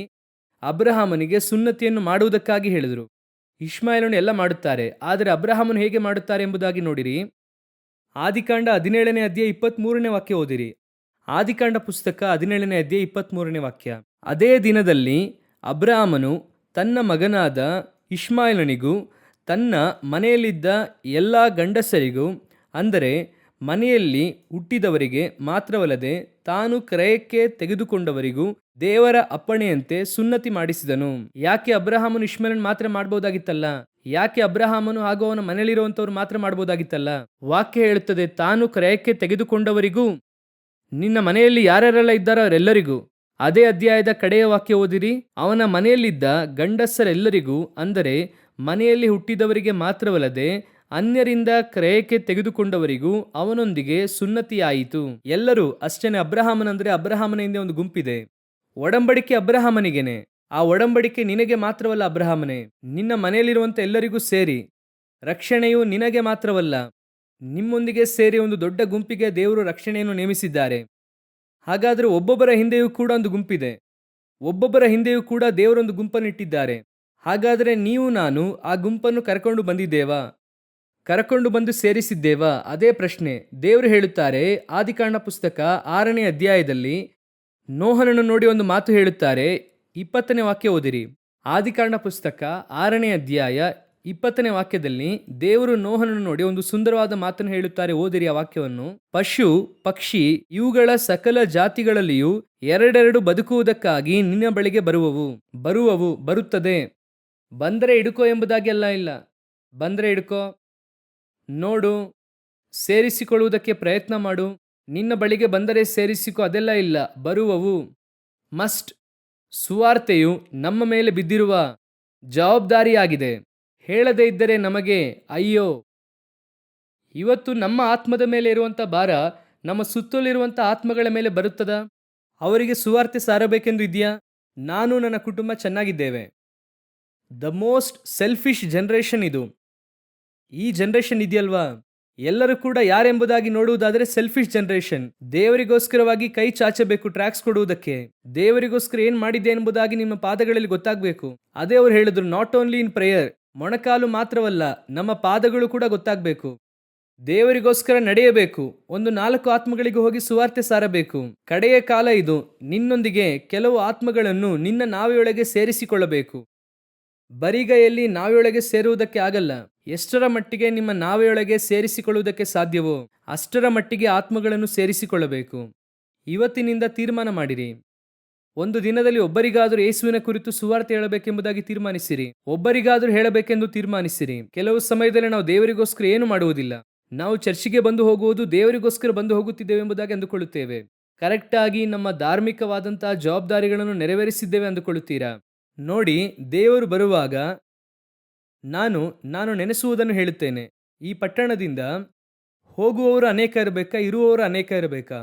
ಅಬ್ರಹಾಮನಿಗೆ ಸುನ್ನತಿಯನ್ನು ಮಾಡುವುದಕ್ಕಾಗಿ ಹೇಳಿದರು. ಇಷ್ಮಾಯೇಲನು ಎಲ್ಲ ಮಾಡುತ್ತಾರೆ, ಆದರೆ ಅಬ್ರಹಾಮನು ಹೇಗೆ ಮಾಡುತ್ತಾರೆ ಎಂಬುದಾಗಿ ನೋಡಿರಿ. ಆದಿಕಾಂಡ 17ನೇ ಅಧ್ಯಾಯ 23ನೇ ವಾಕ್ಯ ಓದಿರಿ. ಆದಿಕಾಂಡ ಪುಸ್ತಕ 17ನೇ ಅಧ್ಯಾಯ 23ನೇ ವಾಕ್ಯ. ಅದೇ ದಿನದಲ್ಲಿ ಅಬ್ರಹಾಮನು ತನ್ನ ಮಗನಾದ ಇಷ್ಮಾಯೇಲನಿಗೂ ತನ್ನ ಮನೆಯಲ್ಲಿದ್ದ ಎಲ್ಲ ಗಂಡಸರಿಗೂ, ಅಂದರೆ ಮನೆಯಲ್ಲಿ ಹುಟ್ಟಿದವರಿಗೆ ಮಾತ್ರವಲ್ಲದೆ ತಾನು ಕ್ರಯಕ್ಕೆ ತೆಗೆದುಕೊಂಡವರಿಗೂ ದೇವರ ಅಪ್ಪಣೆಯಂತೆ ಸುನ್ನತಿ ಮಾಡಿಸಿದನು. ಯಾಕೆ ಅಬ್ರಹಾಮನು ಇಷ್ಮಾಯೇಲನು ಮಾತ್ರ ಮಾಡಬಹುದಾಗಿತ್ತಲ್ಲ? ಯಾಕೆ ಅಬ್ರಹಾಮನು ಹಾಗೂ ಅವನ ಮನೆಯಲ್ಲಿರುವಂಥವ್ರು ಮಾತ್ರ ಮಾಡಬಹುದಾಗಿತ್ತಲ್ಲ? ವಾಕ್ಯ ಹೇಳುತ್ತದೆ, ತಾನು ಕ್ರಯಕ್ಕೆ ತೆಗೆದುಕೊಂಡವರಿಗೂ, ನಿನ್ನ ಮನೆಯಲ್ಲಿ ಯಾರ್ಯಾರೆಲ್ಲ ಇದ್ದಾರೋ ಅವರೆಲ್ಲರಿಗೂ. ಅದೇ ಅಧ್ಯಾಯದ ಕಡೆಯ ವಾಕ್ಯ ಓದಿರಿ. ಅವನ ಮನೆಯಲ್ಲಿದ್ದ ಗಂಡಸರೆಲ್ಲರಿಗೂ, ಅಂದರೆ ಮನೆಯಲ್ಲಿ ಹುಟ್ಟಿದವರಿಗೆ ಮಾತ್ರವಲ್ಲದೆ ಅನ್ಯರಿಂದ ಕ್ರಯಕ್ಕೆ ತೆಗೆದುಕೊಂಡವರಿಗೂ ಅವನೊಂದಿಗೆ ಸುನ್ನತಿಯಾಯಿತು. ಎಲ್ಲರೂ ಅಷ್ಟೇನೆ. ಅಬ್ರಹಾಮನಂದ್ರೆ ಅಬ್ರಹಾಮನ ಹಿಂದೆ ಒಂದು ಗುಂಪಿದೆ. ಒಡಂಬಡಿಕೆ ಅಬ್ರಹಾಮನಿಗೇನೆ. ಆ ಒಡಂಬಡಿಕೆ ನಿನಗೆ ಮಾತ್ರವಲ್ಲ ಅಬ್ರಹಾಮನೇ, ನಿನ್ನ ಮನೆಯಲ್ಲಿರುವಂಥ ಎಲ್ಲರಿಗೂ ಸೇರಿ. ರಕ್ಷಣೆಯು ನಿನಗೆ ಮಾತ್ರವಲ್ಲ, ನಿಮ್ಮೊಂದಿಗೆ ಸೇರಿ ಒಂದು ದೊಡ್ಡ ಗುಂಪಿಗೆ ದೇವರು ರಕ್ಷಣೆಯನ್ನು ನೇಮಿಸಿದ್ದಾರೆ. ಹಾಗಾದರೆ ಒಬ್ಬೊಬ್ಬರ ಹಿಂದೆಯೂ ಕೂಡ ಒಂದು ಗುಂಪಿದೆ. ಒಬ್ಬೊಬ್ಬರ ಹಿಂದೆಯೂ ಕೂಡ ದೇವರೊಂದು ಗುಂಪನ್ನು ಇಟ್ಟಿದ್ದಾರೆ. ಹಾಗಾದರೆ ನೀವು ನಾನು ಆ ಗುಂಪನ್ನು ಕರ್ಕೊಂಡು ಬಂದಿದ್ದೇವಾ? ಕರ್ಕೊಂಡು ಬಂದು ಸೇರಿಸಿದ್ದೇವಾ? ಅದೇ ಪ್ರಶ್ನೆ. ದೇವರು ಹೇಳುತ್ತಾರೆ ಆದಿಕಾಂಡ ಪುಸ್ತಕ 6ನೇ ಅಧ್ಯಾಯದಲ್ಲಿ ನೋಹನನ್ನು ನೋಡಿ ಒಂದು ಮಾತು ಹೇಳುತ್ತಾರೆ. 20ನೇ ವಾಕ್ಯ ಓದಿರಿ. ಆದಿಕಾಂಡ ಪುಸ್ತಕ 6ನೇ ಅಧ್ಯಾಯ 20ನೇ ವಾಕ್ಯದಲ್ಲಿ ದೇವರು ನೋಹನನ್ನು ನೋಡಿ ಒಂದು ಸುಂದರವಾದ ಮಾತನ್ನು ಹೇಳುತ್ತಾರೆ. ಓದಿರಿ ಆ ವಾಕ್ಯವನ್ನು. ಪಶು ಪಕ್ಷಿ ಇವುಗಳ ಸಕಲ ಜಾತಿಗಳಲ್ಲಿಯೂ ಎರಡೆರಡು ಬದುಕುವುದಕ್ಕಾಗಿ ನಿನ್ನ ಬಳಿಗೆ ಬರುತ್ತದೆ. ಬಂದರೆ ಹಿಡ್ಕೋ ಎಂಬುದಾಗಿ ಎಲ್ಲ ಇಲ್ಲ. ಬಂದರೆ ಹಿಡ್ಕೋ, ನೋಡು, ಸೇರಿಸಿಕೊಳ್ಳುವುದಕ್ಕೆ ಪ್ರಯತ್ನ ಮಾಡು. ನಿನ್ನ ಬಳಿಗೆ ಬಂದರೆ ಸೇರಿಸಿಕೊ, ಅದೆಲ್ಲ ಇಲ್ಲ. ಬರುವವು. ಮಸ್ಟ್. ಸುವಾರ್ತೆಯು ನಮ್ಮ ಮೇಲೆ ಬಿದ್ದಿರುವ ಜವಾಬ್ದಾರಿಯಾಗಿದೆ. ಹೇಳದೇ ಇದ್ದರೆ ನಮಗೆ ಅಯ್ಯೋ. ಇವತ್ತು ನಮ್ಮ ಆತ್ಮದ ಮೇಲೆ ಇರುವಂಥ ಭಾರ ನಮ್ಮ ಸುತ್ತಲಿರುವಂಥ ಆತ್ಮಗಳ ಮೇಲೆ ಬರುತ್ತದ? ಅವರಿಗೆ ಸುವಾರ್ತೆ ಸಾರಬೇಕೆಂದು ಇದೆಯಾ? ನಾನು ನನ್ನ ಕುಟುಂಬ ಚೆನ್ನಾಗಿದ್ದೇವೆ. ದ ಮೋಸ್ಟ್ ಸೆಲ್ಫಿಶ್ ಜನರೇಷನ್ ಇದು. ಈ ಜನರೇಷನ್ ಇದೆಯಲ್ವಾ, ಎಲ್ಲರೂ ಕೂಡ ಯಾರೆಂಬುದಾಗಿ ನೋಡುವುದಾದರೆ ಸೆಲ್ಫಿಶ್ ಜನರೇಷನ್. ದೇವರಿಗೋಸ್ಕರವಾಗಿ ಕೈ ಚಾಚಬೇಕು ಟ್ರ್ಯಾಕ್ಸ್ ಕೊಡುವುದಕ್ಕೆ. ದೇವರಿಗೋಸ್ಕರ ಏನ್ ಮಾಡಿದೆ ಎಂಬುದಾಗಿ ನಿಮ್ಮ ಪಾದಗಳಲ್ಲಿ ಗೊತ್ತಾಗಬೇಕು. ಅದೇ ಅವರು ಹೇಳಿದ್ರು, ನಾಟ್ ಓನ್ಲಿ ಇನ್ ಪ್ರೇಯರ್. ಮೊಣಕಾಲು ಮಾತ್ರವಲ್ಲ, ನಮ್ಮ ಪಾದಗಳು ಕೂಡ ಗೊತ್ತಾಗಬೇಕು. ದೇವರಿಗೋಸ್ಕರ ನಡೆಯಬೇಕು. ಒಂದು 4 ಆತ್ಮಗಳಿಗೆ ಹೋಗಿ ಸುವಾರ್ತೆ ಸಾರಬೇಕು. ಕಡೆಯ ಕಾಲ ಇದು. ನಿನ್ನೊಂದಿಗೆ ಕೆಲವು ಆತ್ಮಗಳನ್ನು ನಿನ್ನ ನಾವೆಯೊಳಗೆ ಸೇರಿಸಿಕೊಳ್ಳಬೇಕು. ಬರಿಗೈಯಲ್ಲಿ ನಾವೆಯೊಳಗೆ ಸೇರುವುದಕ್ಕೆ ಆಗಲ್ಲ. ಎಷ್ಟರ ಮಟ್ಟಿಗೆ ನಿಮ್ಮ ನಾವೆಯೊಳಗೆ ಸೇರಿಸಿಕೊಳ್ಳುವುದಕ್ಕೆ ಸಾಧ್ಯವೋ ಅಷ್ಟರ ಮಟ್ಟಿಗೆ ಆತ್ಮಗಳನ್ನು ಸೇರಿಸಿಕೊಳ್ಳಬೇಕು. ಇವತ್ತಿನಿಂದ ತೀರ್ಮಾನ ಮಾಡಿರಿ. ಒಂದು ದಿನದಲ್ಲಿ ಒಬ್ಬರಿಗಾದರೂ ಯೇಸುವಿನ ಕುರಿತು ಸುವಾರ್ತೆ ಹೇಳಬೇಕೆಂಬುದಾಗಿ ತೀರ್ಮಾನಿಸಿರಿ. ಒಬ್ಬರಿಗಾದರೂ ಹೇಳಬೇಕೆಂದು ತೀರ್ಮಾನಿಸಿರಿ. ಕೆಲವು ಸಮಯದಲ್ಲಿ ನಾವು ದೇವರಿಗೋಸ್ಕರ ಏನು ಮಾಡುವುದಿಲ್ಲ. ನಾವು ಚರ್ಚಿಗೆ ಬಂದು ಹೋಗುವುದು ದೇವರಿಗೋಸ್ಕರ ಬಂದು ಹೋಗುತ್ತಿದ್ದೇವೆ ಎಂಬುದಾಗಿ ಅಂದುಕೊಳ್ಳುತ್ತೇವೆ. ಕರೆಕ್ಟಾಗಿ ನಮ್ಮ ಧಾರ್ಮಿಕವಾದಂತಹ ಜವಾಬ್ದಾರಿಗಳನ್ನು ನೆರವೇರಿಸಿದ್ದೇವೆ ಅಂದುಕೊಳ್ಳುತ್ತೀರಾ? ನೋಡಿ, ದೇವರು ಬರುವಾಗ ನಾನು ನೆನೆಸುವುದನ್ನು ಹೇಳುತ್ತೇನೆ. ಈ ಪಟ್ಟಣದಿಂದ ಹೋಗುವವರು ಅನೇಕ ಇರಬೇಕಾ, ಇರುವವರು ಅನೇಕ ಇರಬೇಕಾ?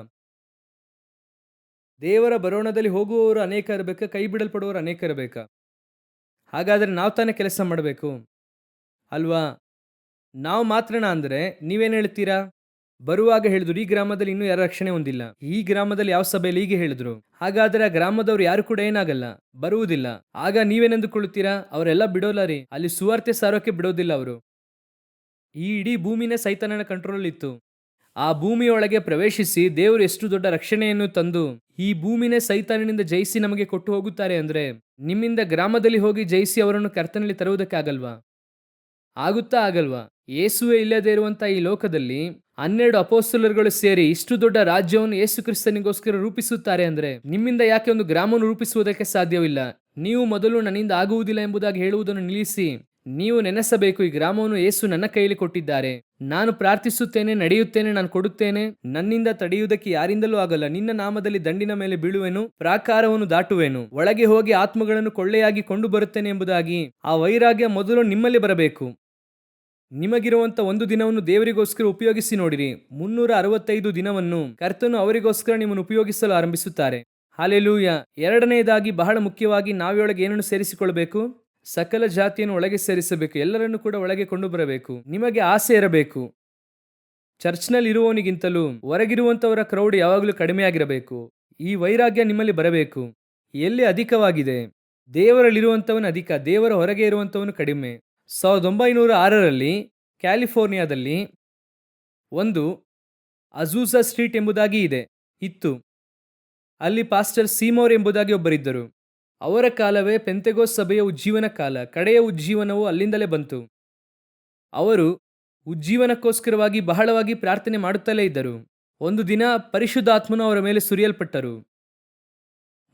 ದೇವರ ಬರೋಣದಲ್ಲಿ ಹೋಗುವವರು ಅನೇಕ ಇರಬೇಕಾ, ಕೈ ಬಿಡಲ್ಪಡುವವರು ಅನೇಕ ಇರಬೇಕಾ? ಹಾಗಾದರೆ ನಾವು ತಾನೇ ಕೆಲಸ ಮಾಡಬೇಕು ಅಲ್ವಾ? ನಾವು ಮಾತ್ರನಾ ಅಂದರೆ ನೀವೇನು ಹೇಳ್ತೀರಾ? ಬರುವಾಗ ಹೇಳಿದ್ರು ಈ ಗ್ರಾಮದಲ್ಲಿ ಇನ್ನೂ ಯಾರು ರಕ್ಷಣೆ ಹೊಂದಿಲ್ಲ, ಈ ಗ್ರಾಮದಲ್ಲಿ ಯಾವ ಸಭೆಯಲ್ಲಿ ಹೀಗೆ ಹೇಳಿದ್ರು. ಹಾಗಾದರೆ ಆ ಗ್ರಾಮದವ್ರು ಯಾರು ಕೂಡ ಏನಾಗಲ್ಲ, ಬರುವುದಿಲ್ಲ. ಆಗ ನೀವೇನೆಂದುಕೊಳ್ಳುತ್ತೀರಾ? ಅವರೆಲ್ಲ ಬಿಡೋಲ್ಲ ರೀ, ಅಲ್ಲಿ ಸುವಾರ್ತೆ ಸಾರೋಕೆ ಬಿಡೋದಿಲ್ಲ ಅವರು. ಈ ಇಡೀ ಭೂಮಿನೇ ಸೈತಾನನ ಕಂಟ್ರೋಲ್ ಇತ್ತು. ಆ ಭೂಮಿಯೊಳಗೆ ಪ್ರವೇಶಿಸಿ ದೇವರು ಎಷ್ಟು ದೊಡ್ಡ ರಕ್ಷಣೆಯನ್ನು ತಂದು ಈ ಭೂಮಿನೇ ಸೈತಾನನಿಂದ ಜಯಿಸಿ ನಮಗೆ ಕೊಟ್ಟು ಹೋಗುತ್ತಾರೆ ಅಂದ್ರೆ ನಿಮ್ಮಿಂದ ಗ್ರಾಮದಲ್ಲಿ ಹೋಗಿ ಜಯಿಸಿ ಅವರನ್ನು ಕರ್ತನಲ್ಲಿ ತರುವುದಕ್ಕಾಗಲ್ವಾ? ಆಗುತ್ತಾ ಆಗಲ್ವಾ? ಯೇಸುವೇ ಇಲ್ಲದೆ ಇರುವಂತ ಈ ಲೋಕದಲ್ಲಿ 12 ಅಪೊಸ್ತಲರುಗಳು ಸೇರಿ ಇಷ್ಟು ದೊಡ್ಡ ರಾಜ್ಯವನ್ನು ಯೇಸು ಕ್ರಿಸ್ತನಿಗೋಸ್ಕರ ರೂಪಿಸುತ್ತಾರೆ ಅಂದ್ರೆ ನಿಮ್ಮಿಂದ ಯಾಕೆ ಒಂದು ಗ್ರಾಮವನ್ನು ರೂಪಿಸುವುದಕ್ಕೆ ಸಾಧ್ಯವಿಲ್ಲ? ನೀವು ಮೊದಲು ನನ್ನಿಂದ ಆಗುವುದಿಲ್ಲ ಎಂಬುದಾಗಿ ಹೇಳುವುದನ್ನು ನಿಲ್ಲಿಸಿ ನೀವು ನೆನೆಸಬೇಕು, ಈ ಗ್ರಾಮವನ್ನು ಯೇಸು ನನ್ನ ಕೈಯಲ್ಲಿ ಕೊಟ್ಟಿದ್ದಾರೆ. ನಾನು ಪ್ರಾರ್ಥಿಸುತ್ತೇನೆ, ನಡೆಯುತ್ತೇನೆ, ನಾನು ಕೊಡುತ್ತೇನೆ. ನನ್ನಿಂದ ತಡೆಯುವುದಕ್ಕೆ ಯಾರಿಂದಲೂ ಆಗಲ್ಲ. ನಿನ್ನ ನಾಮದಲ್ಲಿ ದಂಡಿನ ಮೇಲೆ ಬೀಳುವೆನು, ಪ್ರಾಕಾರವನ್ನು ದಾಟುವೆನು, ಒಳಗೆ ಹೋಗಿ ಆತ್ಮಗಳನ್ನು ಕೊಳ್ಳೆಯಾಗಿ ಕೊಂಡು ಬರುತ್ತೇನೆ ಎಂಬುದಾಗಿ ಆ ವೈರಾಗ್ಯ ಮೊದಲು ನಿಮ್ಮಲ್ಲಿ ಬರಬೇಕು. ನಿಮಗಿರುವಂತ ಒಂದು ದಿನವನ್ನು ದೇವರಿಗೋಸ್ಕರ ಉಪಯೋಗಿಸಿ ನೋಡಿರಿ. 365 ದಿನವನ್ನು ಕರ್ತನು ಅವರಿಗೋಸ್ಕರ ನಿಮ್ಮನ್ನು ಉಪಯೋಗಿಸಲು ಆರಂಭಿಸುತ್ತಾರೆ. ಹಾಲೆಲೂಯ. ಎರಡನೆಯದಾಗಿ, ಬಹಳ ಮುಖ್ಯವಾಗಿ, ನಾವಿಯೊಳಗೆ ಏನನ್ನು ಸೇರಿಸಿಕೊಳ್ಳಬೇಕು? ಸಕಲ ಜಾತಿಯನ್ನು ಒಳಗೆ ಸೇರಿಸಬೇಕು. ಎಲ್ಲರನ್ನು ಕೂಡ ಒಳಗೆ ಕೊಂಡು ಬರಬೇಕು. ನಿಮಗೆ ಆಸೆ ಇರಬೇಕು. ಚರ್ಚ್ನಲ್ಲಿ ಇರುವವನಿಗಿಂತಲೂ ಹೊರಗಿರುವಂತವರ ಕ್ರೌಡ್ ಯಾವಾಗಲೂ ಕಡಿಮೆಯಾಗಿರಬೇಕು. ಈ ವೈರಾಗ್ಯ ನಿಮ್ಮಲ್ಲಿ ಬರಬೇಕು. ಎಲ್ಲಿ ಅಧಿಕವಾಗಿದೆ? ದೇವರಲ್ಲಿರುವಂತವನು ಅಧಿಕ, ದೇವರ ಹೊರಗೆ ಇರುವಂತವನು ಕಡಿಮೆ. 1906ರಲ್ಲಿ ಕ್ಯಾಲಿಫೋರ್ನಿಯಾದಲ್ಲಿ ಒಂದು ಅಜೂಜಾ ಸ್ಟ್ರೀಟ್ ಎಂಬುದಾಗಿ ಇತ್ತು. ಅಲ್ಲಿ ಪಾಸ್ಟರ್ ಸೀಮೋರ್ ಎಂಬುದಾಗಿ ಒಬ್ಬರಿದ್ದರು. ಅವರ ಕಾಲವೇ ಪೆಂತೆಗೋಸ್ ಸಭೆಯ ಉಜ್ಜೀವನ ಕಾಲ. ಕಡೆಯ ಉಜ್ಜೀವನವು ಅಲ್ಲಿಂದಲೇ ಬಂತು. ಅವರು ಉಜ್ಜೀವನಕ್ಕೋಸ್ಕರವಾಗಿ ಬಹಳವಾಗಿ ಪ್ರಾರ್ಥನೆ ಮಾಡುತ್ತಲೇ ಇದ್ದರು. ಒಂದು ದಿನ ಪರಿಶುದ್ಧಾತ್ಮನು ಅವರ ಮೇಲೆ ಸುರಿಯಲ್ಪಟ್ಟರು.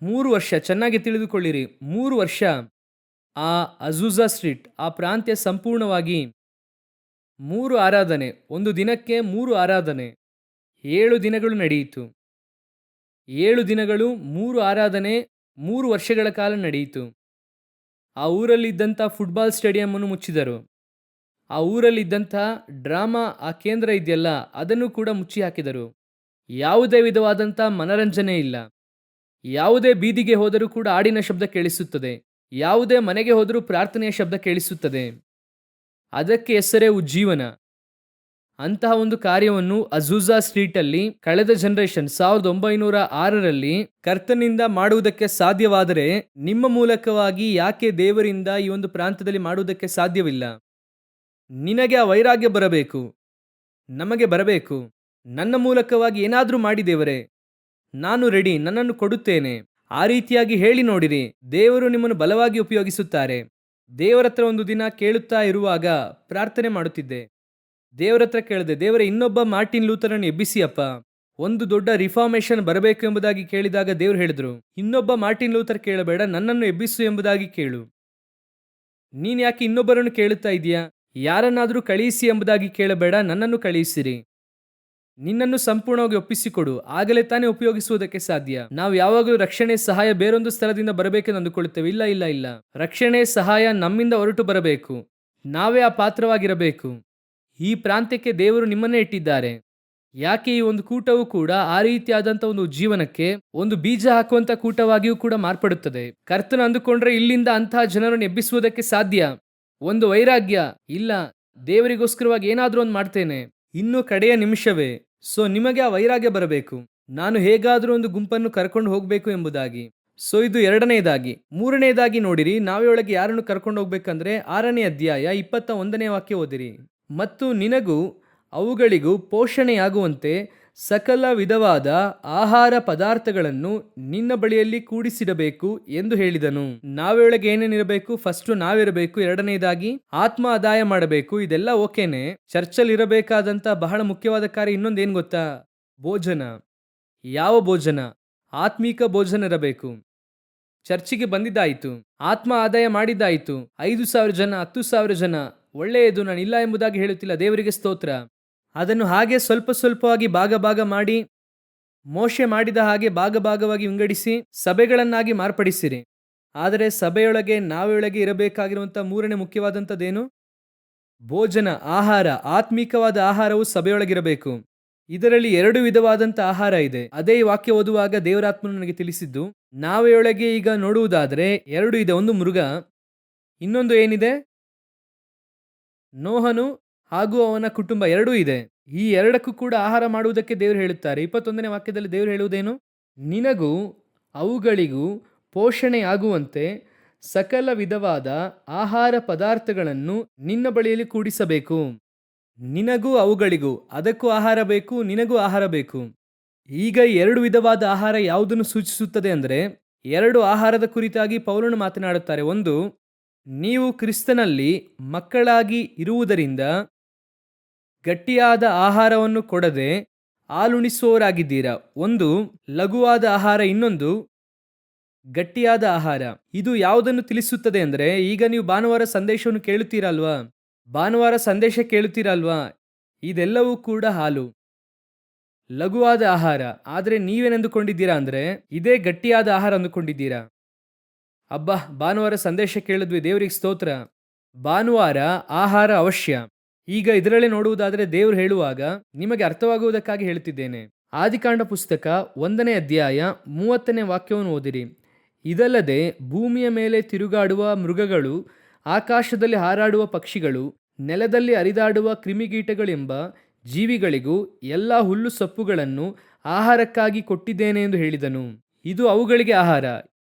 3 ವರ್ಷ, ಚೆನ್ನಾಗಿ ತಿಳಿದುಕೊಳ್ಳಿರಿ, 3 ವರ್ಷ ಆ ಅಜೂಜಾ ಸ್ಟ್ರೀಟ್, ಆ ಪ್ರಾಂತ್ಯ ಸಂಪೂರ್ಣವಾಗಿ 3 ಆರಾಧನೆ, ಒಂದು ದಿನಕ್ಕೆ 3 ಆರಾಧನೆ, 7 ದಿನಗಳು ನಡೆಯಿತು. 7 ದಿನಗಳು 3 ಆರಾಧನೆ 3 ವರ್ಷಗಳ ಕಾಲ ನಡೆಯಿತು. ಆ ಊರಲ್ಲಿದ್ದಂಥ ಫುಟ್ಬಾಲ್ ಸ್ಟೇಡಿಯಂ ಅನ್ನು ಮುಚ್ಚಿದರು. ಆ ಊರಲ್ಲಿದ್ದಂಥ ಡ್ರಾಮಾ ಆ ಕೇಂದ್ರ ಇದೆಯಲ್ಲ, ಅದನ್ನು ಕೂಡ ಮುಚ್ಚಿ ಹಾಕಿದರು. ಯಾವುದೇ ವಿಧವಾದಂಥ ಮನರಂಜನೆ ಇಲ್ಲ. ಯಾವುದೇ ಬೀದಿಗೆ ಹೋದರೂ ಕೂಡ ಹಾಡಿನ ಶಬ್ದ ಕೇಳಿಸುತ್ತದೆ. ಯಾವುದೇ ಮನೆಗೆ ಹೋದರೂ ಪ್ರಾರ್ಥನೆಯ ಶಬ್ದ ಕೇಳಿಸುತ್ತದೆ. ಅದಕ್ಕೆ ಹೆಸರೇ ಉಜ್ಜೀವನ. ಅಂತಹ ಒಂದು ಕಾರ್ಯವನ್ನು ಅಜೂಜಾ ಸ್ಟ್ರೀಟಲ್ಲಿ ಕಳೆದ ಜನರೇಷನ್ 1906ರಲ್ಲಿ ಕರ್ತನಿಂದ ಮಾಡುವುದಕ್ಕೆ ಸಾಧ್ಯವಾದರೆ ನಿಮ್ಮ ಮೂಲಕವಾಗಿ ಯಾಕೆ ದೇವರಿಂದ ಈ ಒಂದು ಪ್ರಾಂತ್ಯದಲ್ಲಿ ಮಾಡುವುದಕ್ಕೆ ಸಾಧ್ಯವಿಲ್ಲ? ನಿನಗೆ ಆ ವೈರಾಗ್ಯ ಬರಬೇಕು, ನಮಗೆ ಬರಬೇಕು. ನನ್ನ ಮೂಲಕವಾಗಿ ಏನಾದರೂ ಮಾಡಿ ದೇವರೇ, ನಾನು ರೆಡಿ, ನನ್ನನ್ನು ಕೊಡುತ್ತೇನೆ. ಆ ರೀತಿಯಾಗಿ ಹೇಳಿ ನೋಡಿರಿ, ದೇವರು ನಿಮ್ಮನ್ನು ಬಲವಾಗಿ ಉಪಯೋಗಿಸುತ್ತಾರೆ. ದೇವರ ಹತ್ರ ಒಂದು ದಿನ ಕೇಳುತ್ತಾ ಇರುವಾಗ ಪ್ರಾರ್ಥನೆ ಮಾಡುತ್ತಿದ್ದೆ. ದೇವರ ಹತ್ರ ಕೇಳಿದೆ, ದೇವರೇ, ಇನ್ನೊಬ್ಬ ಮಾರ್ಟಿನ್ ಲೂಥರನ್ನು ಎಬ್ಬಿಸಿ ಅಪ್ಪ, ಒಂದು ದೊಡ್ಡ ರಿಫಾರ್ಮೇಷನ್ ಬರಬೇಕು ಎಂಬುದಾಗಿ ಕೇಳಿದಾಗ ದೇವರು ಹೇಳಿದ್ರು, ಇನ್ನೊಬ್ಬ ಮಾರ್ಟಿನ್ ಲೂಥರ್ ಕೇಳಬೇಡ, ನನ್ನನ್ನು ಎಬ್ಬಿಸು ಎಂಬುದಾಗಿ ಕೇಳು. ನೀನ್ ಯಾಕೆ ಇನ್ನೊಬ್ಬರನ್ನು ಕೇಳುತ್ತಾ ಇದೀಯಾ? ಯಾರನ್ನಾದರೂ ಕಳುಹಿಸಿ ಎಂಬುದಾಗಿ ಕೇಳಬೇಡ, ನನ್ನನ್ನು ಕಳುಹಿಸಿರಿ. ನಿನ್ನನ್ನು ಸಂಪೂರ್ಣವಾಗಿ ಒಪ್ಪಿಸಿಕೊಡು, ಆಗಲೇ ತಾನೇ ಉಪಯೋಗಿಸುವುದಕ್ಕೆ ಸಾಧ್ಯ. ನಾವು ಯಾವಾಗಲೂ ರಕ್ಷಣೆ ಸಹಾಯ ಬೇರೊಂದು ಸ್ಥಳದಿಂದ ಬರಬೇಕೆಂದು ಅಂದುಕೊಳ್ಳುತ್ತೇವೆ. ಇಲ್ಲ ಇಲ್ಲ ಇಲ್ಲ, ರಕ್ಷಣೆ ಸಹಾಯ ನಮ್ಮಿಂದ ಹೊರಟು ಬರಬೇಕು. ನಾವೇ ಆ ಪಾತ್ರವಾಗಿರಬೇಕು. ಈ ಪ್ರಾಂತ್ಯಕ್ಕೆ ದೇವರು ನಿಮ್ಮನ್ನೇ ಇಟ್ಟಿದ್ದಾರೆ. ಯಾಕೆ ಈ ಒಂದು ಕೂಟವು ಕೂಡ ಆ ರೀತಿಯಾದಂಥ ಒಂದು ಜೀವನಕ್ಕೆ ಒಂದು ಬೀಜ ಹಾಕುವಂತ ಕೂಟವಾಗಿಯೂ ಕೂಡ ಮಾರ್ಪಡುತ್ತದೆ. ಕರ್ತನ ಅಂದುಕೊಂಡ್ರೆ ಇಲ್ಲಿಂದ ಅಂತಹ ಜನರನ್ನು ಎಬ್ಬಿಸುವುದಕ್ಕೆ ಸಾಧ್ಯ. ಒಂದು ವೈರಾಗ್ಯ ಇಲ್ಲ, ದೇವರಿಗೋಸ್ಕರವಾಗಿ ಏನಾದರೂ ಒಂದು ಮಾಡ್ತೇನೆ, ಇನ್ನೂ ಕಡೆಯ ನಿಮಿಷವೇ. ಸೊ ನಿಮಗೆ ಆ ವೈರಾಗ್ಯ ಬರಬೇಕು, ನಾನು ಹೇಗಾದರೂ ಒಂದು ಗುಂಪನ್ನು ಕರ್ಕೊಂಡು ಹೋಗಬೇಕು ಎಂಬುದಾಗಿ. ಸೊ ಇದು ಎರಡನೆಯದಾಗಿ. ಮೂರನೆಯದಾಗಿ ನೋಡಿರಿ, ನಾವೆಯೊಳಗೆ ಯಾರನ್ನು ಕರ್ಕೊಂಡು ಹೋಗ್ಬೇಕಂದ್ರೆ 6ನೇ ಅಧ್ಯಾಯ 21ನೇ ವಾಕ್ಯ ಓದಿರಿ. ಮತ್ತು ನಿನಗೂ ಅವುಗಳಿಗೂ ಪೋಷಣೆಯಾಗುವಂತೆ ಸಕಲ ವಿಧವಾದ ಆಹಾರ ಪದಾರ್ಥಗಳನ್ನು ನಿನ್ನ ಬಳಿಯಲ್ಲಿ ಕೂಡಿಸಿಡಬೇಕು ಎಂದು ಹೇಳಿದನು. ನಾವೆಯೊಳಗೆ ಏನೇನಿರಬೇಕು? ಫಸ್ಟ್ ನಾವಿರಬೇಕು. ಎರಡನೇದಾಗಿ ಆತ್ಮ ಆದಾಯ ಮಾಡಬೇಕು. ಇದೆಲ್ಲ ಓಕೆನೆ. ಚರ್ಚಲ್ಲಿ ಇರಬೇಕಾದಂತ ಬಹಳ ಮುಖ್ಯವಾದ ಕಾರ್ಯ ಇನ್ನೊಂದೇನು ಗೊತ್ತಾ? ಭೋಜನ. ಯಾವ ಭೋಜನ? ಆತ್ಮೀಕ ಭೋಜನ ಇರಬೇಕು. ಚರ್ಚಿಗೆ ಬಂದಿದ್ದಾಯಿತು, ಆತ್ಮ ಆದಾಯ ಮಾಡಿದ್ದಾಯಿತು. 5,000 ಜನ, 10,000 ಜನ, ಒಳ್ಳೆಯದು, ನಾನು ಇಲ್ಲ ಎಂಬುದಾಗಿ ಹೇಳುತ್ತಿಲ್ಲ, ದೇವರಿಗೆ ಸ್ತೋತ್ರ. ಅದನ್ನು ಹಾಗೆ ಸ್ವಲ್ಪ ಸ್ವಲ್ಪವಾಗಿ ಭಾಗ ಭಾಗ ಮಾಡಿ, ಮೋಶೆ ಮಾಡಿದ ಹಾಗೆ ಭಾಗ ಭಾಗವಾಗಿ ವಿಂಗಡಿಸಿ ಸಭೆಗಳನ್ನಾಗಿ ಮಾರ್ಪಡಿಸಿರಿ. ಆದರೆ ಸಭೆಯೊಳಗೆ ನಾವೆಯೊಳಗೆ ಇರಬೇಕಾಗಿರುವಂಥ ಮೂರನೇ ಮುಖ್ಯವಾದಂಥದ್ದೇನು? ಭೋಜನ, ಆಹಾರ. ಆತ್ಮೀಕವಾದ ಆಹಾರವು ಸಭೆಯೊಳಗಿರಬೇಕು. ಇದರಲ್ಲಿ 2 ವಿಧವಾದಂಥ ಆಹಾರ ಇದೆ. ಅದೇ ಈ ವಾಕ್ಯ ಓದುವಾಗ ದೇವರಾತ್ಮನು ನನಗೆ ತಿಳಿಸಿದ್ದು. ನಾವೆಯೊಳಗೆ ಈಗ ನೋಡುವುದಾದರೆ 2 ಇದೆ. ಒಂದು ಮೃಗ, ಇನ್ನೊಂದು ಏನಿದೆ? ನೋಹನು ಹಾಗೂ ಅವನ ಕುಟುಂಬ. 2 ಇದೆ. ಈ 2ಕ್ಕೂ ಕೂಡ ಆಹಾರ ಮಾಡುವುದಕ್ಕೆ ದೇವರು ಹೇಳುತ್ತಾರೆ. 21ನೇ ವಾಕ್ಯದಲ್ಲಿ ದೇವರು ಹೇಳುವುದೇನು? ನಿನಗೂ ಅವುಗಳಿಗೂ ಪೋಷಣೆಯಾಗುವಂತೆ ಸಕಲ ವಿಧವಾದ ಆಹಾರ ಪದಾರ್ಥಗಳನ್ನು ನಿನ್ನ ಬಳಿಯಲ್ಲಿ ಕೂಡಿಸಬೇಕು. ನಿನಗೂ ಅವುಗಳಿಗೂ, ಅದಕ್ಕೂ ಆಹಾರ ಬೇಕು, ನಿನಗೂ ಆಹಾರ ಬೇಕು. ಈಗ 2 ವಿಧವಾದ ಆಹಾರ ಯಾವುದನ್ನು ಸೂಚಿಸುತ್ತದೆ ಅಂದರೆ, 2 ಆಹಾರದ ಕುರಿತಾಗಿ ಪೌಲನು ಮಾತನಾಡುತ್ತಾರೆ. ಒಂದು, ನೀವು ಕ್ರಿಸ್ತನಲ್ಲಿ ಮಕ್ಕಳಾಗಿ ಇರುವುದರಿಂದ ಗಟ್ಟಿಯಾದ ಆಹಾರವನ್ನು ಕೊಡದೆ ಹಾಲುಣಿಸುವವರಾಗಿದ್ದೀರಾ. ಒಂದು ಲಘುವಾದ ಆಹಾರ, ಇನ್ನೊಂದು ಗಟ್ಟಿಯಾದ ಆಹಾರ. ಇದು ಯಾವುದನ್ನು ತಿಳಿಸುತ್ತದೆ ಅಂದರೆ, ಈಗ ನೀವು ಭಾನುವಾರ ಸಂದೇಶವನ್ನು ಕೇಳುತ್ತೀರಲ್ವಾ, ಭಾನುವಾರ ಸಂದೇಶ ಕೇಳುತ್ತೀರಲ್ವಾ, ಇದೆಲ್ಲವೂ ಕೂಡ ಹಾಲು, ಲಘುವಾದ ಆಹಾರ. ಆದರೆ ನೀವೇನೆಂದುಕೊಂಡಿದ್ದೀರಾ ಅಂದರೆ ಇದೇ ಗಟ್ಟಿಯಾದ ಆಹಾರ ಅಂದುಕೊಂಡಿದ್ದೀರಾ. ಅಬ್ಬಾ, ಭಾನುವಾರ ಸಂದೇಶ ಕೇಳಿದ್ವಿ, ದೇವರಿಗೆ ಸ್ತೋತ್ರ. ಭಾನುವಾರ ಆಹಾರ ಅವಶ್ಯ. ಈಗ ಇದರಲ್ಲೇ ನೋಡುವುದಾದರೆ ದೇವರು ಹೇಳುವಾಗ ನಿಮಗೆ ಅರ್ಥವಾಗುವುದಕ್ಕಾಗಿ ಹೇಳುತ್ತಿದ್ದೇನೆ. ಆದಿಕಾಂಡ ಪುಸ್ತಕ 1ನೇ ಅಧ್ಯಾಯ 30ನೇ ವಾಕ್ಯವನ್ನು ಓದಿರಿ. ಇದಲ್ಲದೆ ಭೂಮಿಯ ಮೇಲೆ ತಿರುಗಾಡುವ ಮೃಗಗಳು, ಆಕಾಶದಲ್ಲಿ ಹಾರಾಡುವ ಪಕ್ಷಿಗಳು, ನೆಲದಲ್ಲಿ ಹರಿದಾಡುವ ಕ್ರಿಮಿಕೀಟಗಳೆಂಬ ಜೀವಿಗಳಿಗೂ ಎಲ್ಲ ಹುಲ್ಲು ಸೊಪ್ಪುಗಳನ್ನು ಆಹಾರಕ್ಕಾಗಿ ಕೊಟ್ಟಿದ್ದೇನೆ ಎಂದು ಹೇಳಿದನು. ಇದು ಅವುಗಳಿಗೆ ಆಹಾರ.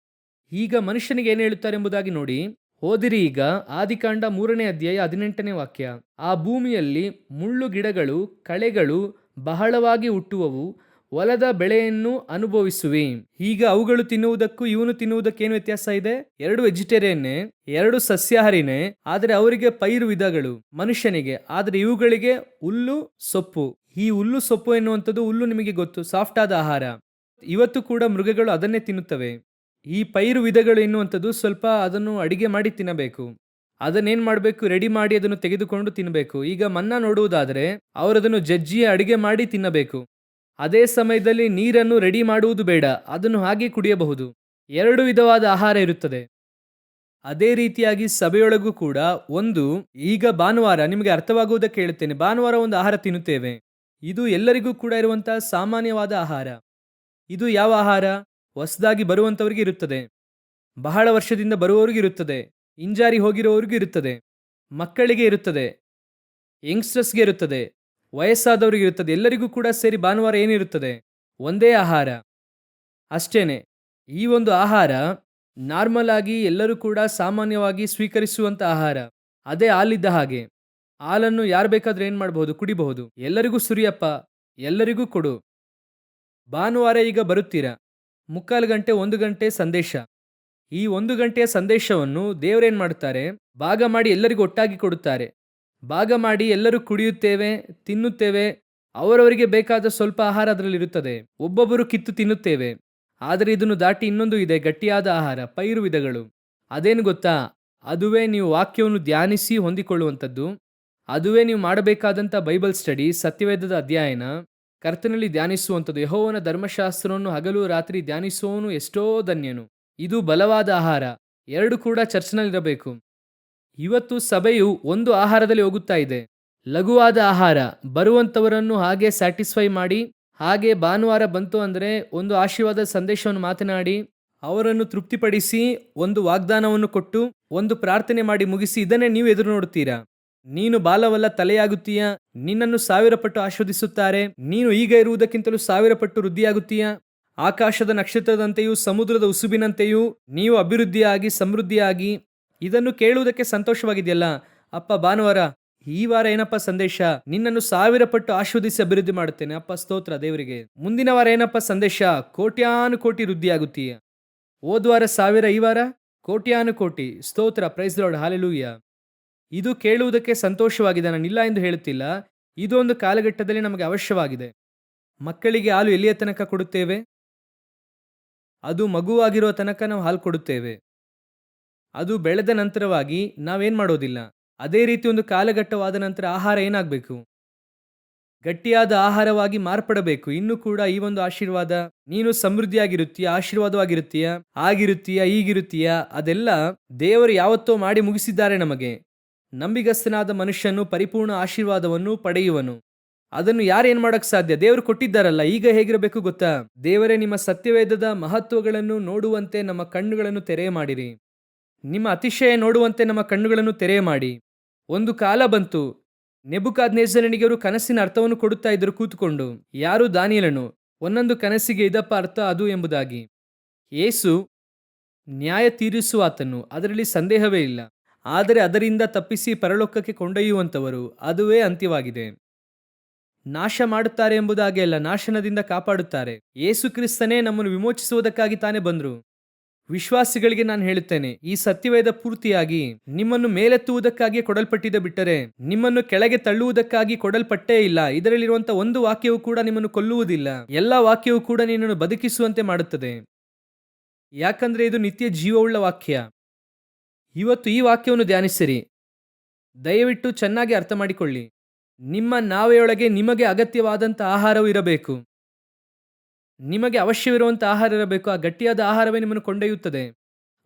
ಈಗ ಮನುಷ್ಯನಿಗೆ ಏನು ಹೇಳುತ್ತಾರೆ ಎಂಬುದಾಗಿ ನೋಡಿ. ಓದಿರಿ ಈಗ ಆದಿಕಾಂಡ 3ನೇ ಅಧ್ಯಾಯ 18ನೇ ವಾಕ್ಯ. ಆ ಭೂಮಿಯಲ್ಲಿ ಮುಳ್ಳು ಗಿಡಗಳು, ಕಳೆಗಳು ಬಹಳವಾಗಿ ಹುಟ್ಟುವವು, ಹೊಲದ ಬೆಳೆಯನ್ನು ಅನುಭವಿಸುವಿ. ಈಗ ಅವುಗಳು ತಿನ್ನುವುದಕ್ಕೂ ಇವನು ತಿನ್ನುವುದಕ್ಕೇನು ವ್ಯತ್ಯಾಸ ಇದೆ? 2 ವೆಜಿಟೇರಿಯನ್ನೇ, 2 ಸಸ್ಯಾಹಾರಿನೇ, ಆದರೆ ಅವರಿಗೆ ಪೈರು ವಿಧಗಳು, ಮನುಷ್ಯನಿಗೆ. ಆದರೆ ಇವುಗಳಿಗೆ ಹುಲ್ಲು ಸೊಪ್ಪು. ಈ ಹುಲ್ಲು ಸೊಪ್ಪು ಎನ್ನುವಂಥದ್ದು, ಹುಲ್ಲು ನಿಮಗೆ ಗೊತ್ತು, ಸಾಫ್ಟ್ ಆದ ಆಹಾರ. ಇವತ್ತು ಕೂಡ ಮೃಗಗಳು ಅದನ್ನೇ ತಿನ್ನುತ್ತವೆ. ಈ ಪೈರು ವಿಧಗಳು ಎನ್ನುವಂಥದ್ದು ಸ್ವಲ್ಪ ಅದನ್ನು ಅಡಿಗೆ ಮಾಡಿ ತಿನ್ನಬೇಕು. ಅದನ್ನೇನು ಮಾಡಬೇಕು? ರೆಡಿ ಮಾಡಿ ಅದನ್ನು ತೆಗೆದುಕೊಂಡು ತಿನ್ನಬೇಕು. ಈಗ ಮನ್ನಾ ನೋಡುವುದಾದರೆ ಅವರದನ್ನು ಜಜ್ಜಿ ಅಡಿಗೆ ಮಾಡಿ ತಿನ್ನಬೇಕು. ಅದೇ ಸಮಯದಲ್ಲಿ ನೀರನ್ನು ರೆಡಿ ಮಾಡುವುದು ಬೇಡ, ಅದನ್ನು ಹಾಗೆ ಕುಡಿಯಬಹುದು. 2 ವಿಧವಾದ ಆಹಾರ ಇರುತ್ತದೆ. ಅದೇ ರೀತಿಯಾಗಿ ಸಭೆಯೊಳಗೂ ಕೂಡ ಒಂದು, ಈಗ ಭಾನುವಾರ ನಿಮಗೆ ಅರ್ಥವಾಗುವುದಕ್ಕೆ ಹೇಳುತ್ತೇನೆ, ಭಾನುವಾರ ಒಂದು ಆಹಾರ ತಿನ್ನುತ್ತೇವೆ. ಇದು ಎಲ್ಲರಿಗೂ ಕೂಡ ಇರುವಂತಹ ಸಾಮಾನ್ಯವಾದ ಆಹಾರ. ಇದು ಯಾವ ಆಹಾರ? ಹೊಸದಾಗಿ ಬರುವಂಥವ್ರಿಗೆ ಇರುತ್ತದೆ, ಬಹಳ ವರ್ಷದಿಂದ ಬರುವವರಿಗೆ ಇರುತ್ತದೆ, ಹಿಂಜಾರಿ ಹೋಗಿರುವವರಿಗೂ ಇರುತ್ತದೆ, ಮಕ್ಕಳಿಗೆ ಇರುತ್ತದೆ, ಯಂಗ್ಸ್ಟರ್ಸ್ಗೆ ಇರುತ್ತದೆ, ವಯಸ್ಸಾದವರಿಗೆ ಇರುತ್ತದೆ. ಎಲ್ಲರಿಗೂ ಕೂಡ ಸೇರಿ ಭಾನುವಾರ ಏನಿರುತ್ತದೆ? ಒಂದೇ ಆಹಾರ ಅಷ್ಟೇನೆ. ಈ ಒಂದು ಆಹಾರ ನಾರ್ಮಲ್ ಆಗಿ ಎಲ್ಲರೂ ಕೂಡ ಸಾಮಾನ್ಯವಾಗಿ ಸ್ವೀಕರಿಸುವಂಥ ಆಹಾರ. ಅದೇ ಹಾಲಿದ್ದ ಹಾಗೆ. ಹಾಲನ್ನು ಯಾರು ಬೇಕಾದ್ರೆ ಏನು ಮಾಡಬಹುದು? ಕುಡಿಬಹುದು. ಎಲ್ಲರಿಗೂ ಸುರಿಯಪ್ಪ, ಎಲ್ಲರಿಗೂ ಕೊಡು. ಭಾನುವಾರ ಈಗ ಬರುತ್ತೀರಾ, 3/4 ಗಂಟೆ 1 ಗಂಟೆ ಸಂದೇಶ. ಈ 1 ಗಂಟೆಯ ಸಂದೇಶವನ್ನು ದೇವರೇನು ಮಾಡುತ್ತಾರೆ? ಭಾಗ ಮಾಡಿ ಎಲ್ಲರಿಗೂ ಒಟ್ಟಾಗಿ ಕೊಡುತ್ತಾರೆ. ಭಾಗ ಮಾಡಿ ಎಲ್ಲರೂ ಕುಡಿಯುತ್ತೇವೆ, ತಿನ್ನುತ್ತೇವೆ. ಅವರವರಿಗೆ ಬೇಕಾದ ಸ್ವಲ್ಪ ಆಹಾರ ಅದರಲ್ಲಿರುತ್ತದೆ. ಒಬ್ಬೊಬ್ಬರು ಕಿತ್ತು ತಿನ್ನುತ್ತೇವೆ. ಆದರೆ ಇದನ್ನು ದಾಟಿ ಇನ್ನೊಂದು ಇದೆ, ಗಟ್ಟಿಯಾದ ಆಹಾರ, ಪೈರು ವಿಧಗಳು. ಅದೇನು ಗೊತ್ತಾ? ಅದುವೇ ನೀವು ವಾಕ್ಯವನ್ನು ಧ್ಯಾನಿಸಿ ಹೊಂದಿಕೊಳ್ಳುವಂಥದ್ದು. ಅದುವೇ ನೀವು ಮಾಡಬೇಕಾದಂಥ ಬೈಬಲ್ ಸ್ಟಡಿ, ಸತ್ಯವೇದದ ಅಧ್ಯಯನ, ಕರ್ತನಲ್ಲಿ ಧ್ಯಾನಿಸುವಂಥದ್ದು. ಯೆಹೋವನ ಧರ್ಮಶಾಸ್ತ್ರವನ್ನು ಹಗಲು ರಾತ್ರಿ ಧ್ಯಾನಿಸುವವನು ಎಷ್ಟೋ ಧನ್ಯನು. ಇದು ಬಲವಾದ ಆಹಾರ. 2 ಕೂಡ ಚರ್ಚ್ನಲ್ಲಿರಬೇಕು. ಇವತ್ತು ಸಭೆಯು ಒಂದು ಆಹಾರದಲ್ಲಿ ಹೋಗುತ್ತಾ ಇದೆ, ಲಘುವಾದ ಆಹಾರ. ಬರುವಂಥವರನ್ನು ಹಾಗೆ ಸ್ಯಾಟಿಸ್ಫೈ ಮಾಡಿ, ಹಾಗೆ ಭಾನುವಾರ ಬಂತು ಅಂದರೆ ಒಂದು ಆಶೀರ್ವಾದ ಸಂದೇಶವನ್ನು ಮಾತನಾಡಿ ಅವರನ್ನು ತೃಪ್ತಿಪಡಿಸಿ, ಒಂದು ವಾಗ್ದಾನವನ್ನು ಕೊಟ್ಟು, ಒಂದು ಪ್ರಾರ್ಥನೆ ಮಾಡಿ ಮುಗಿಸಿ, ಇದನ್ನೇ ನೀವು ಎದುರು ನೋಡುತ್ತೀರಾ. ನೀನು ಬಾಲವಲ್ಲ ತಲೆಯಾಗುತ್ತೀಯ, ನಿನ್ನನ್ನು 1000 ಪಟ್ಟು ಆಶೀರ್ವದಿಸುತ್ತಾರೆ, ನೀನು ಈಗ ಇರುವುದಕ್ಕಿಂತಲೂ 1000 ಪಟ್ಟು ವೃದ್ಧಿಯಾಗುತ್ತೀಯ. ಆಕಾಶದ ನಕ್ಷತ್ರದಂತೆಯೂ ಸಮುದ್ರದ ಉಸುಬಿನಂತೆಯೂ ನೀವು ಅಭಿವೃದ್ಧಿಯಾಗಿ ಸಮೃದ್ಧಿಯಾಗಿ. ಇದನ್ನು ಕೇಳುವುದಕ್ಕೆ ಸಂತೋಷವಾಗಿದೆಯಲ್ಲ? ಅಪ್ಪ, ಭಾನುವಾರ ಈ ವಾರ ಏನಪ್ಪ ಸಂದೇಶ? ನಿನ್ನನ್ನು 1000 ಪಟ್ಟು ಆಶೀರ್ವದಿಸಿ ಅಭಿವೃದ್ಧಿ ಮಾಡುತ್ತೇನೆ. ಅಪ್ಪ ಸ್ತೋತ್ರ ದೇವರಿಗೆ. ಮುಂದಿನ ವಾರ ಏನಪ್ಪ ಸಂದೇಶ? ಕೋಟ್ಯಾನು ಕೋಟಿ ವೃದ್ಧಿಯಾಗುತ್ತೀಯ. ಹೋದ್ವಾರ 1000, ಈ ವಾರ ಕೋಟ್ಯಾನು ಕೋಟಿ. ಸ್ತೋತ್ರ, ಪ್ರೈಸ್ ದಿ ಲಾರ್ಡ್, ಹಲ್ಲೆಲೂಯಾ. ಇದು ಕೇಳುವುದಕ್ಕೆ ಸಂತೋಷವಾಗಿದೆ, ನಾನು ಇಲ್ಲ ಎಂದು ಹೇಳುತ್ತಿಲ್ಲ. ಇದು ಒಂದು ಕಾಲಘಟ್ಟದಲ್ಲಿ ನಮಗೆ ಅವಶ್ಯವಾಗಿದೆ. ಮಕ್ಕಳಿಗೆ ಹಾಲು ಎಲ್ಲಿಯ ತನಕ ಕೊಡುತ್ತೇವೆ? ಅದು ಮಗುವಾಗಿರುವ ತನಕ ನಾವು ಹಾಲು ಕೊಡುತ್ತೇವೆ. ಅದು ಬೆಳೆದ ನಂತರವಾಗಿ ನಾವೇನ್ ಮಾಡೋದಿಲ್ಲ. ಅದೇ ರೀತಿ ಒಂದು ಕಾಲಘಟ್ಟವಾದ ನಂತರ ಆಹಾರ ಏನಾಗಬೇಕು? ಗಟ್ಟಿಯಾದ ಆಹಾರವಾಗಿ ಮಾರ್ಪಡಬೇಕು. ಇನ್ನು ಕೂಡ ಈ ಒಂದು ಆಶೀರ್ವಾದ, ನೀನು ಸಮೃದ್ಧಿಯಾಗಿರುತ್ತೀಯ, ಆಶೀರ್ವಾದವಾಗಿರುತ್ತೀಯ, ಆಗಿರುತ್ತೀಯ, ಈಗಿರುತ್ತೀಯ, ಅದೆಲ್ಲ ದೇವರು ಯಾವತ್ತೋ ಮಾಡಿ ಮುಗಿಸಿದ್ದಾರೆ ನಮಗೆ. ನಂಬಿಗಸ್ತನಾದ ಮನುಷ್ಯನು ಪರಿಪೂರ್ಣ ಆಶೀರ್ವಾದವನ್ನು ಪಡೆಯುವನು. ಅದನ್ನು ಯಾರೇನ್ ಮಾಡಕ್ ಸಾಧ್ಯ? ದೇವರು ಕೊಟ್ಟಿದ್ದಾರಲ್ಲ. ಈಗ ಹೇಗಿರಬೇಕು ಗೊತ್ತಾ? ದೇವರೇ ನಿಮ್ಮ ಸತ್ಯವೇದದ ಮಹತ್ವಗಳನ್ನು ನೋಡುವಂತೆ ನಮ್ಮ ಕಣ್ಣುಗಳನ್ನು ತೆರೆ ಮಾಡಿರಿ. ನಿಮ್ಮ ಅತಿಶಯ ನೋಡುವಂತೆ ನಮ್ಮ ಕಣ್ಣುಗಳನ್ನು ತೆರೆ ಮಾಡಿ. ಒಂದು ಕಾಲ ಬಂತು, ನೆಬೂಕದ್ನೆಚ್ಚರನಿಗೆ ಅವರು ಕನಸಿನ ಅರ್ಥವನ್ನು ಕೊಡುತ್ತಾ ಇದ್ದರು ಕೂತುಕೊಂಡು. ಯಾರು? ದಾನಿಯೇಲನು. ಒಂದೊಂದು ಕನಸಿಗೆ ಇದಪ್ಪ ಅರ್ಥ ಅದು ಎಂಬುದಾಗಿ. ಯೇಸು ನ್ಯಾಯ ತೀರಿಸುವಾತನು, ಅದರಲ್ಲಿ ಸಂದೇಹವೇ ಇಲ್ಲ. ಆದರೆ ಅದರಿಂದ ತಪ್ಪಿಸಿ ಪರಲೋಕಕ್ಕೆ ಕೊಂಡೊಯ್ಯುವಂತವರು, ಅದುವೇ ಅಂತ್ಯವಾಗಿದೆ. ನಾಶ ಮಾಡುತ್ತಾರೆ ಎಂಬುದಾಗಿ ಅಲ್ಲ, ನಾಶನದಿಂದ ಕಾಪಾಡುತ್ತಾರೆ. ಯೇಸು ಕ್ರಿಸ್ತನೇ ನಮ್ಮನ್ನು ವಿಮೋಚಿಸುವುದಕ್ಕಾಗಿ ತಾನೇ ಬಂದರು. ವಿಶ್ವಾಸಿಗಳಿಗೆ ನಾನು ಹೇಳುತ್ತೇನೆ, ಈ ಸತ್ಯವೇದ ಪೂರ್ತಿಯಾಗಿ ನಿಮ್ಮನ್ನು ಮೇಲೆತ್ತುವುದಕ್ಕಾಗಿ ಕೊಡಲ್ಪಟ್ಟಿದೆ ಬಿಟ್ಟರೆ ನಿಮ್ಮನ್ನು ಕೆಳಗೆ ತಳ್ಳುವುದಕ್ಕಾಗಿ ಕೊಡಲ್ಪಟ್ಟೇ ಇಲ್ಲ. ಇದರಲ್ಲಿರುವಂತಹ ಒಂದು ವಾಕ್ಯವೂ ಕೂಡ ನಿಮ್ಮನ್ನು ಕೊಲ್ಲುವುದಿಲ್ಲ. ಎಲ್ಲ ವಾಕ್ಯವೂ ಕೂಡ ನಿನ್ನನ್ನು ಬದುಕಿಸುವಂತೆ ಮಾಡುತ್ತದೆ. ಯಾಕಂದ್ರೆ ಇದು ನಿತ್ಯ ಜೀವವುಳ್ಳ ವಾಕ್ಯ. ಇವತ್ತು ಈ ವಾಕ್ಯವನ್ನು ಧ್ಯಾನಿಸಿರಿ. ದಯವಿಟ್ಟು ಚೆನ್ನಾಗಿ ಅರ್ಥ ಮಾಡಿಕೊಳ್ಳಿ. ನಿಮ್ಮ ನಾವೆಯೊಳಗೆ ನಿಮಗೆ ಅಗತ್ಯವಾದಂಥ ಆಹಾರವು ಇರಬೇಕು. ನಿಮಗೆ ಅವಶ್ಯವಿರುವಂಥ ಆಹಾರ ಇರಬೇಕು. ಆ ಗಟ್ಟಿಯಾದ ಆಹಾರವೇ ನಿಮ್ಮನ್ನು ಕೊಂಡೊಯ್ಯುತ್ತದೆ.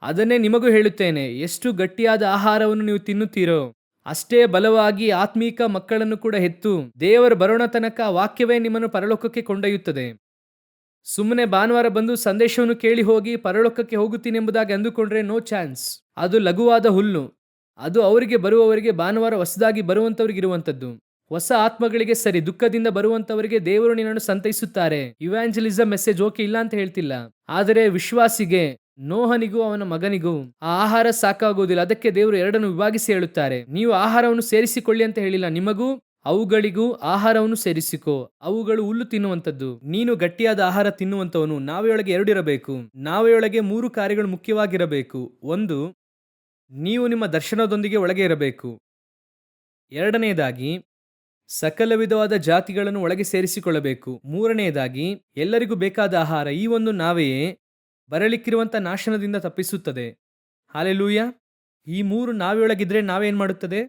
ಅದನ್ನೇ ನಿಮಗೂ ಹೇಳುತ್ತೇನೆ, ಎಷ್ಟು ಗಟ್ಟಿಯಾದ ಆಹಾರವನ್ನು ನೀವು ತಿನ್ನುತ್ತೀರೋ ಅಷ್ಟೇ ಬಲವಾಗಿ ಆತ್ಮೀಕ ಮಕ್ಕಳನ್ನು ಕೂಡ ಹೆತ್ತು ದೇವರು ಬರೋಣ ತನಕ ವಾಕ್ಯವೇ ನಿಮ್ಮನ್ನು ಪರಲೋಕಕ್ಕೆ ಕೊಂಡೊಯ್ಯುತ್ತದೆ. ಸುಮ್ಮನೆ ಭಾನುವಾರ ಬಂದು ಸಂದೇಶವನ್ನು ಕೇಳಿ ಹೋಗಿ ಪರಲೋಕಕ್ಕೆ ಹೋಗುತ್ತೀನಿ ಎಂಬುದಾಗಿ ಅಂದುಕೊಂಡ್ರೆ ನೋ ಚಾನ್ಸ್. ಅದು ಲಘುವಾದ ಹುಲ್ಲು. ಅದು ಅವರಿಗೆ ಬರುವವರಿಗೆ, ಭಾನುವಾರ ಹೊಸದಾಗಿ ಬರುವಂತವರಿಗೆ ಇರುವಂತದ್ದು. ಹೊಸ ಆತ್ಮಗಳಿಗೆ ಸರಿ, ದುಃಖದಿಂದ ಬರುವಂತವರಿಗೆ ದೇವರು ನಿನ್ನನ್ನು ಸಂತೈಸುತ್ತಾರೆ. ಇವ್ಯಾಂಜಲಿಸಂ ಮೆಸೇಜ್ ಓಕೆ, ಇಲ್ಲ ಅಂತ ಹೇಳ್ತಿಲ್ಲ. ಆದರೆ ವಿಶ್ವಾಸಿಗೆ, ನೋಹನಿಗೂ ಅವನ ಮಗನಿಗೂ ಆ ಆಹಾರ ಸಾಕಾಗುವುದಿಲ್ಲ. ಅದಕ್ಕೆ ದೇವರು ಎರಡನ್ನು ವಿಭಾಗಿಸಿ ಹೇಳುತ್ತಾರೆ. ನೀವು ಆಹಾರವನ್ನು ಸೇರಿಸಿಕೊಳ್ಳಿ ಅಂತ ಹೇಳಿಲ್ಲ, ನಿಮಗೂ ಅವುಗಳಿಗೂ ಆಹಾರವನ್ನು ಸೇರಿಸಿಕೋ. ಅವುಗಳು ಹುಲ್ಲು ತಿನ್ನುವಂಥದ್ದು, ನೀನು ಗಟ್ಟಿಯಾದ ಆಹಾರ ತಿನ್ನುವಂತವನು. ನಾವೆಯೊಳಗೆ ಎರಡಿರಬೇಕು. ನಾವೆಯೊಳಗೆ 3 ಕಾರ್ಯಗಳು ಮುಖ್ಯವಾಗಿರಬೇಕು. ಒಂದು, ನೀವು ನಿಮ್ಮ ದರ್ಶನದೊಂದಿಗೆ ಒಳಗೆ ಇರಬೇಕು. ಎರಡನೆಯದಾಗಿ, ಸಕಲ ವಿಧವಾದ ಜಾತಿಗಳನ್ನು ಒಳಗೆ ಸೇರಿಸಿಕೊಳ್ಳಬೇಕು. ಮೂರನೆಯದಾಗಿ, ಎಲ್ಲರಿಗೂ ಬೇಕಾದ ಆಹಾರ. ಈ ಒಂದು ನಾವೆಯೇ ಬರಲಿಕ್ಕಿರುವಂಥ ನಾಶನದಿಂದ ತಪ್ಪಿಸುತ್ತದೆ. ಹಾಲೆಲೂಯ. ಈ 3 ನಾವೆಯೊಳಗಿದ್ರೆ ನಾವೇನ್ ಮಾಡುತ್ತದೆ?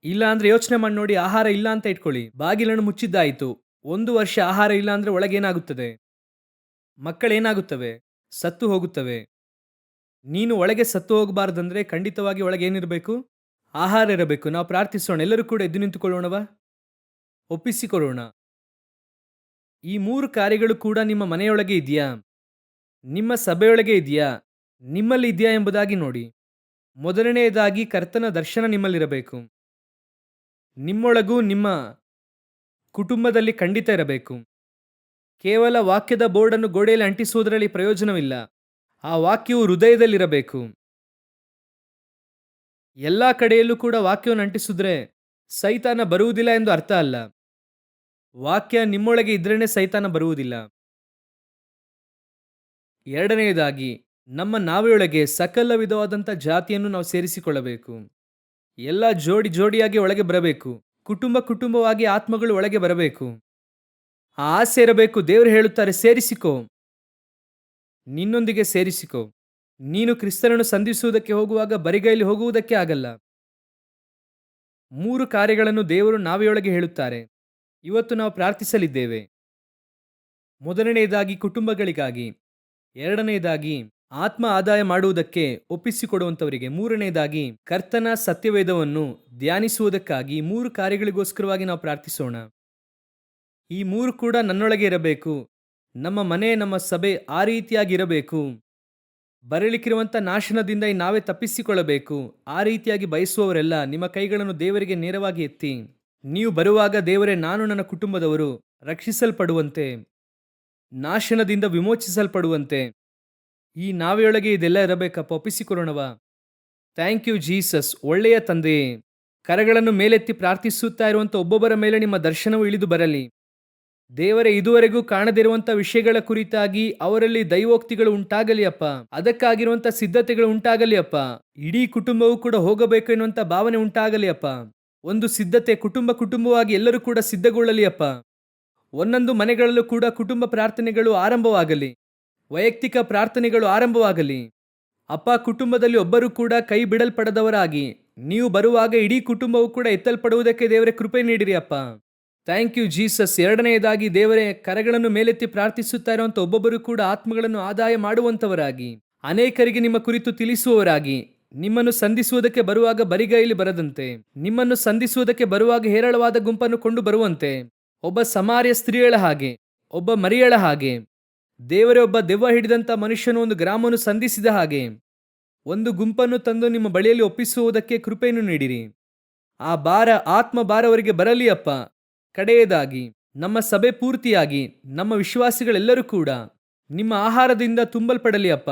ಇಲ್ಲ ಅಂದ್ರೆ ಯೋಚನೆ ಮಾಡಿ ನೋಡಿ. ಆಹಾರ ಇಲ್ಲ ಅಂತ ಇಟ್ಕೊಳ್ಳಿ, ಬಾಗಿಲನ್ನು ಮುಚ್ಚಿದ್ದಾಯಿತು. 1 ವರ್ಷ ಆಹಾರ ಇಲ್ಲ ಅಂದ್ರೆ ಒಳಗೇನಾಗುತ್ತದೆ? ಮಕ್ಕಳೇನಾಗುತ್ತವೆ? ಸತ್ತು ಹೋಗುತ್ತವೆ. ನೀನು ಒಳಗೆ ಸತ್ತು ಹೋಗಬಾರ್ದಂದ್ರೆ ಖಂಡಿತವಾಗಿ ಒಳಗೇನಿರಬೇಕು? ಆಹಾರ ಇರಬೇಕು. ನಾವು ಪ್ರಾರ್ಥಿಸೋಣ. ಎಲ್ಲರೂ ಕೂಡ ಎದ್ದು ನಿಂತುಕೊಳ್ಳೋಣವಾ? ಒಪ್ಪಿಸಿಕೊಳ್ಳೋಣ. ಈ 3 ಕಾರ್ಯಗಳು ಕೂಡ ನಿಮ್ಮ ಮನೆಯೊಳಗೆ ಇದೆಯಾ? ನಿಮ್ಮ ಸಭೆಯೊಳಗೆ ಇದೆಯಾ? ನಿಮ್ಮಲ್ಲಿ ಇದೆಯಾ ಎಂಬುದಾಗಿ ನೋಡಿ. ಮೊದಲನೆಯದಾಗಿ, ಕರ್ತನ ದರ್ಶನ ನಿಮ್ಮಲ್ಲಿರಬೇಕು. ನಿಮ್ಮೊಳಗೂ ನಿಮ್ಮ ಕುಟುಂಬದಲ್ಲಿ ಖಂಡಿತ ಇರಬೇಕು. ಕೇವಲ ವಾಕ್ಯದ ಬೋರ್ಡನ್ನು ಗೋಡೆಯಲ್ಲಿ ಅಂಟಿಸುವುದರಲ್ಲಿ ಪ್ರಯೋಜನವಿಲ್ಲ. ಆ ವಾಕ್ಯವು ಹೃದಯದಲ್ಲಿರಬೇಕು. ಎಲ್ಲ ಕಡೆಯಲ್ಲೂ ಕೂಡ ವಾಕ್ಯವನ್ನು ಅಂಟಿಸಿದ್ರೆ ಸೈತಾನ ಬರುವುದಿಲ್ಲ ಎಂದು ಅರ್ಥ ಅಲ್ಲ. ವಾಕ್ಯ ನಿಮ್ಮೊಳಗೆ ಇದ್ರೇನೆ ಸೈತಾನ ಬರುವುದಿಲ್ಲ. ಎರಡನೆಯದಾಗಿ, ನಮ್ಮ ನಾವೆಯೊಳಗೆ ಸಕಲ ವಿಧವಾದಂಥ ಜಾತಿಯನ್ನು ನಾವು ಸೇರಿಸಿಕೊಳ್ಳಬೇಕು. ಎಲ್ಲ ಜೋಡಿ ಜೋಡಿಯಾಗಿ ಒಳಗೆ ಬರಬೇಕು. ಕುಟುಂಬ ಕುಟುಂಬವಾಗಿ ಆತ್ಮಗಳು ಒಳಗೆ ಬರಬೇಕು. ಆ ಆಸೆ ಇರಬೇಕು. ದೇವರು ಹೇಳುತ್ತಾರೆ, ಸೇರಿಸಿಕೋ, ನಿನ್ನೊಂದಿಗೆ ಸೇರಿಸಿಕೋ. ನೀನು ಕ್ರಿಸ್ತನನ್ನು ಸಂಧಿಸುವುದಕ್ಕೆ ಹೋಗುವಾಗ ಬರಿಗೈಲಿ ಹೋಗುವುದಕ್ಕೆ ಆಗಲ್ಲ. 3 ಕಾರ್ಯಗಳನ್ನು ದೇವರು ನಾವೆಯೊಳಗೆ ಹೇಳುತ್ತಾರೆ. ಇವತ್ತು ನಾವು ಪ್ರಾರ್ಥಿಸಲಿದ್ದೇವೆ. ಮೊದಲನೆಯದಾಗಿ ಕುಟುಂಬಗಳಿಗಾಗಿ, ಎರಡನೆಯದಾಗಿ ಆತ್ಮ ಆದಾಯ ಮಾಡುವುದಕ್ಕೆ ಒಪ್ಪಿಸಿಕೊಡುವಂತವರಿಗೆ, ಮೂರನೆಯದಾಗಿ ಕರ್ತನ ಸತ್ಯವೇದವನ್ನು ಧ್ಯಾನಿಸುವುದಕ್ಕಾಗಿ 3 ಕಾರ್ಯಗಳಿಗೋಸ್ಕರವಾಗಿ ನಾವು ಪ್ರಾರ್ಥಿಸೋಣ. ಈ 3 ಕೂಡ ನನ್ನೊಳಗೆ ಇರಬೇಕು. ನಮ್ಮ ಮನೆ, ನಮ್ಮ ಸಭೆ ಆ ರೀತಿಯಾಗಿ ಇರಬೇಕು. ಬರಲಿಕ್ಕಿರುವಂಥ ನಾಶನದಿಂದ ನಾವೇ ತಪ್ಪಿಸಿಕೊಳ್ಳಬೇಕು. ಆ ರೀತಿಯಾಗಿ ಬಯಸುವವರೆಲ್ಲ ನಿಮ್ಮ ಕೈಗಳನ್ನು ದೇವರಿಗೆ ನೇರವಾಗಿ ಎತ್ತಿ, ನೀವು ಬರುವಾಗ ದೇವರೇ, ನಾನು ನನ್ನ ಕುಟುಂಬದವರು ರಕ್ಷಿಸಲ್ಪಡುವಂತೆ, ನಾಶನದಿಂದ ವಿಮೋಚಿಸಲ್ಪಡುವಂತೆ ಈ ನಾವೆಯೊಳಗೆ ಇದೆಲ್ಲ ಇರಬೇಕಪ್ಪ. ಒಪ್ಪಿಸಿಕೊಳ್ಳೋಣವಾ? Thank you Jesus. ಒಳ್ಳೆಯ ತಂದೆಯೇ, ಕರಗಳನ್ನು ಮೇಲೆತ್ತಿ ಪ್ರಾರ್ಥಿಸುತ್ತಾ ಇರುವಂಥ ಒಬ್ಬೊಬ್ಬರ ಮೇಲೆ ನಿಮ್ಮ ದರ್ಶನವು ಇಳಿದು ಬರಲಿ. ದೇವರೇ, ಇದುವರೆಗೂ ಕಾಣದಿರುವಂಥ ವಿಷಯಗಳ ಕುರಿತಾಗಿ ಅವರಲ್ಲಿ ದೈವೋಕ್ತಿಗಳು ಉಂಟಾಗಲಿ ಅಪ್ಪ. ಅದಕ್ಕಾಗಿರುವಂಥ ಸಿದ್ಧತೆಗಳು ಉಂಟಾಗಲಿ ಅಪ್ಪ. ಇಡೀ ಕುಟುಂಬವೂ ಕೂಡ ಹೋಗಬೇಕು ಎನ್ನುವಂಥ ಭಾವನೆ ಉಂಟಾಗಲಿ ಅಪ್ಪ. ಒಂದು ಸಿದ್ಧತೆ, ಕುಟುಂಬವಾಗಿ ಎಲ್ಲರೂ ಕೂಡ ಸಿದ್ಧಗೊಳ್ಳಲಿ ಅಪ್ಪ. ಒಂದೊಂದು ಮನೆಗಳಲ್ಲೂ ಕೂಡ ಕುಟುಂಬ ಪ್ರಾರ್ಥನೆಗಳು ಆರಂಭವಾಗಲಿ, ವೈಯಕ್ತಿಕ ಪ್ರಾರ್ಥನೆಗಳು ಆರಂಭವಾಗಲಿ. ಅಪ್ಪ, ಕುಟುಂಬದಲ್ಲಿ ಒಬ್ಬರು ಕೂಡ ಕೈ ಬಿಡಲ್ಪಡದವರಾಗಿ ನೀವು ಬರುವಾಗ ಇಡೀ ಕುಟುಂಬವು ಕೂಡ ಎತ್ತಲ್ಪಡುವುದಕ್ಕೆ ದೇವರೇ ಕೃಪೆ ನೀಡಿರಿ ಅಪ್ಪ. Thank you Jesus. ಎರಡನೆಯದಾಗಿ ದೇವರೇ, ಕರೆಗಳನ್ನು ಮೇಲೆತ್ತಿ ಪ್ರಾರ್ಥಿಸುತ್ತಾ ಇರುವಂಥ ಒಬ್ಬೊಬ್ಬರು ಕೂಡ ಆತ್ಮಗಳನ್ನು ಆದಾಯ ಮಾಡುವಂಥವರಾಗಿ, ಅನೇಕರಿಗೆ ನಿಮ್ಮ ಕುರಿತು ತಿಳಿಸುವವರಾಗಿ, ನಿಮ್ಮನ್ನು ಸಂಧಿಸುವುದಕ್ಕೆ ಬರುವಾಗ ಬರಿಗೈಲಿ ಬರದಂತೆ, ನಿಮ್ಮನ್ನು ಸಂಧಿಸುವುದಕ್ಕೆ ಬರುವಾಗ ಹೇರಳವಾದ ಗುಂಪನ್ನು ಕೊಂಡು ಬರುವಂತೆ, ಒಬ್ಬ ಸಮಾರ್ಯ ಸ್ತ್ರೀಯಳ ಹಾಗೆ, ಒಬ್ಬ ಮರಿಯಳ ಹಾಗೆ, ದೇವರೇ, ಒಬ್ಬ ದೆವ್ವ ಹಿಡಿದಂಥ ಮನುಷ್ಯನು ಒಂದು ಗ್ರಾಮವನ್ನು ಸಂಧಿಸಿದ ಹಾಗೆ ಒಂದು ಗುಂಪನ್ನು ತಂದು ನಿಮ್ಮ ಬಳಿಯಲ್ಲಿ ಒಪ್ಪಿಸುವುದಕ್ಕೆ ಕೃಪೆಯನ್ನು ನೀಡಿರಿ. ಆ ಭಾರ, ಆತ್ಮ ಭಾರವರಿಗೆ ಬರಲಿ ಅಪ್ಪ. ಕಡೆಯದಾಗಿ ನಮ್ಮ ಸಭೆ ಪೂರ್ತಿಯಾಗಿ ನಮ್ಮ ವಿಶ್ವಾಸಿಗಳೆಲ್ಲರೂ ಕೂಡ ನಿಮ್ಮ ಆಹಾರದಿಂದ ತುಂಬಲ್ಪಡಲಿ ಅಪ್ಪ,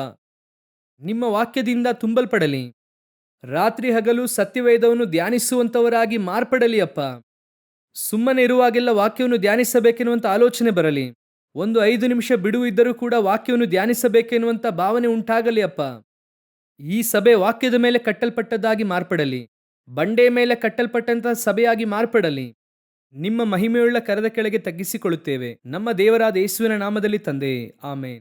ನಿಮ್ಮ ವಾಕ್ಯದಿಂದ ತುಂಬಲ್ಪಡಲಿ. ರಾತ್ರಿ ಹಗಲು ಸತ್ಯವೇದವನ್ನು ಧ್ಯಾನಿಸುವಂಥವರಾಗಿ ಮಾರ್ಪಡಲಿ ಅಪ್ಪ. ಸುಮ್ಮನೆ ಇರುವಾಗೆಲ್ಲ ವಾಕ್ಯವನ್ನು ಧ್ಯಾನಿಸಬೇಕೆನ್ನುವಂಥ ಆಲೋಚನೆ ಬರಲಿ. ಒಂದು 5 ನಿಮಿಷ ಬಿಡುವು ಇದ್ದರೂ ಕೂಡ ವಾಕ್ಯವನ್ನು ಧ್ಯಾನಿಸಬೇಕೆನ್ನುವಂಥ ಭಾವನೆ ಉಂಟಾಗಲಿ ಅಪ್ಪ. ಈ ಸಭೆ ವಾಕ್ಯದ ಮೇಲೆ ಕಟ್ಟಲ್ಪಟ್ಟದ್ದಾಗಿ ಮಾರ್ಪಡಲಿ, ಬಂಡೆಯ ಮೇಲೆ ಕಟ್ಟಲ್ಪಟ್ಟಂತಹ ಸಭೆಯಾಗಿ ಮಾರ್ಪಡಲಿ. ನಿಮ್ಮ ಮಹಿಮೆಯುಳ್ಳ ಕರದ ಕೆಳಗೆ ತಗ್ಗಿಸಿಕೊಳ್ಳುತ್ತೇವೆ ನಮ್ಮ ದೇವರಾದ ಯೇಸುವಿನ ನಾಮದಲ್ಲಿ ತಂದೆಯೇ, ಆಮೆನ್.